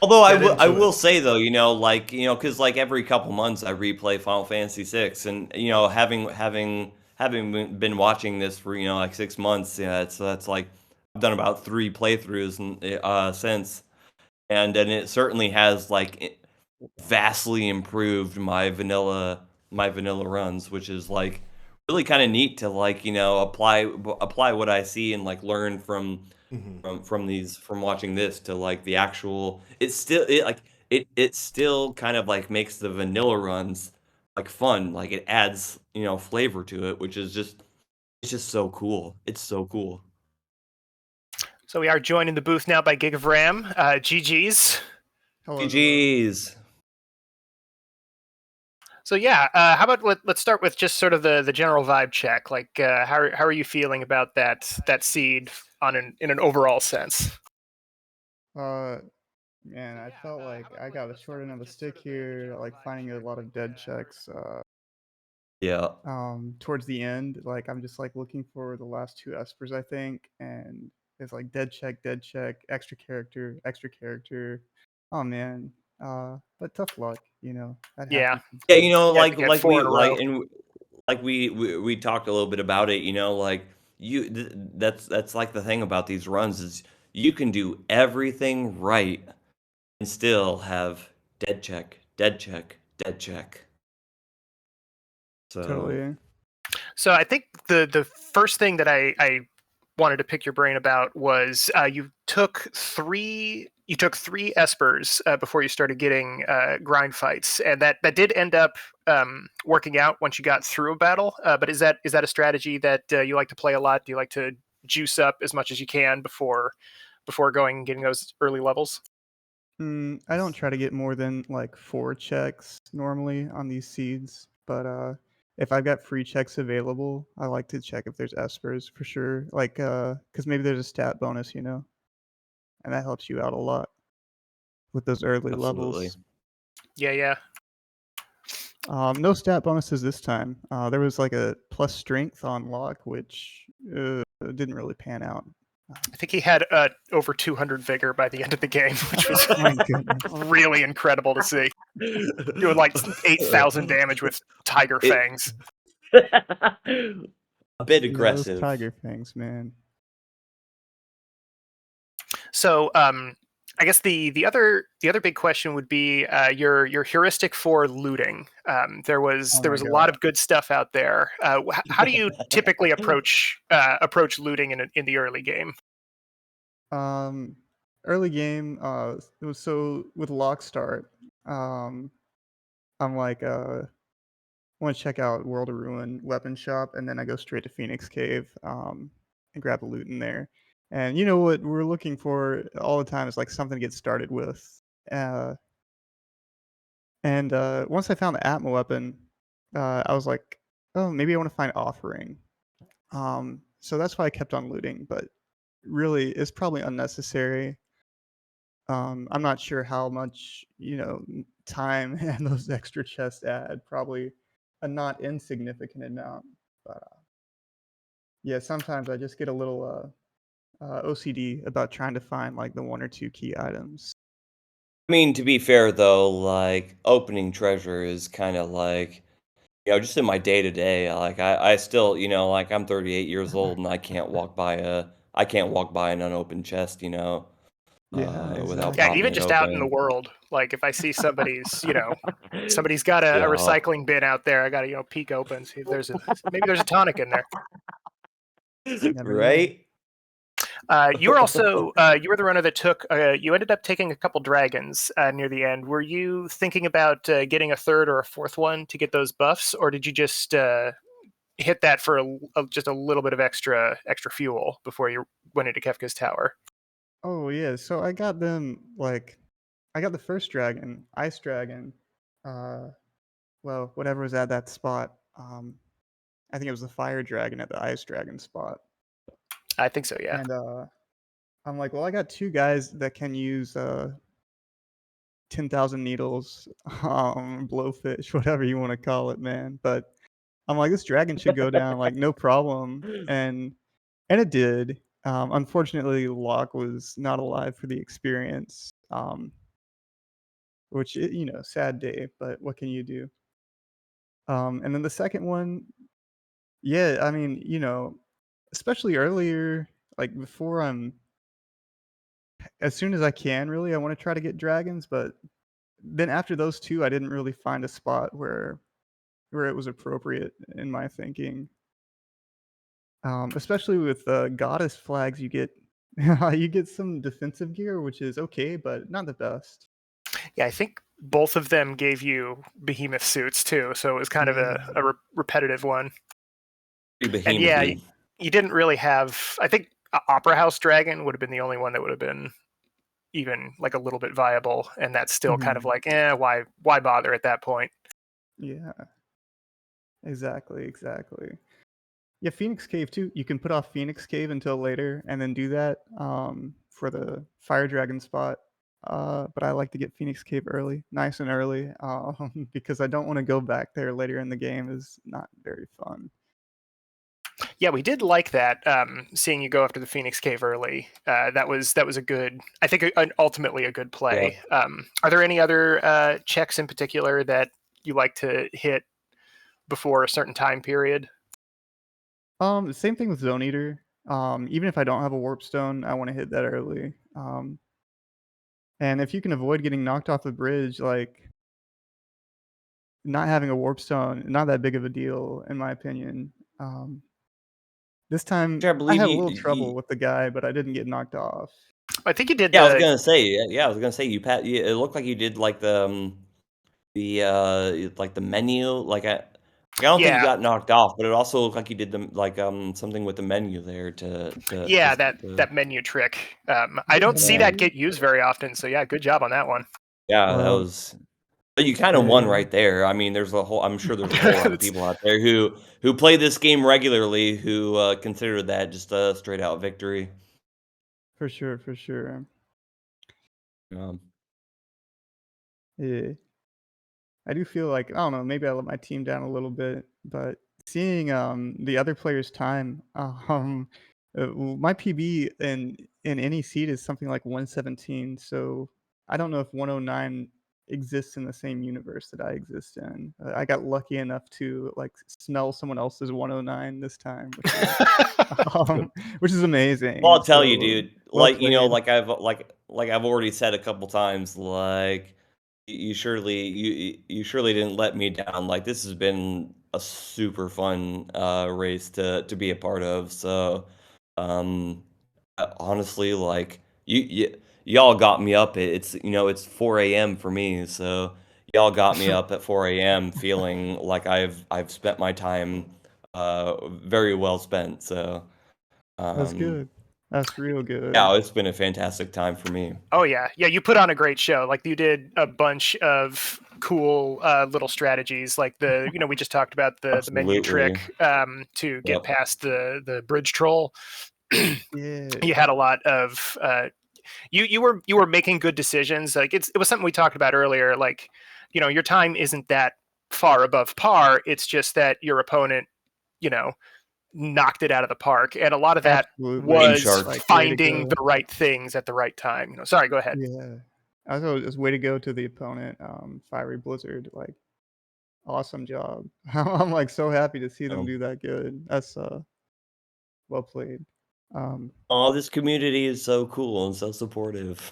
S3: Although I will say though, because like every couple months I replay Final Fantasy VI, and having been watching this for like 6 months, that's like I've done about 3 playthroughs since, and it certainly has like vastly improved my vanilla runs, which is like really kind of neat to like apply what I see and like learn from watching this to like the actual. It still kind of like makes the vanilla runs like fun. Like it adds flavor to it, which is it's just so cool. It's so cool.
S2: So we are joined in the booth now by GigOfRam. GG's.
S5: Hello.
S3: GG's.
S2: So yeah, how about let's start with just sort of the general vibe check. Like, how are you feeling about that seed in an overall sense?
S5: Man, I felt like I got a short end of the stick here, like finding a lot of dead checks.
S3: Yeah.
S5: Towards the end, like I'm just like looking for the last 2 espers, I think, and it's like dead check, extra character. Oh man. But tough luck, that
S2: Yeah.
S5: happens.
S3: We talked a little bit about it, like that's like the thing about these runs is you can do everything right and still have dead check. So
S5: Totally.
S2: So I think the first thing that I wanted to pick your brain about was you took 3 espers before you started getting grind fights, and that did end up working out once you got through a battle. But is that a strategy that you like to play a lot? Do you like to juice up as much as you can before going and getting those early levels?
S5: I don't try to get more than like 4 checks normally on these seeds, but if I've got free checks available, I like to check if there's espers for sure. Like, because maybe there's a stat bonus, and that helps you out a lot with those early levels.
S2: Yeah.
S5: No stat bonuses this time. There was like a plus strength on lock, which didn't really pan out.
S2: I think he had over 200 vigor by the end of the game, which was
S5: My goodness.
S2: really incredible to see. Doing like 8,000 damage with tiger fangs.
S3: A bit
S5: Yeah, those
S3: aggressive.
S5: tiger fangs, man.
S2: So I guess the other big question would be your heuristic for looting. There was
S5: Oh my
S2: a lot
S5: God.
S2: of good stuff out there. How do you typically approach looting in the early game?
S5: Early game, it was so with lock start, I'm like, I want to check out World of Ruin weapon shop, and then I go straight to Phoenix Cave, and grab a loot in there. And you know what we're looking for all the time is like something to get started with. Uh, and once I found the Atma weapon, I was like, oh, maybe I want to find offering. So that's why I kept on looting, but really, it's probably unnecessary. I'm not sure how much, time and those extra chests add. Probably a not insignificant amount. But yeah, sometimes I just get a little OCD about trying to find like the one or two key items.
S3: I mean, to be fair though, like opening treasure is kind of like, just in my day to day. Like I still, like I'm 38 years old and I can't walk by an unopened chest,
S5: Yeah,
S3: without
S2: Yeah,
S3: popping
S5: exactly.
S2: even
S3: it
S2: just out in the
S3: open.
S2: world, like if I see somebody's got a
S3: Yeah.
S2: recycling bin out there, I got to peek open, see if maybe there's a tonic in there.
S5: Never know.
S3: Right?
S2: You were also you were the runner that took. You ended up taking a couple dragons near the end. Were you thinking about getting a third or a fourth one to get those buffs, or did you just hit that for just a little bit of extra fuel before you went into Kefka's tower?
S5: Oh yeah, so I got them like I got the first dragon, ice dragon. Uh, well, whatever was at that spot. I think it was the fire dragon at the ice dragon spot.
S2: I think so. Yeah.
S5: And I'm like, well, I got two guys that can use 10,000 needles, blowfish, whatever you want to call it, man. But I'm like, this dragon should go down like no problem, and it did. Unfortunately, Locke was not alive for the experience, which sad day. But what can you do? And then the second one, yeah, I mean, especially earlier, like before I'm as soon as I can, really, I want to try to get dragons, but then after those two, I didn't really find a spot where it was appropriate in my thinking. Especially with goddess flags, you get you get some defensive gear, which is okay, but not the best.
S2: Yeah, I think both of them gave you behemoth suits too, so it was kind of
S5: Yeah,
S2: a repetitive one.
S3: Pretty
S2: And yeah,
S3: behemoth.
S2: you didn't really have. I think Opera House Dragon would have been the only one that would have been even like a little bit viable, and that's still kind of
S5: mhm,
S2: like, why bother at that point?
S5: yeah, exactly. Yeah, Phoenix Cave too. You can put off Phoenix Cave until later, and then do that for the Fire Dragon spot. But I like to get Phoenix Cave early, nice and early, because I don't want to go back there later in the game. Is not very fun.
S2: Yeah, we did like that. Seeing you go after the Phoenix Cave early, that was a good. I think ultimately a good
S3: Yeah.
S2: play. Are there any other checks in particular that you like to hit before a certain time period?
S5: Same thing with Zone Eater. Even if I don't have a Warp Stone, I want to hit that early. And if you can avoid getting knocked off the bridge, like not having a Warp Stone, not that big of a deal, in my opinion. This time
S3: Which I
S5: I
S3: believe
S5: had a
S3: you,
S5: little trouble
S3: you
S5: with the guy, but I didn't get knocked off.
S2: I think you did
S3: Yeah, I was
S2: the
S3: gonna say, I was gonna say it looked like you did like like the menu, I don't think you
S2: yeah
S3: got knocked off, but it also looked like you did something with the menu there
S2: yeah that menu trick. I don't see
S3: yeah.
S2: that get used very often, so yeah, good job on that one.
S3: Yeah, that
S5: Well,
S3: was but you kinda won
S5: yeah,
S3: right there. I mean, I'm sure there's a whole lot of
S2: It's-
S3: people out there who play this game regularly who, consider that just a straight out victory.
S5: for sure.
S3: Um,
S5: Yeah. I do feel like I don't know, maybe I let my team down a little bit, but seeing the other players' time, Well, my PB in any seed is something like 117. So I don't know if 109 exists in the same universe that I exist in. I got lucky enough to like smell someone else's 109 this time, which is amazing.
S3: Well, I'll tell you,
S5: So
S3: dude.
S5: well
S3: Like,
S5: played.
S3: like I've already said a couple times, like you surely didn't let me down. Like this has been a super fun race to be a part of. So, um, honestly, like y'all got me up. It's it's 4 a.m. for me, so y'all got me up at 4 a.m. feeling like I've spent my time very well spent. So.
S5: That's
S3: Um,
S5: good. That's real good.
S3: yeah, it's been a fantastic time for me.
S2: Oh yeah, you put on a great show. Like you did a bunch of cool little strategies, like we just talked about the menu
S3: Absolutely.
S2: trick to get
S3: Yep.
S2: past the bridge troll.
S5: Yeah.
S2: You had a lot of you were making good decisions. Like it was something we talked about earlier. Like your time isn't that far above par. It's just that your opponent, you know, knocked it out of the park, and a lot of that
S5: Absolutely.
S3: Game
S2: was
S3: shark.
S5: Like way to
S2: finding
S5: go.
S2: the right things at the right time. Sorry, go ahead.
S5: Yeah. I thought it was way to go to the opponent, FieryBlizzard. Like, awesome job. I'm like so happy to see them
S3: Oh,
S5: do that good. That's well played.
S3: oh, this community is so cool and so supportive.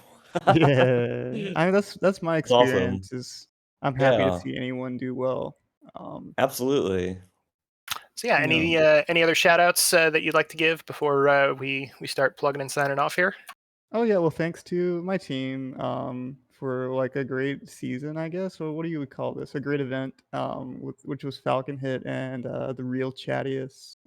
S5: Yeah. I mean that's my
S3: It's awesome.
S5: experience is I'm happy to
S3: Yeah,
S5: see anyone do well.
S3: absolutely.
S2: So yeah,
S5: You know.
S2: any other shout outs that you'd like to give before we start plugging and signing off here?
S5: Oh yeah, well thanks to my team for like a great season, I guess. Well, what do you would call this? A great event which was Falcon Hit and the Real Chattius.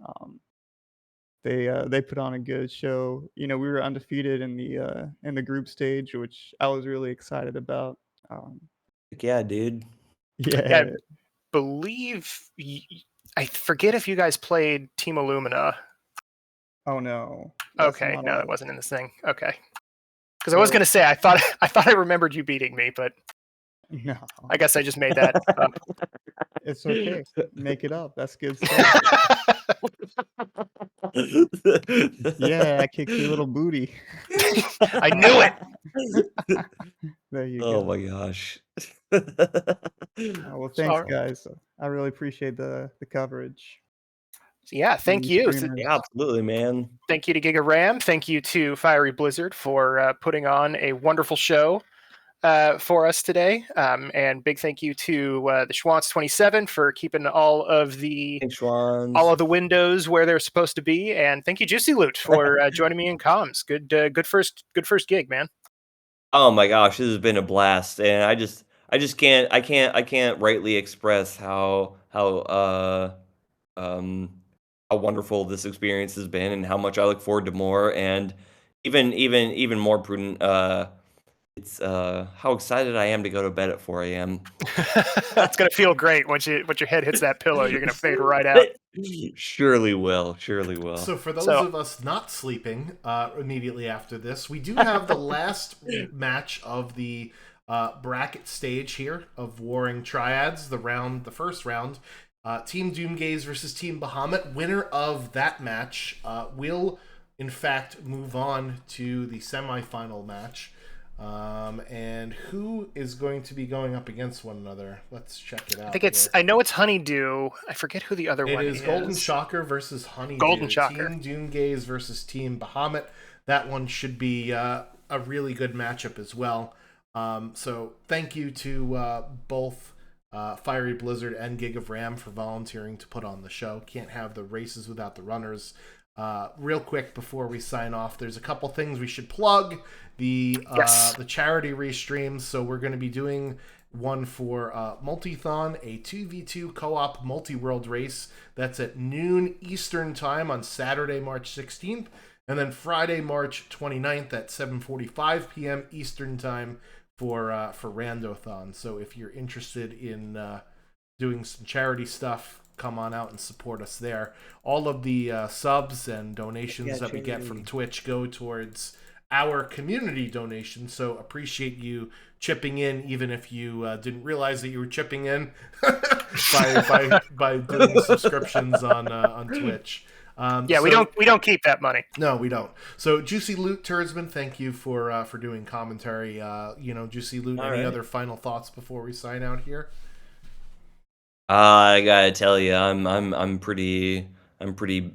S5: They put on a good show. We were undefeated in the group stage, which I was really excited about. Um,
S3: Heck yeah, dude.
S2: Yeah, I
S5: yeah.
S2: believe I forget if you guys played Team Illumina.
S5: Oh no, that's
S2: Okay,
S5: not
S2: no, that
S5: us.
S2: wasn't in this thing. Okay, because I was
S5: Well,
S2: gonna say I thought I remembered you beating me, but
S5: no,
S2: I guess I just made that up.
S5: it's okay. Make it up. That's good stuff. Yeah, I kicked your little booty.
S2: I knew it.
S5: There you
S3: Oh
S5: go.
S3: my gosh.
S5: Well, thanks,
S2: All right.
S5: guys. I really appreciate the coverage.
S2: Yeah,
S5: And
S2: thank
S5: you
S2: you.
S5: streamers.
S3: Yeah, absolutely, man.
S2: Thank you to GigOfRam. Thank you to FieryBlizzard for putting on a wonderful show for us today. And big thank you to the Schwantz27 for keeping
S3: Thanks, Schwans.
S2: all of the windows where they're supposed to be. And thank you, Juicy Loot, for joining me in comms. Good first gig, man.
S3: Oh my gosh, this has been a blast, and I can't rightly express um how wonderful this experience has been, and how much I look forward to more, and even more prudent. It's how excited I am to go to bed at 4 a.m.
S2: It's gonna feel great once your head hits that pillow. You're gonna fade right out.
S3: Surely will, surely will.
S1: So for those
S2: So
S1: of us not sleeping immediately after this, we do have the last match of the bracket stage here of Warring Triads, the first round. Team Doomgaze versus Team Bahamut. Winner of that match will, in fact, move on to the semifinal match. And who is going to be going up against one another? Let's check it out.
S2: I know it's Honeydew. I forget who the other one is.
S1: It is Golden Shocker versus Honeydew.
S2: Golden Shocker.
S1: Team Doomgaze versus Team Bahamut. That one should be a really good matchup as well. So thank you to both FieryBlizzard and GigOfRam for volunteering to put on the show. Can't have the races without the runners. Real quick before we sign off, there's a couple things we should plug. The charity restreams. So we're going to be doing one for Multithon, a 2v2 co-op multi-world race. That's at noon Eastern time on Saturday, March 16th. And then Friday, March 29th at 7:45 p.m. Eastern time for Randothon. So if you're interested in doing some charity stuff, come on out and support us there. All of the subs and donations that we get from Twitch go towards our community donations. So appreciate you chipping in, even if you didn't realize that you were chipping in by doing subscriptions on Twitch.
S2: Yeah, we don't keep that money.
S1: No, we don't. So, Juicy Loot Turdsman, thank you for doing commentary. Juicy Loot, any other final thoughts before we sign out here?
S3: I gotta tell you, I'm pretty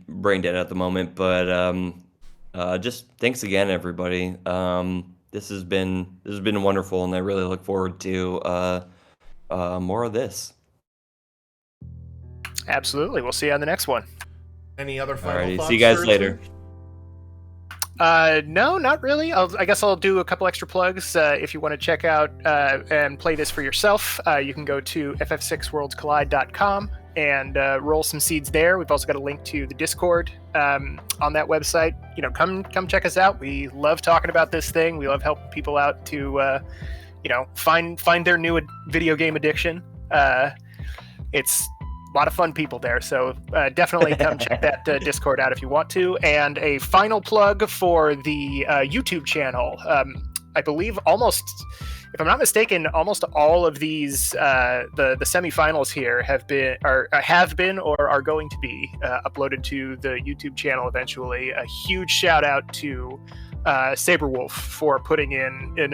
S3: brain dead at the moment, but just thanks again, everybody. This has been wonderful, and I really look forward to more of this.
S2: Absolutely. We'll see you on the next one.
S1: Any other final
S3: Alrighty,
S1: thoughts?
S3: see you guys
S1: Turdsman?
S3: later.
S2: No, not really. I guess I'll do a couple extra plugs. If you want to check out and play this for yourself, you can go to ff6worldscollide.com and roll some seeds there. We've also got a link to the Discord on that website. Come check us out. We love talking about this thing. We love helping people out to find their new video game addiction. It's a lot of fun people there, so definitely come check that Discord out if you want to. And a final plug for the YouTube channel. I believe if I'm not mistaken, almost all of these the semifinals here have been or are going to be uploaded to the YouTube channel eventually. A huge shout out to Saberwolf for putting in an